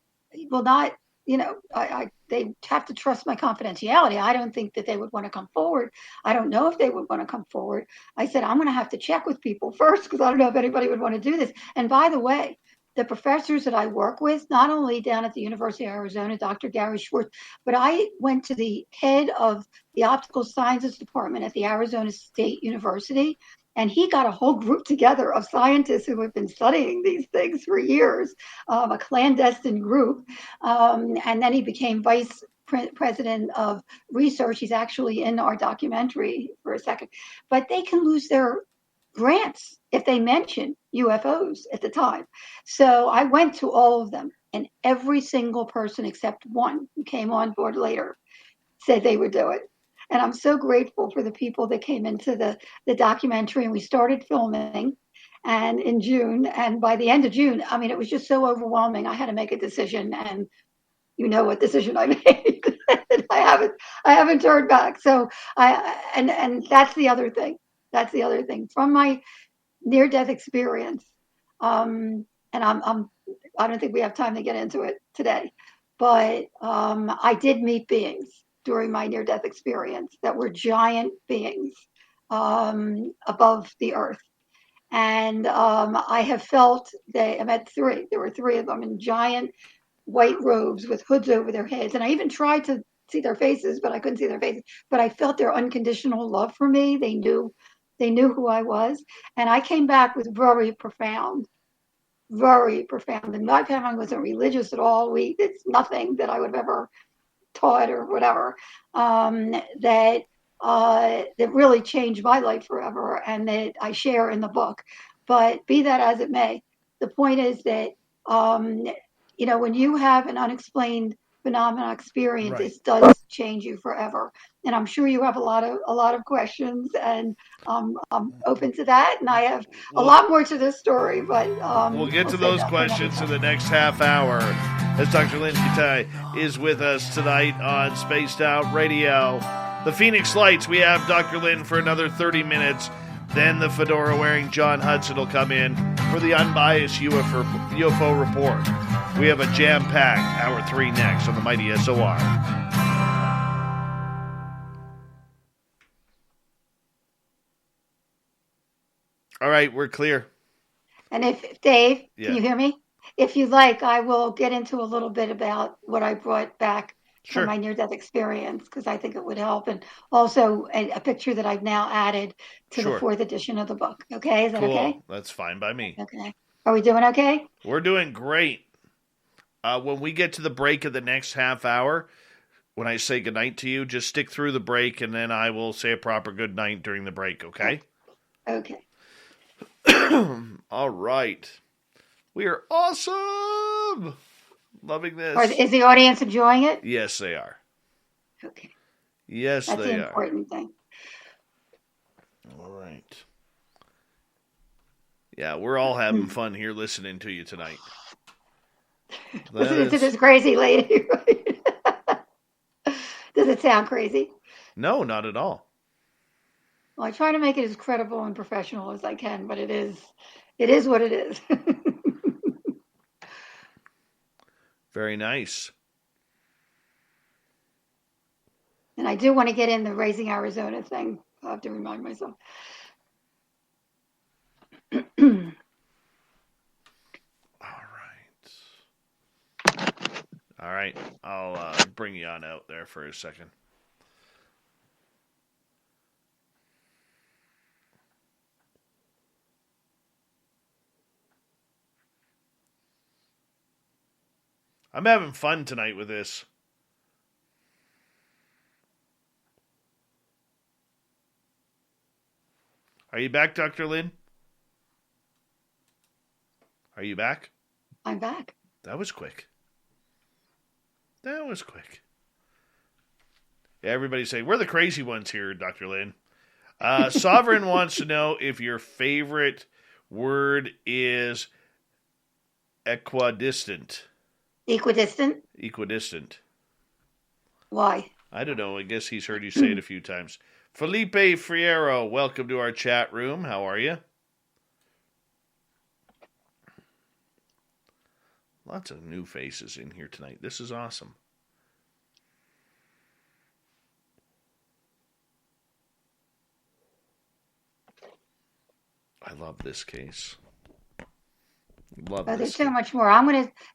Speaker 2: will not, they have to trust my confidentiality. I don't think that they would want to come forward. I don't know if they would want to come forward. I said, I'm going to have to check with people first, because I don't know if anybody would want to do this. And by the way, the professors that I work with, not only down at the University of Arizona, Dr. Gary Schwartz, but I went to the head of the optical sciences department at the Arizona State University, and he got a whole group together of scientists who have been studying these things for years, a clandestine group. And then he became vice president of research. He's actually in our documentary for a second. But they can lose their grants if they mention UFOs at the time. So I went to all of them, and every single person except one who came on board later said they would do it. And I'm so grateful for the people that came into the documentary, and we started filming and in June. And by the end of June, it was just so overwhelming. I had to make a decision, and you know what decision I made. I haven't turned back. So and that's the other thing. That's the other thing from my near-death experience. And I don't think we have time to get into it today, but I did meet beings during my near-death experience that were giant beings above the earth. And I have felt I met three. There were three of them in giant white robes with hoods over their heads. And I even tried to see their faces, but I couldn't see their faces. But I felt their unconditional love for me. They knew who I was. And I came back with very profound. And my family wasn't religious at all. It's nothing that I would have ever taught or whatever. That that really changed my life forever and that I share in the book. But be that as it may, the point is that, when you have an unexplained phenomena experience,
Speaker 1: Right.
Speaker 2: it does change you forever. And I'm sure you have a lot of questions, and I'm open to that. And I have a lot more to this story, but
Speaker 1: We'll get
Speaker 2: we'll
Speaker 1: to
Speaker 2: save
Speaker 1: those
Speaker 2: that for another
Speaker 1: questions in the
Speaker 2: time.
Speaker 1: next half hour as Dr. Lynne Kitei is with us tonight on Spaced Out Radio. The Phoenix Lights, we have Dr. Lynne for another 30 minutes. Then the fedora-wearing John Hudson will come in for the unbiased UFO report. We have a jam-packed Hour 3 next on the mighty SOR. All right, we're clear.
Speaker 2: And if Dave,
Speaker 1: Yeah.
Speaker 2: can you hear me? If you like, I will get into a little bit about what I brought back
Speaker 1: Sure.
Speaker 2: from my near-death experience, because I think it would help, and also a picture that I've now added to
Speaker 1: Sure.
Speaker 2: the 4th edition of the book. Okay, is that
Speaker 1: Cool.
Speaker 2: okay?
Speaker 1: That's fine by me.
Speaker 2: Okay. Are we doing okay?
Speaker 1: We're doing great. When we get to the break of the next half hour, when I say goodnight to you, just stick through the break, and then I will say a proper goodnight during the break, okay?
Speaker 2: Okay.
Speaker 1: All right. We are awesome! Loving this.
Speaker 2: Is the audience enjoying it?
Speaker 1: Yes, they are.
Speaker 2: Okay.
Speaker 1: Yes,
Speaker 2: That's
Speaker 1: they
Speaker 2: the
Speaker 1: are.
Speaker 2: important thing.
Speaker 1: All right. Yeah, we're all having fun here listening to you tonight.
Speaker 2: Listening to this crazy lady. Does it sound crazy?
Speaker 1: No, not at all.
Speaker 2: Well, I try to make it as credible and professional as I can, but it is what it is.
Speaker 1: Very nice.
Speaker 2: And I do want to get in the Raising Arizona thing. I'll have to remind myself.
Speaker 1: All right. I'll bring you on out there for a second. I'm having fun tonight with this. Are you back, Dr. Lynne? Are you back?
Speaker 2: I'm back.
Speaker 1: That was quick. That was quick. Yeah, everybody's saying, we're the crazy ones here, Dr. Lynne. Sovereign wants to know if your favorite word is equidistant.
Speaker 2: Equidistant?
Speaker 1: Equidistant.
Speaker 2: Why?
Speaker 1: I don't know. I guess he's heard you say it a few times. Felipe Friero, welcome to our chat room. How are you? Lots of new faces in here tonight. This is awesome. I love this case. Love this.
Speaker 2: There's so much more.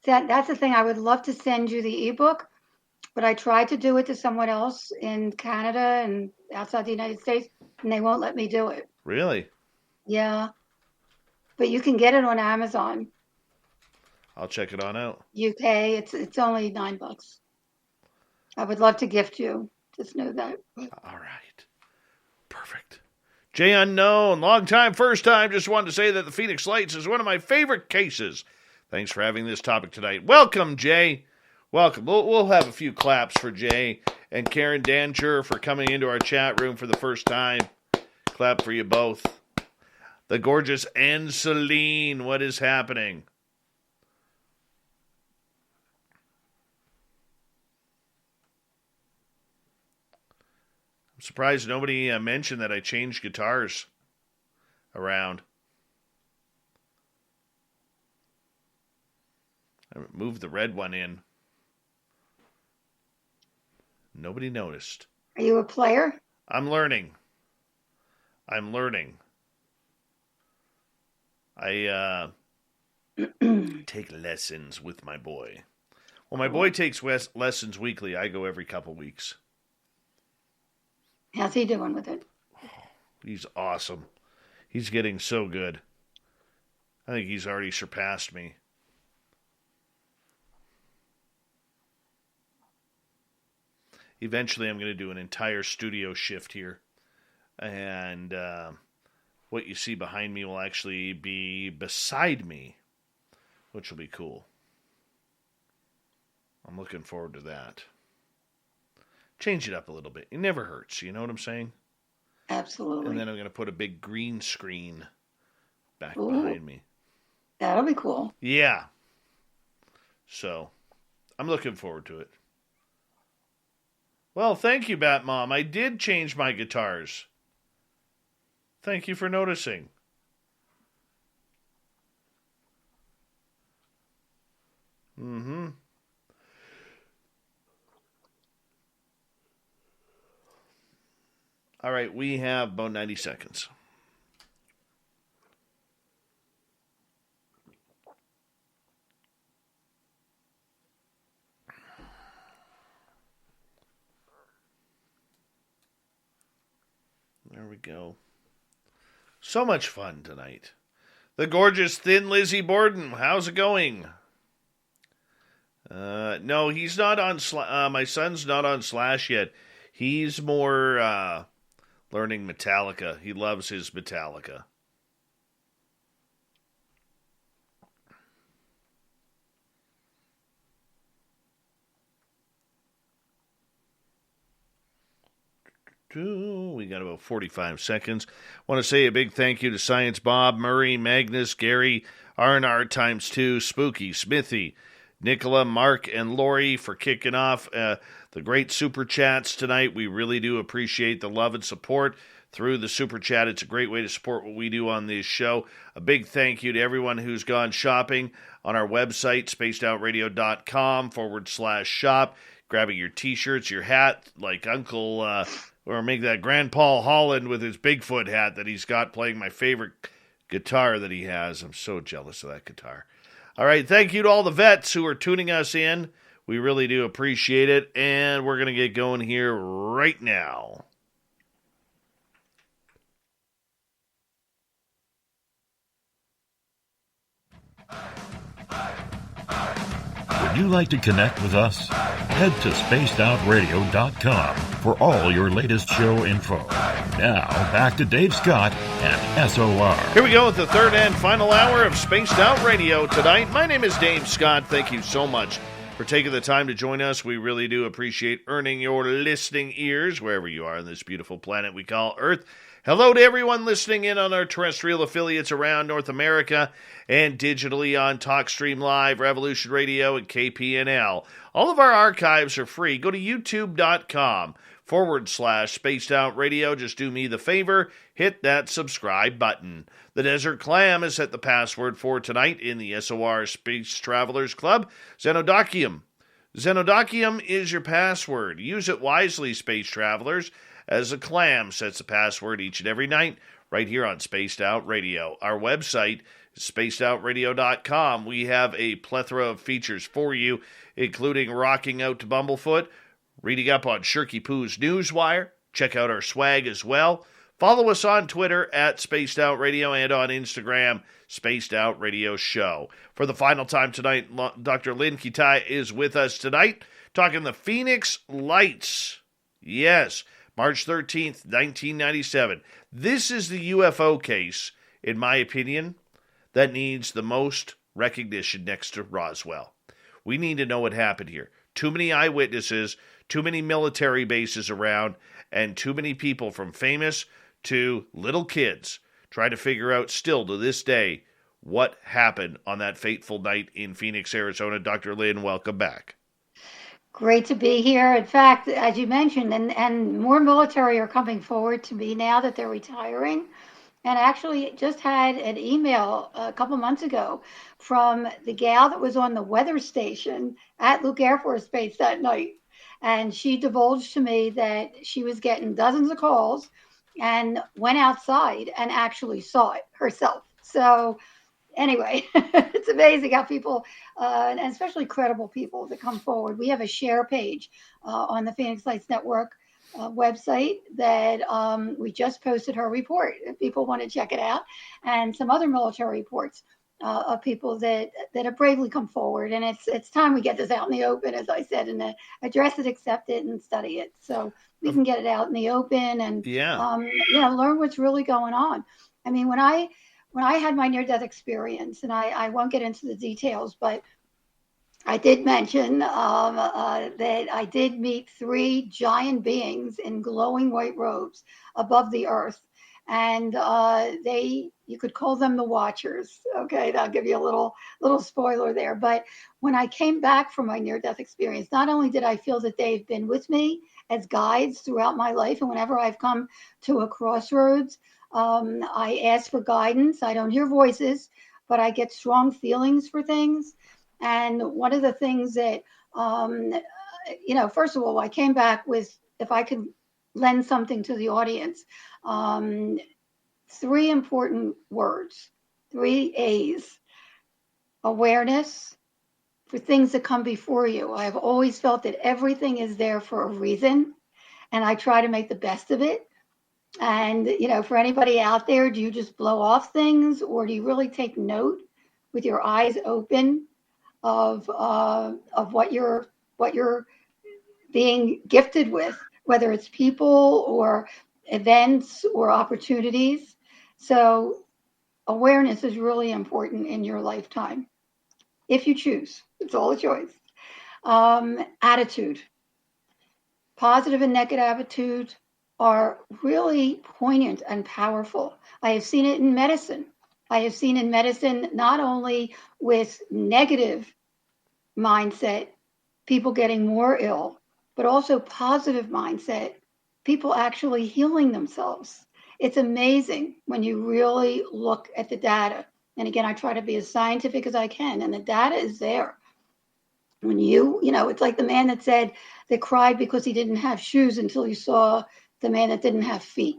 Speaker 2: That's the thing. I would love to send you the ebook, but I tried to do it to someone else in Canada and outside the United States, and they won't let me do it.
Speaker 1: Really?
Speaker 2: Yeah. But you can get it on Amazon.
Speaker 1: I'll check it on out.
Speaker 2: UK, it's only $9. I would love to gift you. Just know that.
Speaker 1: All right. Perfect. Jay Unknown, long time, first time. Just wanted to say that the Phoenix Lights is one of my favorite cases. Thanks for having this topic tonight. Welcome, Jay. Welcome. We'll have a few claps for Jay and Karen Dancher for coming into our chat room for the first time. Clap for you both. The gorgeous Anne Celine, what is happening? I'm surprised nobody mentioned that I changed guitars around. I moved the red one in. Nobody noticed.
Speaker 2: Are you a player?
Speaker 1: I'm learning. I take lessons with my boy. Well, my boy takes lessons weekly. I go every couple weeks.
Speaker 2: How's he doing with it?
Speaker 1: He's awesome. He's getting so good. I think he's already surpassed me. eventually I'm going to do an entire studio shift here. And what you see behind me will actually be beside me, which will be cool. I'm looking forward to that. Change it up a little bit. It never hurts. You know what I'm saying?
Speaker 2: Absolutely.
Speaker 1: And then I'm going to put a big green screen back
Speaker 2: Ooh,
Speaker 1: behind me.
Speaker 2: that'll be cool.
Speaker 1: Yeah. So, I'm looking forward to it. Well, thank you, Bat Mom. I did change my guitars. Thank you for noticing. Mm-hmm. All right, we have about 90 seconds. There we go. So much fun tonight. The gorgeous Thin Lizzie Borden. How's it going? No, he's not on my son's not on Slash yet. He's more learning Metallica. He loves his Metallica. We got about 45 seconds. Want to say a big thank you to Science Bob, Murray, Magnus, Gary, R&R times 2, Spooky, Smithy, Nicola, Mark, and Lori for kicking off the great super chats tonight. We really do appreciate the love and support through the super chat. It's a great way to support what we do on this show. A big thank you to everyone who's gone shopping on our website, spacedoutradio.com/shop, grabbing your t-shirts, your hat, like Uncle... or make that Grandpa Holland with his Bigfoot hat that he's got playing my favorite guitar that he has. I'm so jealous of that guitar. All right, thank you to all the vets who are tuning us in. We really do appreciate it, and we're going to get going here right now.
Speaker 3: Would you like to connect with us? Head to spacedoutradio.com for all your latest show info. Now, back to Dave Scott and SOR.
Speaker 1: Here we go with the third and final hour of Spaced Out Radio tonight. My name is Dave Scott. Thank you so much for taking the time to join us. We really do appreciate earning your listening ears wherever you are on this beautiful planet we call Earth. Hello to everyone listening in on our terrestrial affiliates around North America and digitally on TalkStream Live, Revolution Radio, and KPNL. All of our archives are free. Go to youtube.com/Spaced Out Radio. Just do me the favor, hit that subscribe button. The Desert Clam has set the password for tonight in the SOR Space Travelers Club, Xenodokium. Xenodokium is your password. Use it wisely, Space Travelers, as a clam sets the password each and every night right here on Spaced Out Radio. Our website is spacedoutradio.com. We have a plethora of features for you, including rocking out to Bumblefoot, reading up on Shirky Poo's Newswire. Check out our swag as well. Follow us on Twitter at Spaced Out Radio and on Instagram, Spaced Out Radio Show. For the final time tonight, Dr. Lynne Kitei is with us tonight, talking the Phoenix Lights. Yes, March 13th, 1997. This is the UFO case, in my opinion, that needs the most recognition next to Roswell. We need to know what happened here. Too many eyewitnesses, too many military bases around, and too many people from famous to little kids try to figure out still to this day what happened on that fateful night in Phoenix, Arizona. Dr. Lynne, welcome back.
Speaker 2: Great to be here. In fact, as you mentioned, and more military are coming forward to me now that they're retiring. And actually just had an email a couple months ago from the gal that was on the weather station at Luke Air Force Base that night. And she divulged to me that she was getting dozens of calls and went outside and actually saw it herself. So anyway, it's amazing how people, and especially credible people that come forward. We have a share page on the Phoenix Lights Network website that we just posted her report if people want to check it out, and some other military reports. of people that have bravely come forward. And it's time we get this out in the open, as I said, and address it, accept it, and study it. So we can get it out in the open and, learn what's really going on. I mean, when I had my near-death experience, and I won't get into the details, but I did mention that I did meet 3 giant beings in glowing white robes above the earth. And you could call them the Watchers. Okay, that'll give you a little spoiler there. But when I came back from my near-death experience, not only did I feel that they've been with me as guides throughout my life, and whenever I've come to a crossroads, I ask for guidance. I don't hear voices, but I get strong feelings for things. And one of the things that, first of all, I came back with, if I could lend something to the audience, 3 important words, 3 A's: awareness for things that come before you. I've always felt that everything is there for a reason, and I try to make the best of it. And, for anybody out there, do you just blow off things, or do you really take note with your eyes open of what you're being gifted with, whether it's people or events or opportunities? So awareness is really important in your lifetime, if you choose. It's all a choice. Attitude. Positive and negative attitude are really poignant and powerful. I have seen it in medicine. I have seen in medicine not only with negative mindset, people getting more ill, but also positive mindset, people actually healing themselves. It's amazing when you really look at the data. And again, I try to be as scientific as I can, and the data is there. When it's like the man that cried because he didn't have shoes until he saw the man that didn't have feet.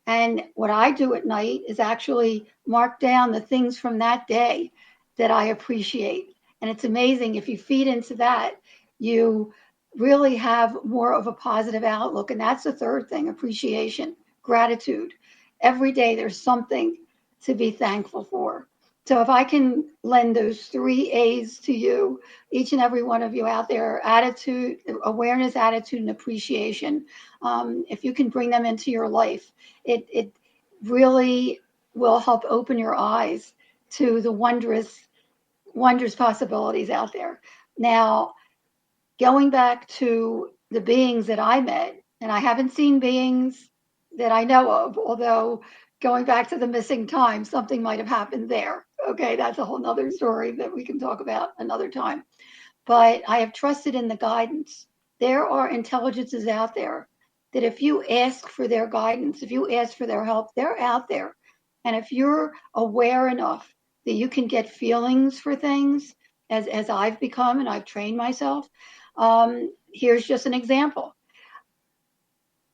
Speaker 2: And what I do at night is actually mark down the things from that day that I appreciate. And it's amazing, if you feed into that, you really have more of a positive outlook. And that's the third thing: appreciation, gratitude. Every day there's something to be thankful for. So if I can lend those 3 A's to you, each and every one of you out there: attitude, awareness, attitude, and appreciation. If you can bring them into your life, it really will help open your eyes to the wondrous possibilities out there. Now, going back to the beings that I met, and I haven't seen beings that I know of, although going back to the missing time, something might have happened there. Okay, that's a whole nother story that we can talk about another time. But I have trusted in the guidance. There are intelligences out there that if you ask for their guidance, if you ask for their help, they're out there. And if you're aware enough that you can get feelings for things, as I've become and I've trained myself, here's just an example.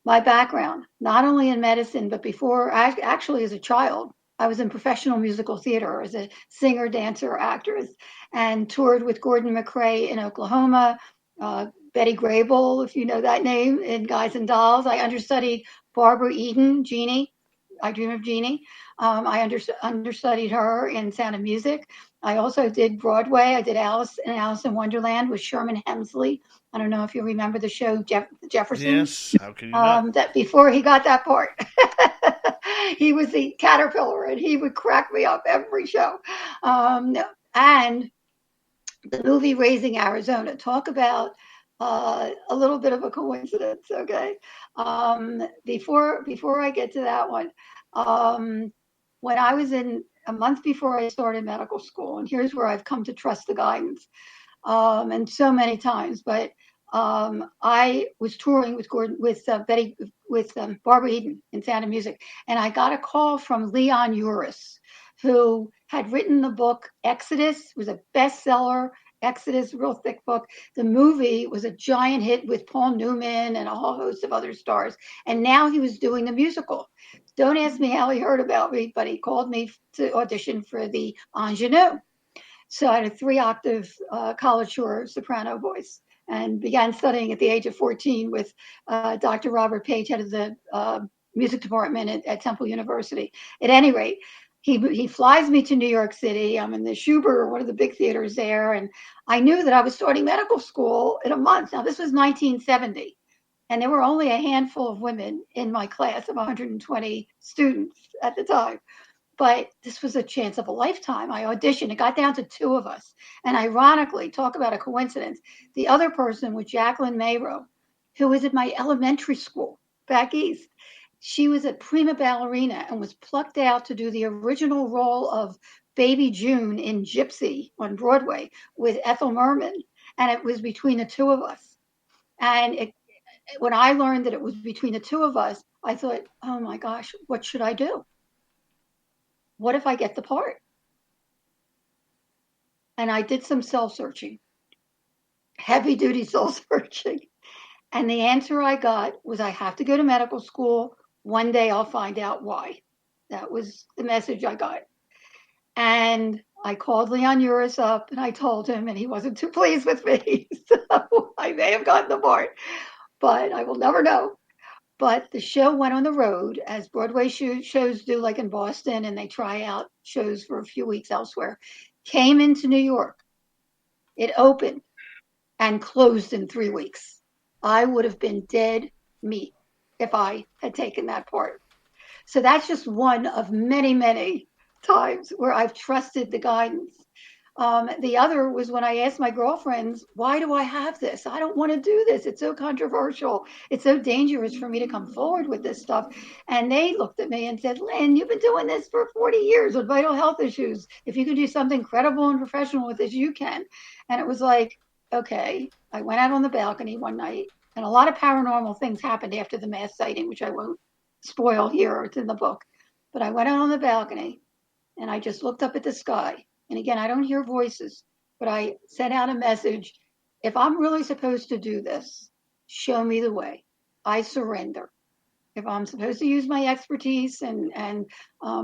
Speaker 2: My background, not only in medicine, but before, actually as a child, I was in professional musical theater as a singer, dancer, actress, and toured with Gordon McRae in Oklahoma, Betty Grable, if you know that name, in Guys and Dolls. I understudied Barbara Eden, Jeannie. I Dream of Jeannie. I understudied her in Sound of Music. I also did Broadway. I did Alice in Wonderland with Sherman Hemsley. I don't know if you remember the show Jeffersons.
Speaker 1: Yes, how can you not?
Speaker 2: That before he got that part, he was the caterpillar, and he would crack me up every show. And the movie Raising Arizona. Talk about a little bit of a coincidence. Okay, before I get to that one, when I was in a month before I started medical school, and here's where I've come to trust the guidance, and so many times, but I was touring with Barbara Eden in Sound of Music, and I got a call from Leon Uris, who had written the book Exodus. It was a bestseller. Exodus, real thick book. The movie was a giant hit with Paul Newman and a whole host of other stars. And now he was doing the musical. Don't ask me how he heard about me, but he called me to audition for the ingenue. So I had a 3-octave college shore soprano voice, and began studying at the age of 14 with Dr. Robert Page, head of the music department at Temple University. At any rate, he flies me to New York City. I'm in the Schubert, one of the big theaters there, and I knew that I was starting medical school in a month. Now, this was 1970, and there were only a handful of women in my class of 120 students at the time. But this was a chance of a lifetime. I auditioned. It got down to two of us. And ironically, talk about a coincidence, the other person was Jacqueline Mayrow, who was at my elementary school back east. She was a prima ballerina and was plucked out to do the original role of Baby June in Gypsy on Broadway with Ethel Merman. And it was between the two of us. And when I learned that it was between the two of us, I thought, oh my gosh, what should I do? What if I get the part? And I did some soul searching, heavy duty soul searching. And the answer I got was I have to go to medical school. One day I'll find out why. That was the message I got. And I called Leon Uris up and I told him, and he wasn't too pleased with me. So I may have gotten the part, but I will never know. But the show went on the road, as Broadway shows do, like in Boston, and they try out shows for a few weeks elsewhere. Came into New York. It opened and closed in 3 weeks. I would have been dead meat if I had taken that part. So that's just one of many, many times where I've trusted the guidance. The other was when I asked my girlfriends, why do I have this? I don't want to do this. It's so controversial. It's so dangerous for me to come forward with this stuff. And they looked at me and said, Lynn, you've been doing this for 40 years with vital health issues. If you can do something credible and professional with this, you can. And it was like, okay. I went out on the balcony one night, and a lot of paranormal things happened after the mass sighting, which I won't spoil here. It's in the book. But I went out on the balcony, and I just looked up at the sky. And again, I don't hear voices, but I sent out a message. If I'm really supposed to do this, show me the way. I surrender. If I'm supposed to use my expertise and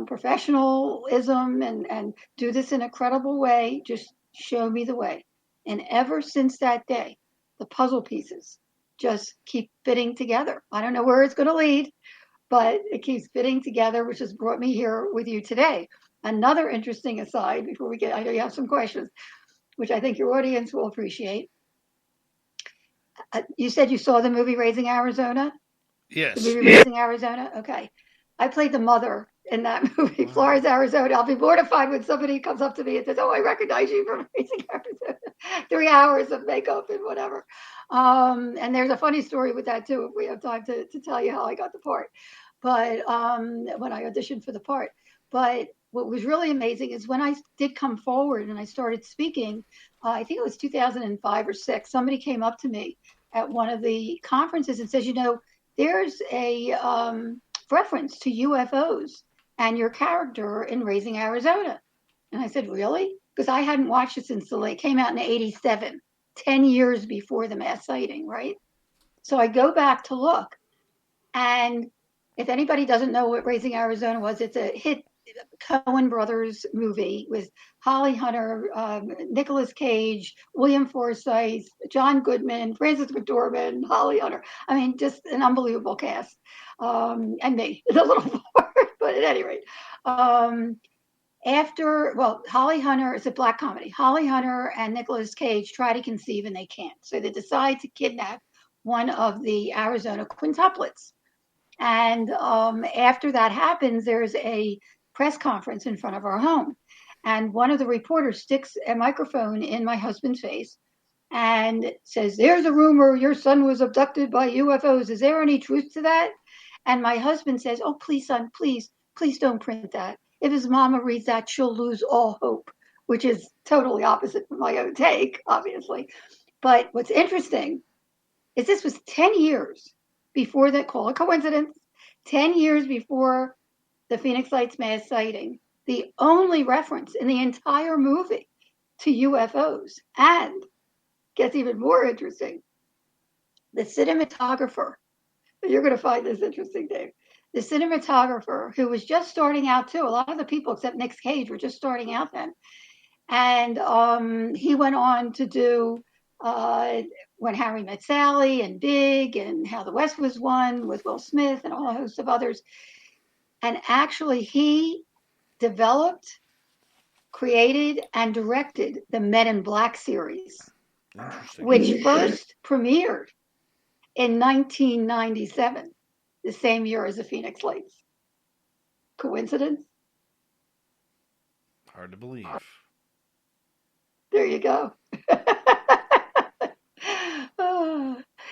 Speaker 2: professionalism and do this in a credible way, just show me the way. And ever since that day, the puzzle pieces just keep fitting together. I don't know where it's going to lead, but it keeps fitting together, which has brought me here with you today. Another interesting aside before we get, I know you have some questions, which I think your audience will appreciate. You said you saw the movie Raising Arizona?
Speaker 1: Yes.
Speaker 2: The movie Raising Arizona? Okay. I played the mother in that movie, Flores, Arizona. I'll be mortified when somebody comes up to me and says, oh, I recognize you from Raising Arizona. 3 hours of makeup and whatever. And there's a funny story with that, too, if we have time to tell you how I got the part. But when I auditioned for the part. But what was really amazing is when I did come forward and I started speaking, I think it was 2005 or 6, somebody came up to me at one of the conferences and says, you know, there's a reference to UFOs and your character in Raising Arizona. And I said, really? Because I hadn't watched it since it came out in '87, 10 years before the mass sighting, right? So I go back to look. And if anybody doesn't know what Raising Arizona was, it's a hit Coen Brothers movie with Holly Hunter, Nicolas Cage, William Forsythe, John Goodman, Frances McDormand, Holly Hunter. I mean, just an unbelievable cast. And me, the little part, but at any rate. Holly Hunter is a black comedy. Holly Hunter and Nicolas Cage try to conceive and they can't. So they decide to kidnap one of the Arizona quintuplets. And after that happens, there's a press conference in front of our home. And one of the reporters sticks a microphone in my husband's face and says, there's a rumor your son was abducted by UFOs. Is there any truth to that? And my husband says, oh, please, son, please don't print that. If his mama reads that, she'll lose all hope, which is totally opposite from my own take, obviously. But what's interesting is this was 10 years before that, call it coincidence, 10 years before the Phoenix Lights mass sighting, the only reference in the entire movie to UFOs. And gets even more interesting, the cinematographer, you're going to find this interesting, Dave, the cinematographer who was just starting out too, a lot of the people except Nick Cage were just starting out then. And he went on to do When Harry Met Sally and Big and How the West Was Won with Will Smith and a whole host of others. And actually, he developed, created, and directed the Men in Black series,
Speaker 1: Interesting.
Speaker 2: which first premiered in 1997, the same year as the Phoenix Lights. Coincidence?
Speaker 1: Hard to believe.
Speaker 2: There you go.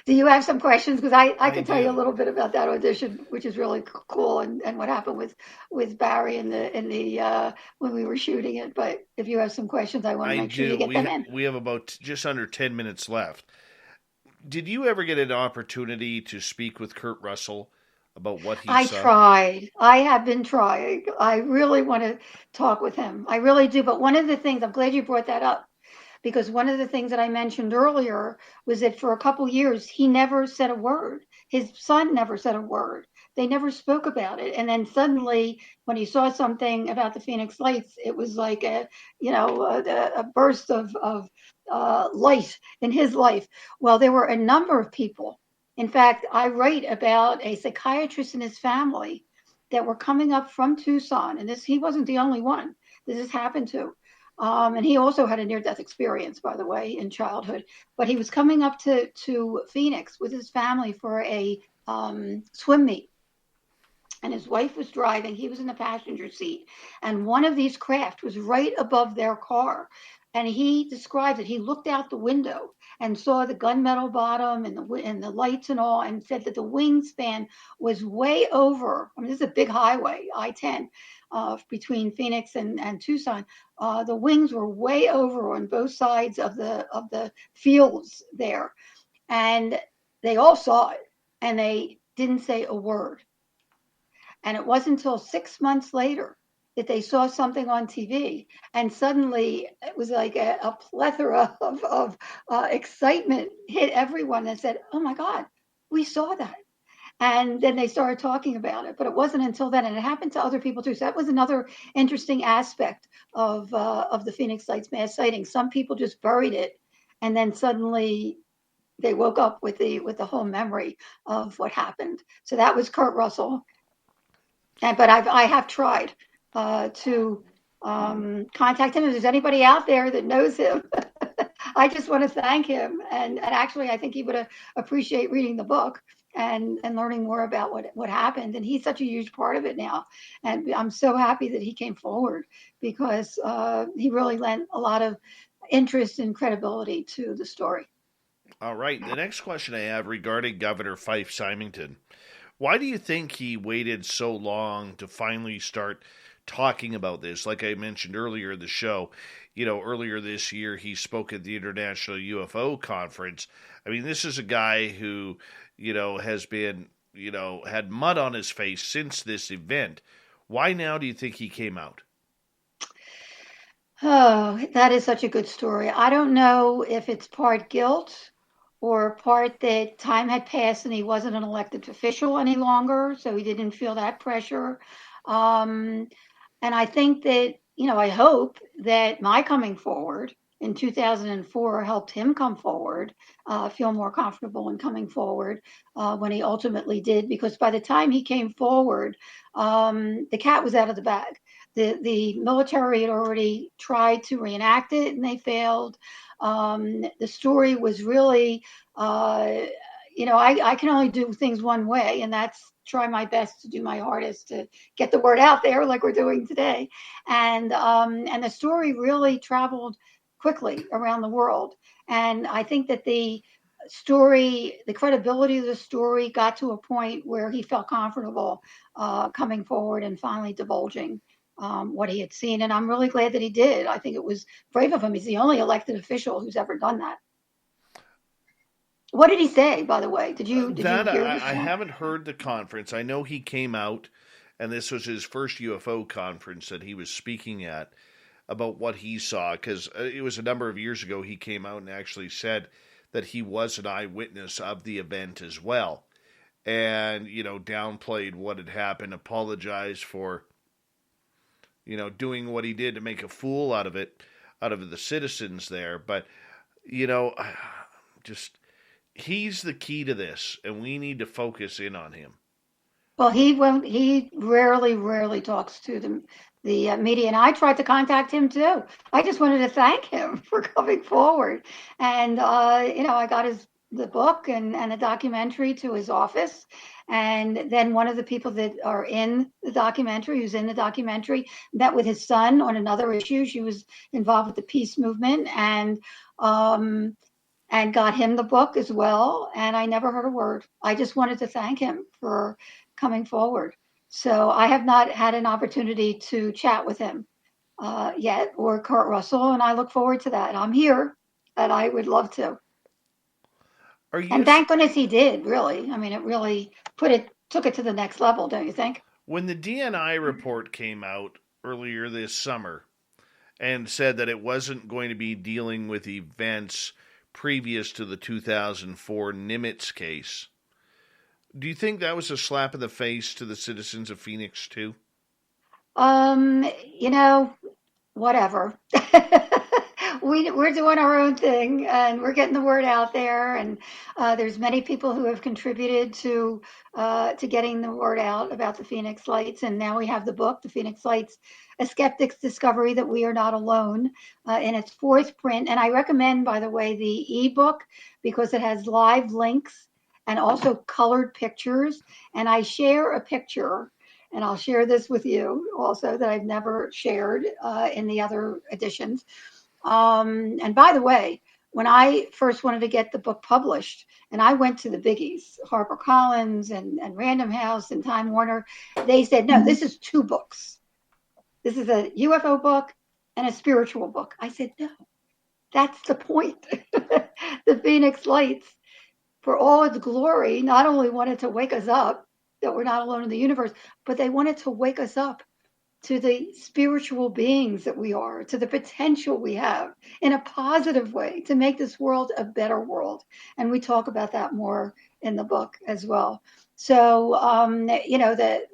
Speaker 2: Do you have some questions? Because I can tell you a little bit about that audition, which is really cool, and what happened with Barry in the when we were shooting it. But if you have some questions, I want to make sure you get them in.
Speaker 1: We have about just under 10 minutes left. Did you ever get an opportunity to speak with Kurt Russell about what he saw?
Speaker 2: I tried. I have been trying. I really want to talk with him. I really do. But one of the things, I'm glad you brought that up, because one of the things that I mentioned earlier was that for a couple years, he never said a word. His son never said a word. They never spoke about it. And then suddenly, when he saw something about the Phoenix Lights, it was like a burst of light in his life. Well, there were a number of people. In fact, I write about a psychiatrist and his family that were coming up from Tucson. And he wasn't the only one this has happened to. And he also had a near-death experience, by the way, in childhood. But he was coming up to Phoenix with his family for a swim meet. And his wife was driving. He was in the passenger seat. And one of these craft was right above their car. And he described it. He looked out the window and saw the gunmetal bottom and the lights and all, and said that the wingspan was way over. I mean, this is a big highway, I-10, between Phoenix and Tucson. The wings were way over on both sides of the fields there, and they all saw it, and they didn't say a word. And it wasn't until 6 months later that they saw something on TV, and suddenly it was like a plethora of excitement hit everyone and said, "Oh my God, we saw that." And then they started talking about it, but it wasn't until then, and it happened to other people too. So that was another interesting aspect of the Phoenix Lights mass sighting. Some people just buried it, and then suddenly they woke up with the whole memory of what happened. So that was Kurt Russell. But I have tried to contact him. If there's anybody out there that knows him, I just want to thank him. And actually, I think he would appreciate reading the book and learning more about what happened. And he's such a huge part of it now. And I'm so happy that he came forward, because he really lent a lot of interest and credibility to the story.
Speaker 1: All right. The next question I have regarding Governor Fife Symington. Why do you think he waited so long to finally start talking about this? Like I mentioned earlier in the show, earlier this year, he spoke at the International UFO Conference. I mean, this is a guy who, has been, had mud on his face since this event. Why now do you think he came out?
Speaker 2: Oh, that is such a good story. I don't know if it's part guilt or part that time had passed and he wasn't an elected official any longer, so he didn't feel that pressure. And I think that, I hope that my coming forward in 2004 helped him come forward, feel more comfortable in coming forward when he ultimately did, because by the time he came forward, the cat was out of the bag. The military had already tried to reenact it and they failed. The story was really, I can only do things one way, and that's try my best to do my hardest to get the word out there like we're doing today. And the story really traveled quickly around the world. And I think that the credibility of the story got to a point where he felt comfortable coming forward and finally divulging what he had seen. And I'm really glad that he did. I think it was brave of him. He's the only elected official who's ever done that. What did he say, by the way? Did you hear this?
Speaker 1: I haven't heard the conference. I know he came out, and this was his first UFO conference that he was speaking at, about what he saw, because it was a number of years ago he came out and actually said that he was an eyewitness of the event as well, and, downplayed what had happened, apologized for, doing what he did to make a fool out of the citizens there. But, he's the key to this, and we need to focus in on him.
Speaker 2: Well, he rarely talks to the media, and I tried to contact him too. I just wanted to thank him for coming forward, and I got the book and the documentary to his office, and then one of the people that are in the documentary, who's in the documentary, met with his son on another issue. She was involved with the peace movement, and got him the book as well. And I never heard a word. I just wanted to thank him for coming forward. So I have not had an opportunity to chat with him yet, or Kurt Russell, and I look forward to that. I'm here, and I would love to. And thank goodness he did, really. I mean, it really took it to the next level, don't you think?
Speaker 1: When the DNI report came out earlier this summer and said that it wasn't going to be dealing with events previous to the 2004 Nimitz case, do you think that was a slap in the face to the citizens of Phoenix too?
Speaker 2: Whatever. We're doing our own thing, and we're getting the word out there, and there's many people who have contributed to getting the word out about the Phoenix Lights, and now we have the book, The Phoenix Lights, A Skeptic's Discovery That We Are Not Alone, in its 4th print. And I recommend, by the way, the ebook because it has live links and also colored pictures. And I share a picture, and I'll share this with you also, that I've never shared in the other editions. And by the way, when I first wanted to get the book published, and I went to the biggies, HarperCollins and Random House and Time Warner, they said, no, this is 2 books. This is a UFO book and a spiritual book. I said, no, that's the point. The Phoenix Lights, for all its glory, not only wanted to wake us up that we're not alone in the universe, but they wanted to wake us up to the spiritual beings that we are, to the potential we have in a positive way to make this world a better world. And we talk about that more in the book as well. So,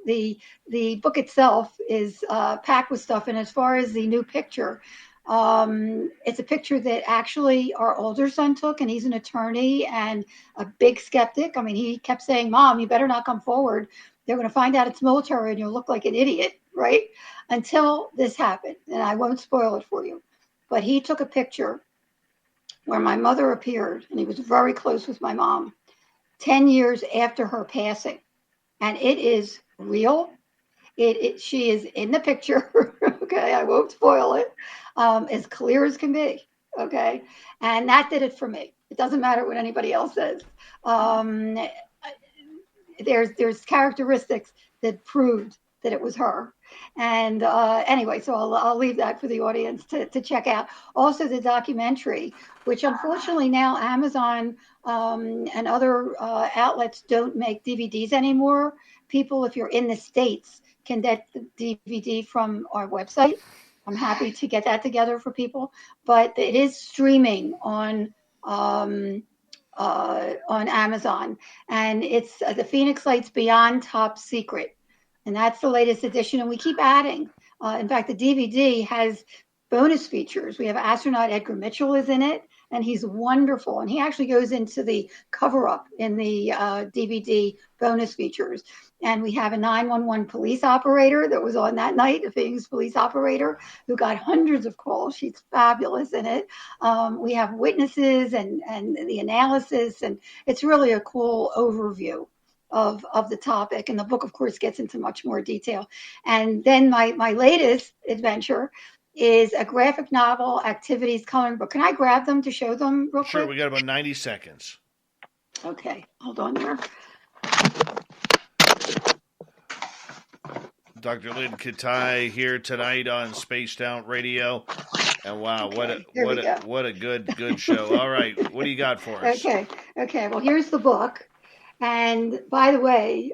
Speaker 2: the book itself is packed with stuff. And as far as the new picture, it's a picture that actually our older son took, and he's an attorney and a big skeptic. I mean, he kept saying, Mom, you better not come forward. They're going to find out it's military and you'll look like an idiot, right? Until this happened. And I won't spoil it for you. But he took a picture where my mother appeared, and he was very close with my mom, 10 years after her passing. And it is real. She is in the picture, okay? I won't spoil it, as clear as can be, okay? And that did it for me. It doesn't matter what anybody else says. There's characteristics that proved that it was her. And anyway, so I'll leave that for the audience to check out. Also, the documentary, which unfortunately now Amazon and other outlets don't make DVDs anymore. People, if you're in the States, can get the DVD from our website. I'm happy to get that together for people. But it is streaming on Amazon, and it's the Phoenix Lights Beyond Top Secret, and that's the latest edition, and we keep adding. In fact, the DVD has bonus features. We have astronaut Edgar Mitchell is in it, and he's wonderful, and he actually goes into the cover-up in the DVD bonus features. And we have a 911 police operator that was on that night, a Phoenix police operator who got hundreds of calls. She's fabulous in it. We have witnesses and the analysis, and it's really a cool overview of the topic. And the book, of course, gets into much more detail. And then my latest adventure is a graphic novel activities coloring book. Can I grab them to show them real quick?
Speaker 1: Sure, we got about 90 seconds.
Speaker 2: Okay, hold on there.
Speaker 1: Dr. Lynne Kitei here tonight on Spaced Out Radio. And wow,
Speaker 2: Okay,
Speaker 1: what a good show. All right, what do you got for us?
Speaker 2: Okay. Well, here's the book. And by the way,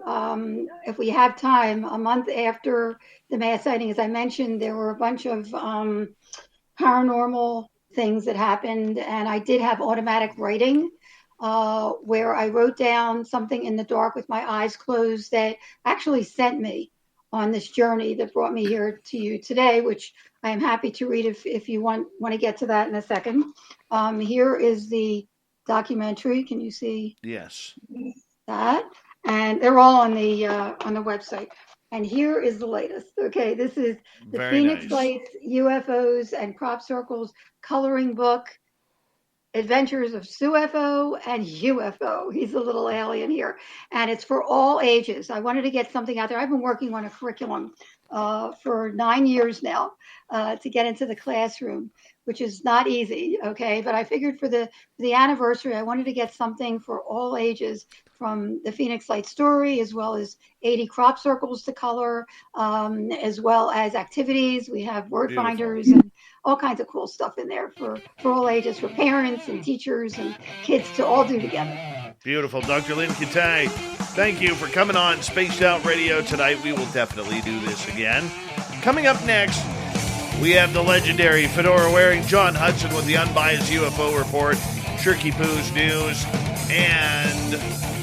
Speaker 2: if we have time, a month after the mass sighting, as I mentioned, there were a bunch of paranormal things that happened. And I did have automatic writing where I wrote down something in the dark with my eyes closed that actually sent me on this journey that brought me here to you today, which I am happy to read if you want to get to that in a second. Here is the documentary. Can you see?
Speaker 1: Yes.
Speaker 2: That? And they're all on the website. And here is the latest. Okay, this is the
Speaker 1: Very
Speaker 2: Phoenix
Speaker 1: nice.
Speaker 2: Lights, UFOs, and Crop Circles coloring book, Adventures of SUFO and UFO. He's a little alien here. And it's for all ages. I wanted to get something out there. I've been working on a curriculum for 9 years now to get into the classroom, which is not easy. Okay. But I figured for the anniversary, I wanted to get something for all ages, from the Phoenix Light story, as well as 80 crop circles to color, as well as activities. We have word
Speaker 1: Beautiful.
Speaker 2: finders and all kinds of cool stuff in there for all ages, for parents and teachers and kids to all do together.
Speaker 1: Beautiful. Dr. Lynne Kitei, thank you for coming on Spaced Out Radio tonight. We will definitely do this again. Coming up next, we have the legendary fedora-wearing John Hudson with the unbiased UFO report, Shirky Poo's news, and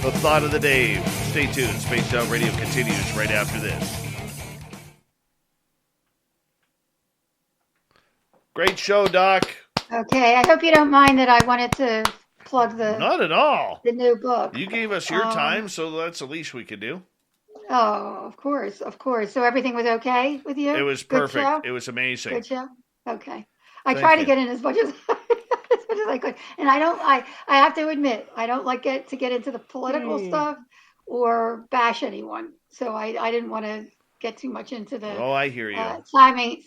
Speaker 1: the thought of the day. Stay tuned. Spaced Out Radio continues right after this. Great show, Doc.
Speaker 2: Okay, I hope you don't mind that I wanted to plug
Speaker 1: Not at all.
Speaker 2: the new book.
Speaker 1: You gave us your time, so that's the least we could do.
Speaker 2: Oh, of course, of course. So everything was okay with you?
Speaker 1: It was
Speaker 2: Good
Speaker 1: perfect.
Speaker 2: show?
Speaker 1: It was amazing.
Speaker 2: Good show? Okay. I
Speaker 1: Thank
Speaker 2: try to
Speaker 1: you.
Speaker 2: get in as much as as much as I could. And I have to admit, I don't like to get into the political stuff or bash anyone. So I didn't want to get too much into the
Speaker 1: Oh, I hear you.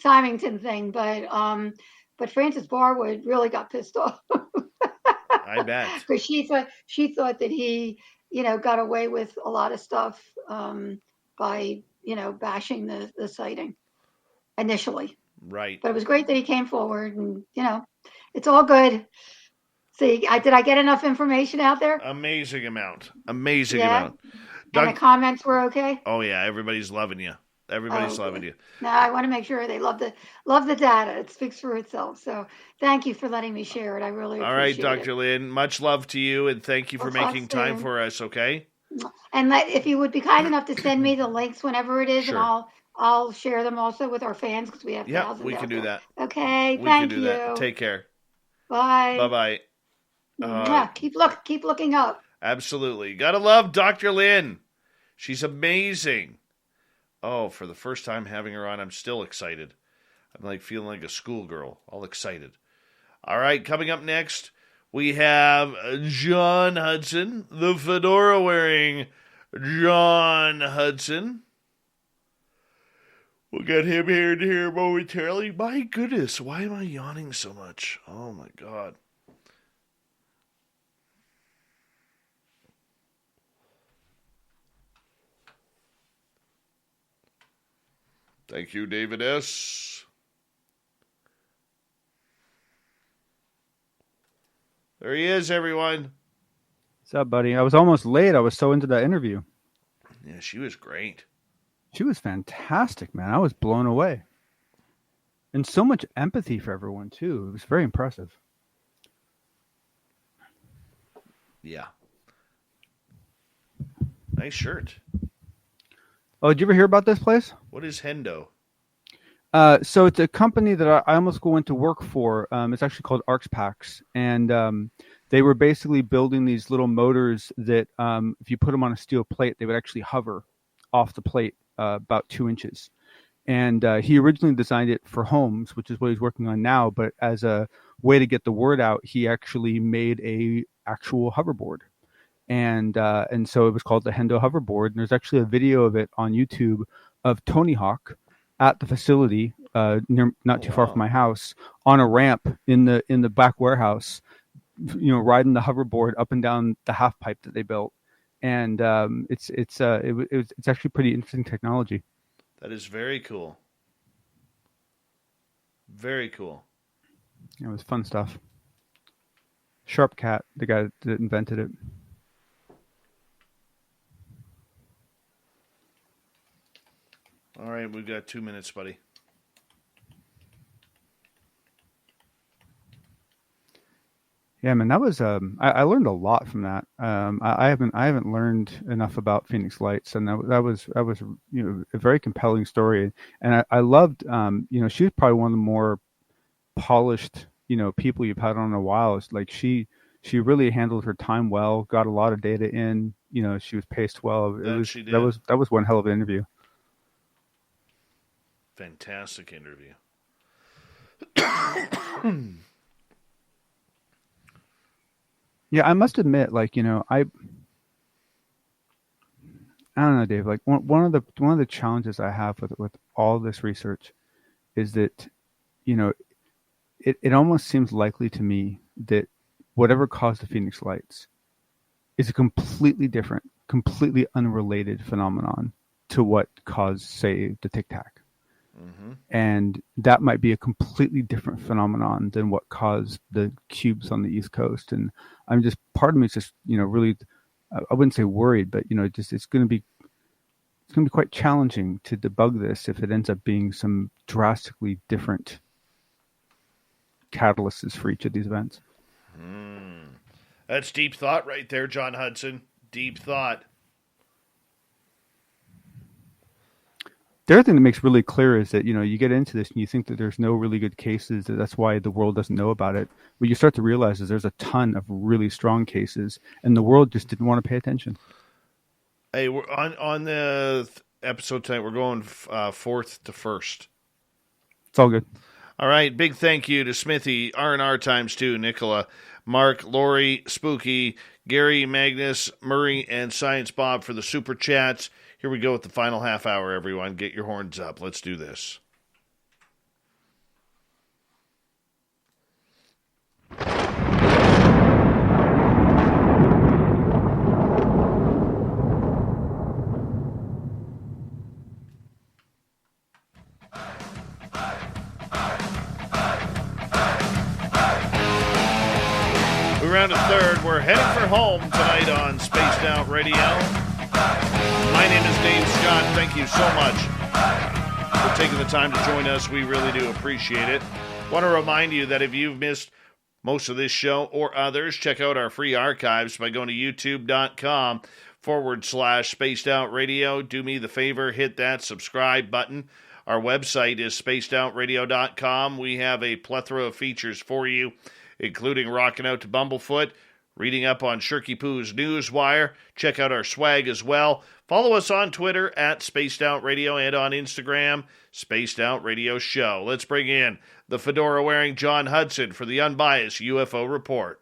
Speaker 2: Symington thing, but Frances Barwood really got pissed off
Speaker 1: I bet.
Speaker 2: because she thought that he, got away with a lot of stuff by, bashing the sighting initially.
Speaker 1: Right.
Speaker 2: But it was great that he came forward, and it's all good. See, did I get enough information out there?
Speaker 1: Amazing amount. Amazing
Speaker 2: Yeah?
Speaker 1: amount.
Speaker 2: And the comments were okay?
Speaker 1: Oh, yeah. Everybody's loving you. Everybody's
Speaker 2: Oh,
Speaker 1: loving
Speaker 2: good.
Speaker 1: you.
Speaker 2: No, I want to make sure they love the data. It speaks for itself. So thank you for letting me share it. I really
Speaker 1: All right,
Speaker 2: appreciate
Speaker 1: Dr. Lynn. Much love to you, and thank you for
Speaker 2: We'll talk
Speaker 1: making time
Speaker 2: soon.
Speaker 1: for us, okay?
Speaker 2: it. And if you would be kind enough to send me the links whenever it is,
Speaker 1: Sure.
Speaker 2: and I'll share them also with our fans, because we have
Speaker 1: Yep,
Speaker 2: thousands
Speaker 1: we
Speaker 2: out
Speaker 1: can do
Speaker 2: there.
Speaker 1: that.
Speaker 2: Okay,
Speaker 1: We
Speaker 2: thank
Speaker 1: can do
Speaker 2: you.
Speaker 1: that. Take care.
Speaker 2: Bye.
Speaker 1: Bye-bye.
Speaker 2: Keep looking up.
Speaker 1: Absolutely. Gotta love Dr. Lynn. She's amazing. Oh, for the first time having her on, I'm still excited. I'm like feeling like a schoolgirl, all excited. All right, coming up next, we have John Hudson, the fedora-wearing John Hudson. We'll get him here momentarily. My goodness, why am I yawning so much? Oh, my God. Thank you, David S. There he is, everyone.
Speaker 4: What's up, buddy? I was almost late. I was so into that interview.
Speaker 1: Yeah, she was great.
Speaker 4: She was fantastic, man. I was blown away. And so much empathy for everyone, too. It was very impressive.
Speaker 1: Yeah. Nice shirt.
Speaker 4: Oh, did you ever hear about this place?
Speaker 1: What is Hendo?
Speaker 4: So it's a company that I almost went to work for. It's actually called ArcsPax. And they were basically building these little motors that if you put them on a steel plate, they would actually hover off the plate about 2 inches. And he originally designed it for homes, which is what he's working on now. But as a way to get the word out, he actually made a actual hoverboard. And so it was called the Hendo hoverboard. And there's actually a video of it on YouTube of Tony Hawk at the facility, not too far from my house, on a ramp in the back warehouse, riding the hoverboard up and down the half pipe that they built. And it's actually pretty interesting technology.
Speaker 1: That is very cool. Very cool.
Speaker 4: It was fun stuff. Sharp Cat, the guy that invented it.
Speaker 1: All right, we've got 2 minutes, buddy.
Speaker 4: Yeah, man, that was I learned a lot from that. I haven't learned enough about Phoenix Lights, and that was a very compelling story. And I loved she was probably one of the more polished people you've had on in a while. It's like she really handled her time well, got a lot of data in. She was paced well.
Speaker 1: She did.
Speaker 4: That was one hell of an interview.
Speaker 1: Fantastic interview.
Speaker 4: Yeah, I must admit, like, you know, I don't know, Dave. Like one of the challenges I have with all this research is that, you know, it almost seems likely to me that whatever caused the Phoenix Lights is a completely different, completely unrelated phenomenon to what caused, say, the Tic Tac.
Speaker 1: Mm-hmm.
Speaker 4: And that might be a completely different phenomenon than what caused the cubes on the East Coast. And I'm just, part of me is just, you know, really, I wouldn't say worried, but, you know, just it's going to be quite challenging to debug this if it ends up being some drastically different catalysts for each of these events.
Speaker 1: That's deep thought right there, John Hudson. Deep thought.
Speaker 4: The other thing that makes really clear is that, you know, you get into this and you think that there's no really good cases, that's why the world doesn't know about it. What you start to realize is there's a ton of really strong cases, and the world just didn't want to pay attention.
Speaker 1: Hey, we're on the episode tonight, we're going fourth to first.
Speaker 4: It's all good.
Speaker 1: All right, big thank you to Smithy, R&R times 2, Nicola, Mark, Lori, Spooky, Gary, Magnus, Murray, and Science Bob for the super chats. Here we go with the final half hour, everyone. Get your horns up. Let's do this. We're around a third. We're heading for home tonight on Spaced Out Radio. My name is Dave Scott. Thank you so much for taking the time to join us. We really do appreciate it. Want to remind you that if you've missed most of this show or others, check out our free archives by going to youtube.com/Spaced Out Radio. Do me the favor, hit that subscribe button. Our website is spacedoutradio.com. We have a plethora of features for you, including rocking out to Bumblefoot, reading up on Shirky Poo's Newswire. Check out our swag as well. Follow us on Twitter at Spaced Out Radio and on Instagram, Spaced Out Radio Show. Let's bring in the fedora-wearing John Hudson for the unbiased UFO Report.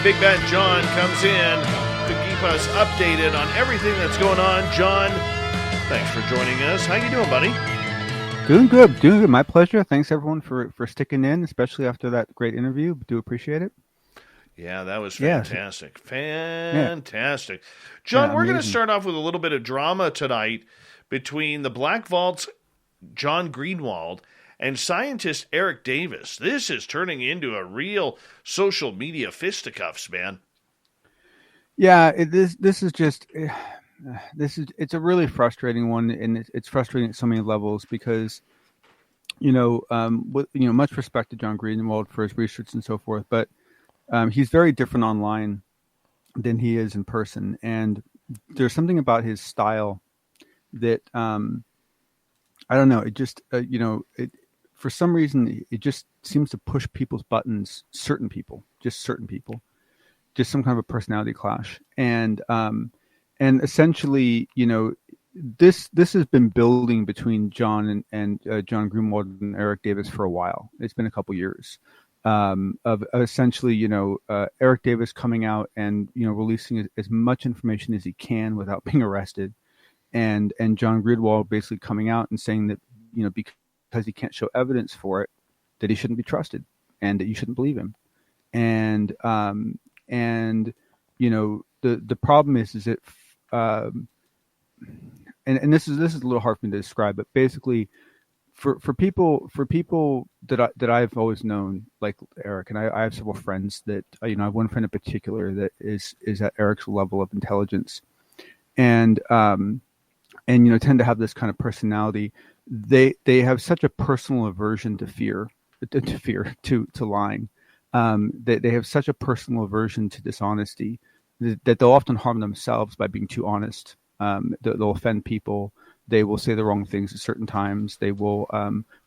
Speaker 1: Big Bad John comes in to keep us updated on everything that's going on. John, thanks for joining us. How you doing, buddy?
Speaker 4: Doing good. My pleasure. Thanks, everyone, for sticking in, especially after that great interview. Do appreciate it.
Speaker 1: Yeah, that was fantastic.
Speaker 4: Yeah.
Speaker 1: Fantastic. John,
Speaker 4: Yeah,
Speaker 1: we're going to start off with a little bit of drama tonight between the Black Vault's John Greenwald and scientist Eric Davis. This is turning into a real social media fisticuffs, man.
Speaker 4: Yeah, it's a really frustrating one, and it's frustrating at so many levels because, much respect to John Greenwald for his research and so forth, but he's very different online than he is in person, and there's something about his style that I don't know. It just for some reason, it just seems to push people's buttons, certain people, just some kind of a personality clash. And essentially, this has been building between John and John Greenwald and Eric Davis for a while. It's been a couple years of essentially, Eric Davis coming out and, releasing as much information as he can without being arrested. And John Greenwald basically coming out and saying that, because he can't show evidence for it, that he shouldn't be trusted and that you shouldn't believe him. And the problem is that, and this is a little hard for me to describe, but basically for people that I've always known, like Eric, and I have several friends that, I have one friend in particular that is at Eric's level of intelligence and tend to have this kind of personality. They have such a personal aversion to lying. They have such a personal aversion to dishonesty that they'll often harm themselves by being too honest. They'll offend people. They will say the wrong things at certain times. They will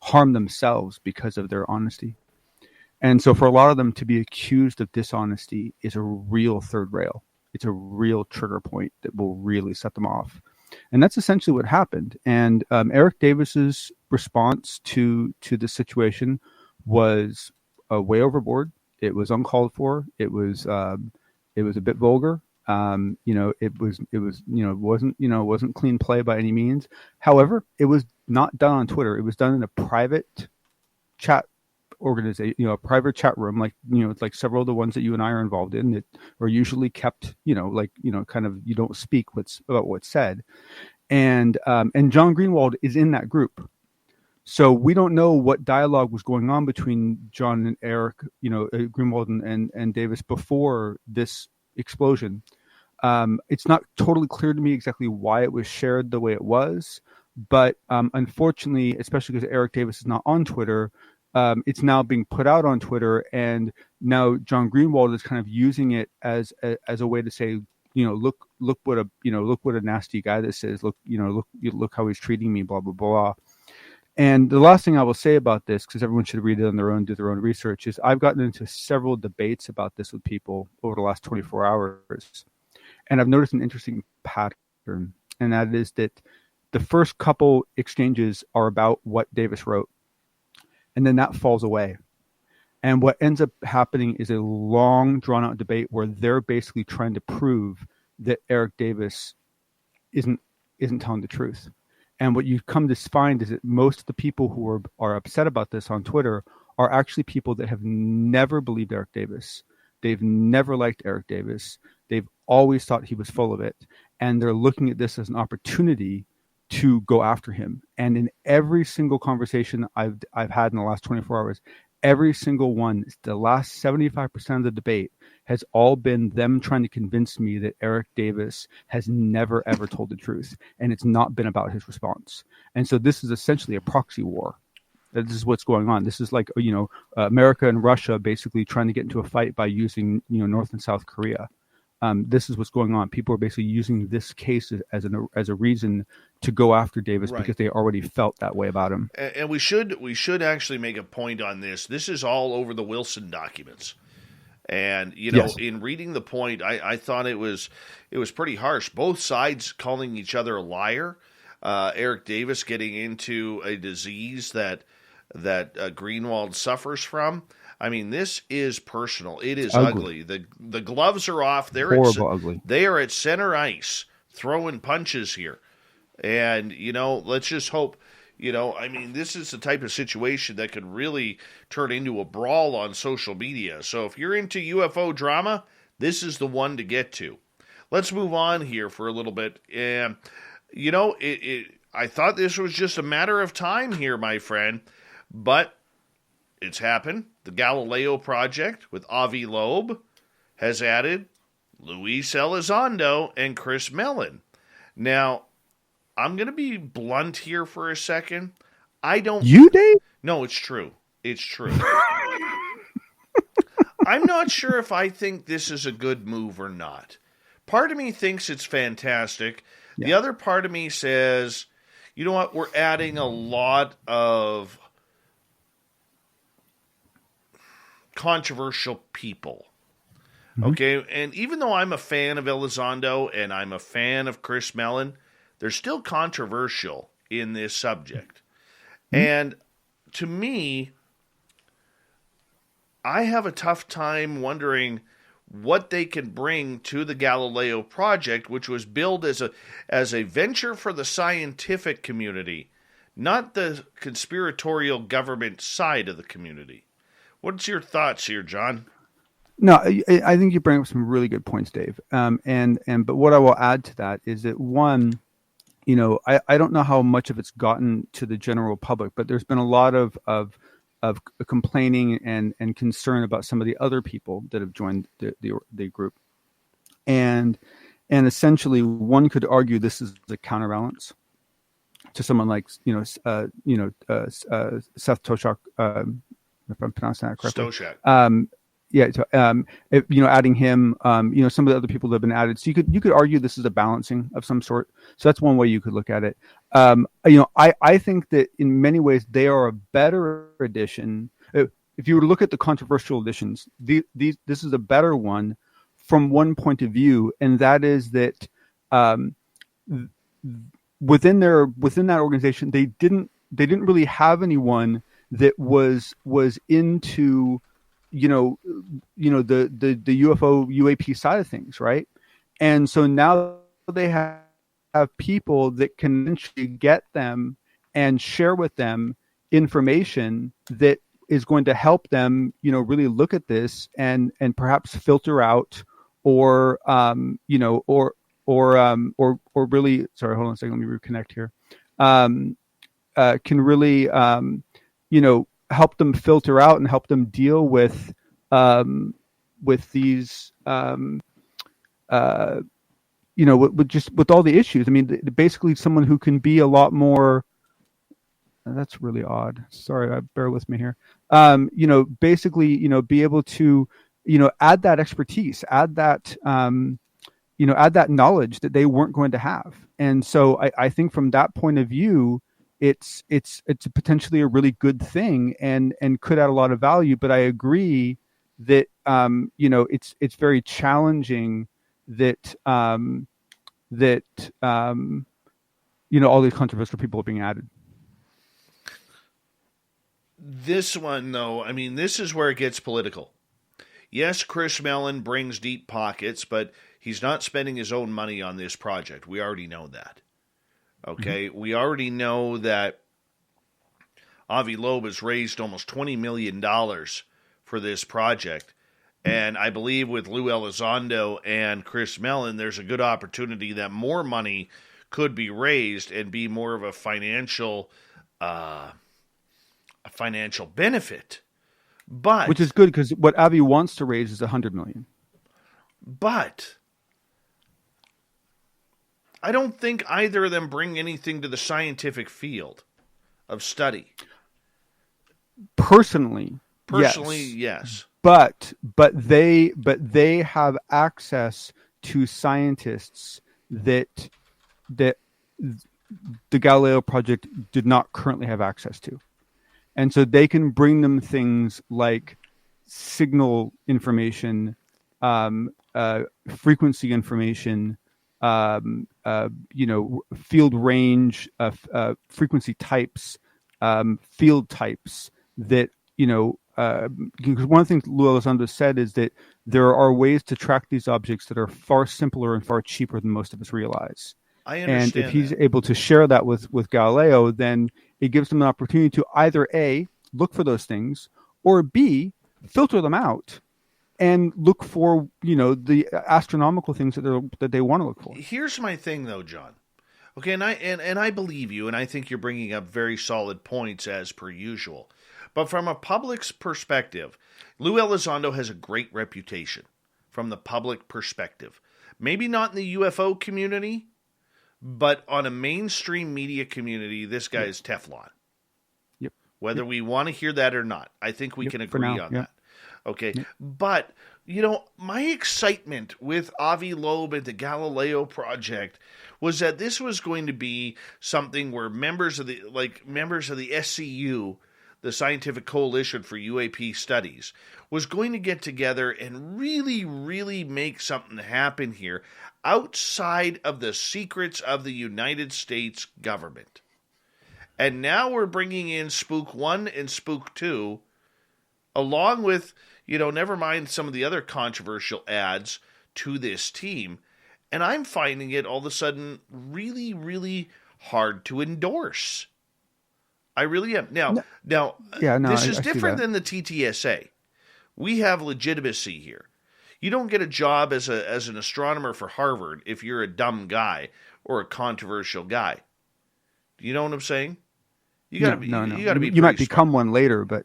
Speaker 4: harm themselves because of their honesty. And so for a lot of them to be accused of dishonesty is a real third rail. It's a real trigger point that will really set them off. And that's essentially what happened. And Eric Davis's response to the situation was way overboard. It was uncalled for. It was a bit vulgar. It wasn't clean play by any means. However, it was not done on Twitter. It was done in a private chat organization, a private chat room, it's like several of the ones that you and I are involved in that are usually kept, kind of, you don't speak about what's said. And John Greenwald is in that group. So we don't know what dialogue was going on between John and Eric, Greenwald and Davis before this explosion. It's not totally clear to me exactly why it was shared the way it was, but unfortunately, especially because Eric Davis is not on Twitter, it's now being put out on Twitter, and now John Greenwald is kind of using it as a way to say, look what a nasty guy this is. Look how he's treating me, blah blah blah. And the last thing I will say about this, because everyone should read it on their own, do their own research, is I've gotten into several debates about this with people over the last 24 hours, and I've noticed an interesting pattern, and that is that the first couple exchanges are about what Davis wrote. And then that falls away. And what ends up happening is a long, drawn-out debate where they're basically trying to prove that Eric Davis isn't telling the truth. And what you come to find is that most of the people who are upset about this on Twitter are actually people that have never believed Eric Davis. They've never liked Eric Davis. They've always thought he was full of it. And they're looking at this as an opportunity to go after him. And in every single conversation I've had in the last 24 hours, every single one, the last 75% of the debate has all been them trying to convince me that Eric Davis has never, ever told the truth. And it's not been about his response. And so this is essentially a proxy war. This is what's going on. This is like, America and Russia basically trying to get into a fight by using, North and South Korea. This is what's going on. People are basically using this case as a reason to go after Davis, right, because they already felt that way about him.
Speaker 1: And we should actually make a point on this. This is all over the Wilson documents. And,
Speaker 4: yes,
Speaker 1: in reading the point, I thought it was pretty harsh. Both sides calling each other a liar. Eric Davis getting into a disease that Greenwald suffers from. I mean, this is personal. It is ugly. The gloves are off.
Speaker 4: Ugly.
Speaker 1: They are at center ice, throwing punches here. And, let's just hope, this is the type of situation that could really turn into a brawl on social media. So if you're into UFO drama, this is the one to get to. Let's move on here for a little bit. And, I thought this was just a matter of time here, my friend, but it's happened. The Galileo Project with Avi Loeb has added Luis Elizondo and Chris Mellon. Now, I'm going to be blunt here for a second.
Speaker 4: You, Dave?
Speaker 1: No, it's true. It's true. I'm not sure if I think this is a good move or not. Part of me thinks it's fantastic. Yeah. The other part of me says, you know what, we're adding a lot of controversial people. Mm-hmm. Okay, and even though I'm a fan of Elizondo and I'm a fan of Chris Mellon, they're still controversial in this subject. Mm-hmm. And to me, I have a tough time wondering what they can bring to the Galileo Project, which was billed as a venture for the scientific community, not the conspiratorial government side of the community. What's your thoughts here, John?
Speaker 4: No, I think you bring up some really good points, Dave. But what I will add to that is that one, I don't know how much of it's gotten to the general public, but there's been a lot of complaining and concern about some of the other people that have joined the group, and essentially one could argue this is a counterbalance to someone like Seth Toshak, if I'm pronouncing that correctly.
Speaker 1: Stoshak.
Speaker 4: Adding him, some of the other people that have been added. So you could argue this is a balancing of some sort. So that's one way you could look at it. I think that in many ways they are a better edition. If you were to look at the controversial editions, this is a better one from one point of view, and that is that within that organization, they didn't really have anyone that was into the UFO UAP side of things, right? And so now they have people that can eventually get them and share with them information that is going to help them, really look at this and perhaps filter out or really, sorry, hold on a second, let me reconnect here. Can really, help them filter out and help them deal with these, with all the issues. I mean, basically someone who can be a lot more. That's really odd. Sorry, bear with me here. Basically, be able to, add that expertise, add that, add that knowledge that they weren't going to have. And so I think from that point of view, it's potentially a really good thing and could add a lot of value. But I agree that, it's very challenging that, all these controversial people are being added.
Speaker 1: This one, though, I mean, this is where it gets political. Yes, Chris Mellon brings deep pockets, but he's not spending his own money on this project. We already know that. Okay? Mm-hmm. We already know that Avi Loeb has raised almost $20 million for this project. And I believe with Lou Elizondo and Chris Mellon, there's a good opportunity that more money could be raised and be more of a financial benefit. But
Speaker 4: which is good because what Avi wants to raise is $100 million.
Speaker 1: But I don't think either of them bring anything to the scientific field of study.
Speaker 4: Personally,
Speaker 1: yes.
Speaker 4: But they have access to scientists that the Galileo Project did not currently have access to. And so they can bring them things like signal information, frequency information, field range, frequency types, field types that, because one of the things Lou Elizondo said is that there are ways to track these objects that are far simpler and far cheaper than most of us realize.
Speaker 1: I understand.
Speaker 4: And if he's able to share that with Galileo, then it gives them an opportunity to either A, look for those things, or B, filter them out and look for, the astronomical things that they want to look for.
Speaker 1: Here's my thing, though, John. Okay, and I believe you, and I think you're bringing up very solid points as per usual. But from a public's perspective, Lou Elizondo has a great reputation from the public perspective. Maybe not in the UFO community, but on a mainstream media community, this guy is Teflon.
Speaker 4: Yep.
Speaker 1: Whether we want to hear that or not, I think we can agree on that. Okay. Yep. But, my excitement with Avi Loeb and the Galileo Project was that this was going to be something where members of the SCU, the Scientific Coalition for UAP Studies, was going to get together and really, really make something happen here outside of the secrets of the United States government. And now we're bringing in Spook 1 and Spook 2, along with, never mind some of the other controversial ads to this team. And I'm finding it all of a sudden really, really hard to endorse. I really am. This is different than the TTSA. We have legitimacy here. You don't get a job as an astronomer for Harvard if you're a dumb guy or a controversial guy. Do you know what I'm saying? You got to be. You got to be.
Speaker 4: You might become one later, but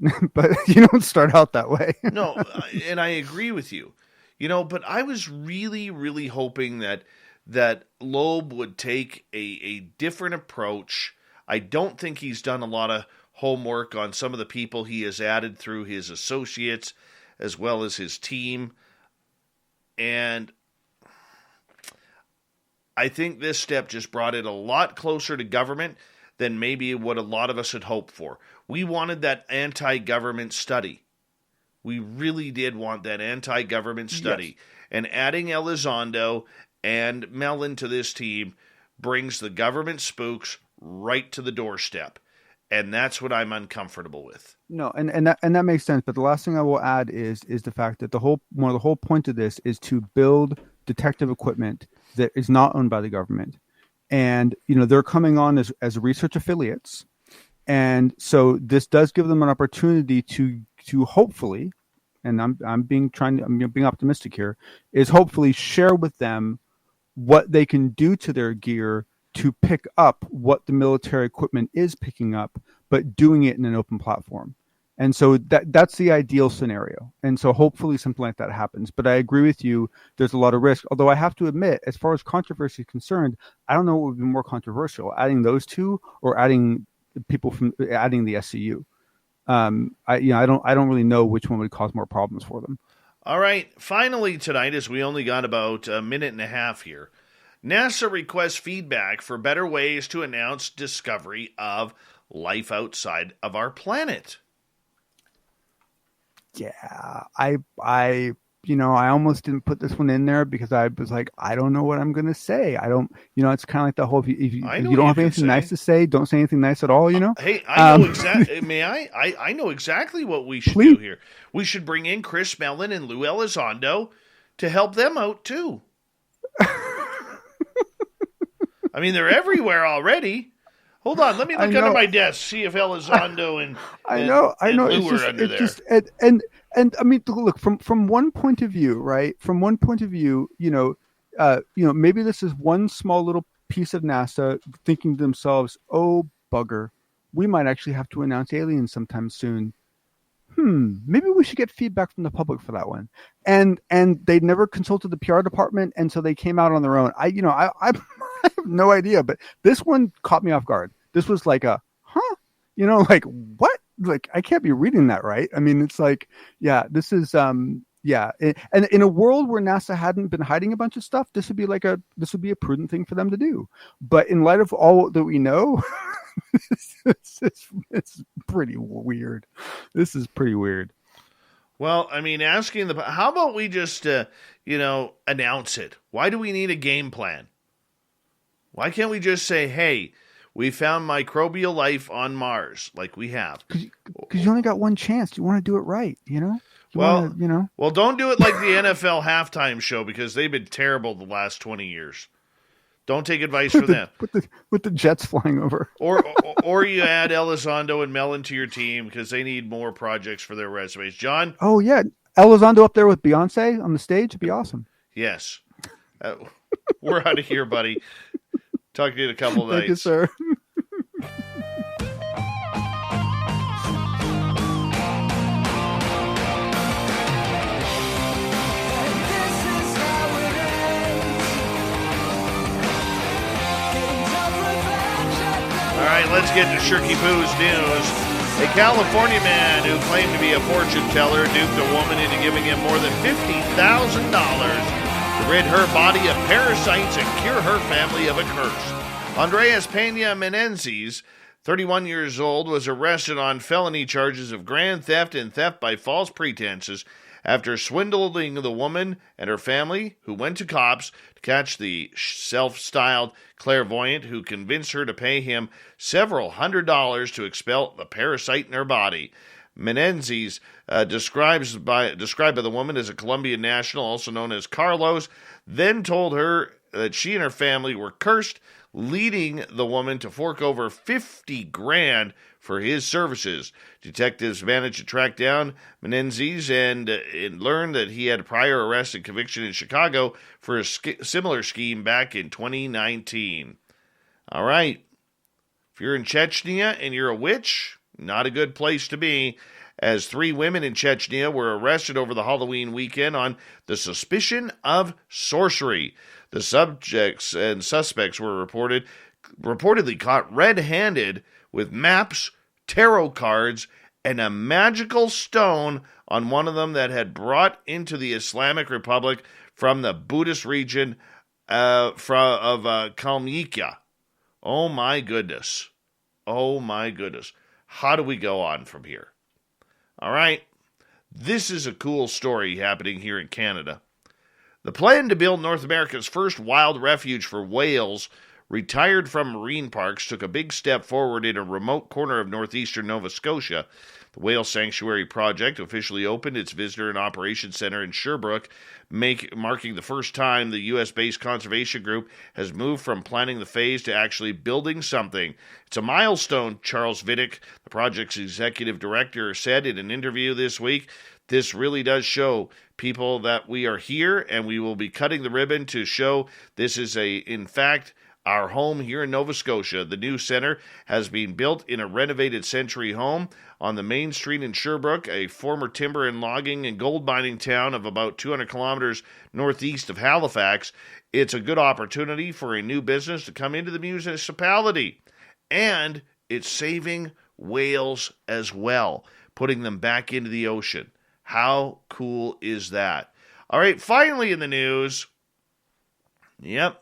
Speaker 4: you don't start out that way.
Speaker 1: No, and I agree with you. But I was really, really hoping that Loeb would take a different approach. I don't think he's done a lot of homework on some of the people he has added through his associates as well as his team. And I think this step just brought it a lot closer to government than maybe what a lot of us had hoped for. We wanted that anti-government study. We really did want that anti-government study. Yes. And adding Elizondo and Mellon to this team brings the government spooks right to the doorstep. And that's what I'm uncomfortable with.
Speaker 4: No, and that makes sense. But the last thing I will add is the fact that the whole point of this is to build detective equipment that is not owned by the government. And, they're coming on as research affiliates. And so this does give them an opportunity to hopefully, and I'm being optimistic here, is hopefully share with them what they can do to their gear to pick up what the military equipment is picking up, but doing it in an open platform. And so that's the ideal scenario. And so hopefully something like that happens. But I agree with you, there's a lot of risk. Although I have to admit, as far as controversy is concerned, I don't know what would be more controversial, adding those two or adding the SCU. I don't really know which one would cause more problems for them.
Speaker 1: All right. Finally tonight, as we only got about a minute and a half here, NASA requests feedback for better ways to announce discovery of life outside of our planet.
Speaker 4: Yeah, I almost didn't put this one in there because I was like, I don't know what I'm going to say. I don't, it's kind of like the whole, if you don't have anything nice to say, don't say anything nice at all,
Speaker 1: Hey, I know exactly, may I know exactly what we should do here. We should bring in Chris Mellon and Lou Elizondo to help them out too. I mean, they're everywhere already. Hold on, let me look under my desk, see if Elizondo and Lou are under there.
Speaker 4: And I mean, look, from one point of view, right? From one point of view, maybe this is one small little piece of NASA thinking to themselves, "Oh bugger, we might actually have to announce aliens sometime soon. Maybe we should get feedback from the public for that one." And they never consulted the PR department, and so they came out on their own. I have no idea, but this one caught me off guard. This was like like what? Like I can't be reading that right. I mean, it's like, yeah, this is and in a world where NASA hadn't been hiding a bunch of stuff, this would be a prudent thing for them to do. But in light of all that we know, it's pretty weird. This is pretty weird.
Speaker 1: Well, I mean, how about we just announce it? Why do we need a game plan? Why can't we just say, hey, we found microbial life on Mars, like we have?
Speaker 4: Because you only got one chance. You want to do it right, Well,
Speaker 1: don't do it like the NFL halftime show because they've been terrible the last 20 years. Don't take advice from them.
Speaker 4: With the jets flying over.
Speaker 1: or you add Elizondo and Mellon to your team because they need more projects for their resumes. John?
Speaker 4: Oh, yeah. Elizondo up there with Beyonce on the stage would be awesome.
Speaker 1: Yes. We're out of here, buddy. Talk to you in a couple of nights.
Speaker 4: Thank you, sir.
Speaker 1: All right, let's get to Shirky Poo's news. A California man who claimed to be a fortune teller duped a woman into giving him more than $50,000 to rid her body of parasites and cure her family of a curse. Andres Pena Menendez, 31 years old, was arrested on felony charges of grand theft and theft by false pretenses after swindling the woman and her family, who went to cops to catch the self-styled clairvoyant who convinced her to pay him several $100s to expel the parasite in her body. Menendez, described by the woman as a Colombian national, also known as Carlos, then told her that she and her family were cursed, leading the woman to fork over $50,000 for his services. Detectives managed to track down Menendez and learned that he had prior arrest and conviction in Chicago for a similar scheme back in 2019. All right. If you're in Chechnya and you're a witch, not a good place to be, as 3 women in Chechnya were arrested over the Halloween weekend on the suspicion of sorcery. The subjects and suspects were reportedly caught red-handed with maps, tarot cards, and a magical stone on one of them that had brought into the Islamic Republic from the Buddhist region Kalmykia. Oh my goodness. Oh my goodness. How do we go on from here? All right. This is a cool story happening here in Canada. The plan to build North America's first wild refuge for whales retired from marine parks took a big step forward in a remote corner of northeastern Nova Scotia. The Whale Sanctuary Project officially opened its Visitor and Operations Center in Sherbrooke, marking the first time the U.S.-based conservation group has moved from planning the phase to actually building something. It's a milestone, Charles Vidic, the project's executive director, said in an interview this week. This really does show people that we are here, and we will be cutting the ribbon to show this is in fact, our home here in Nova Scotia. The new center has been built in a renovated Century home on the main street in Sherbrooke, a former timber and logging and gold mining town of about 200 kilometers northeast of Halifax. It's a good opportunity for a new business to come into the municipality. And it's saving whales as well, putting them back into the ocean. How cool is that? All right, finally in the news. Yep.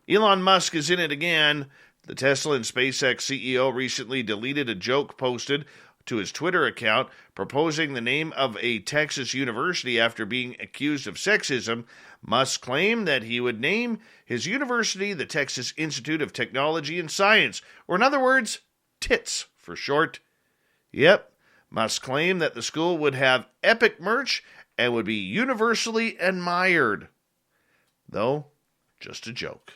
Speaker 1: Elon Musk is in it again. The Tesla and SpaceX CEO recently deleted a joke posted to his Twitter account proposing the name of a Texas university after being accused of sexism. Musk claimed that he would name his university the Texas Institute of Technology and Science, or in other words, TITS for short. Yep, Musk claimed that the school would have epic merch and would be universally admired. Though, just a joke.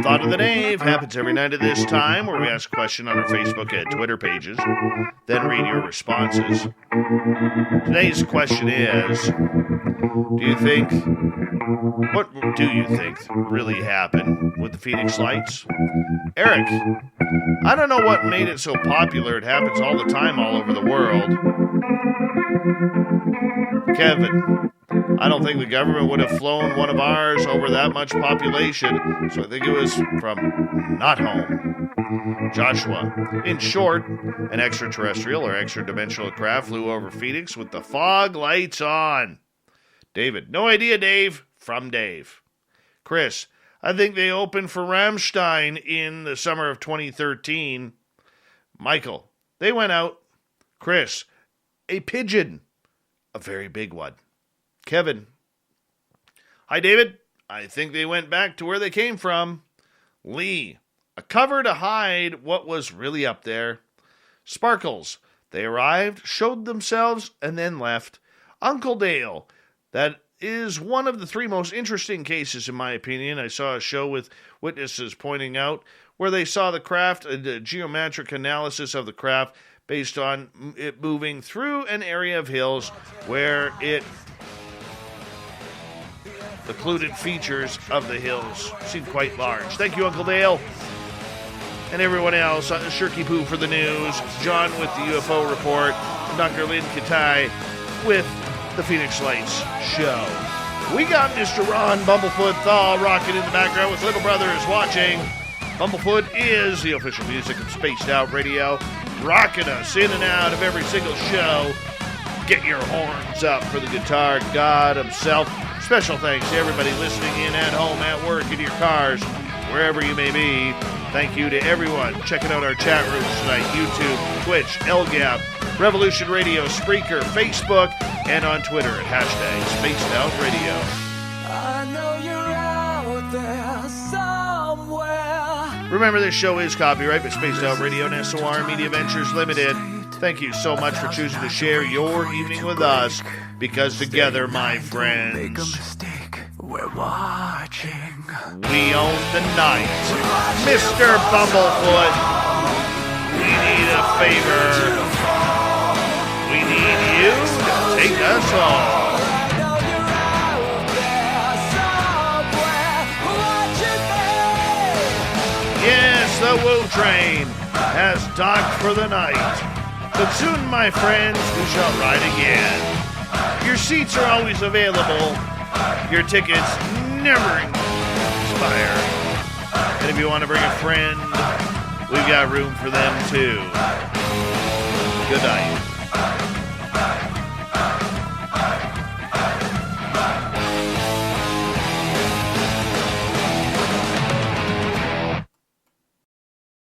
Speaker 1: Thought of the Dave happens every night at this time, where we ask a question on our Facebook and Twitter pages, then read your responses. Today's question is, what do you think really happened with the Phoenix Lights? Eric, I don't know what made it so popular. It happens all the time all over the world. Kevin, I don't think the government would have flown one of ours over that much population, so I think it was from not home. Joshua, in short, an extraterrestrial or extra-dimensional craft flew over Phoenix with the fog lights on. David, no idea, Dave. From Dave. Chris, I think they opened for Rammstein in the summer of 2013. Michael, they went out. Chris, a pigeon. A very big one. Kevin, hi, David. I think they went back to where they came from. Lee, a cover to hide what was really up there. Sparkles, they arrived, showed themselves, and then left. Uncle Dale, that is one of the three most interesting cases, in my opinion. I saw a show with witnesses pointing out where they saw the craft, a geometric analysis of the craft based on it moving through an area of hills where it occluded features of the hills seemed quite large. Thank you, Uncle Dale. And everyone else, Shirky Poo for the news, John with the UFO Report, and Dr. Lynne Kitei with the Phoenix Lights Show. We got Mr. Ron Bumblefoot Thaw rocking in the background with Little Brother is watching. Bumblefoot is the official music of Spaced Out Radio, rocking us in and out of every single show. Get your horns up for the guitar god himself. Special thanks to everybody listening in at home, at work, in your cars, wherever you may be. Thank you to everyone checking out our chat rooms tonight, YouTube, Twitch, LGAP, Revolution Radio, Spreaker, Facebook, and on Twitter at hashtag Spaced Out Radio.
Speaker 5: I know you're out there somewhere.
Speaker 1: Remember, this show is copyright by Spaced Out Radio and SOR Media Ventures Limited. Thank you so much for choosing to share your evening with us, because together, my friends,
Speaker 5: we're watching.
Speaker 1: we own the night. Mr. Bumblefoot, we need a favor. We need you to take us home. Yes, the Woo Train has docked for the night. But soon, my friends, we shall ride again. Your seats are always available. Your tickets never expire. And if you want to bring a friend, we've got room for them too. Good night.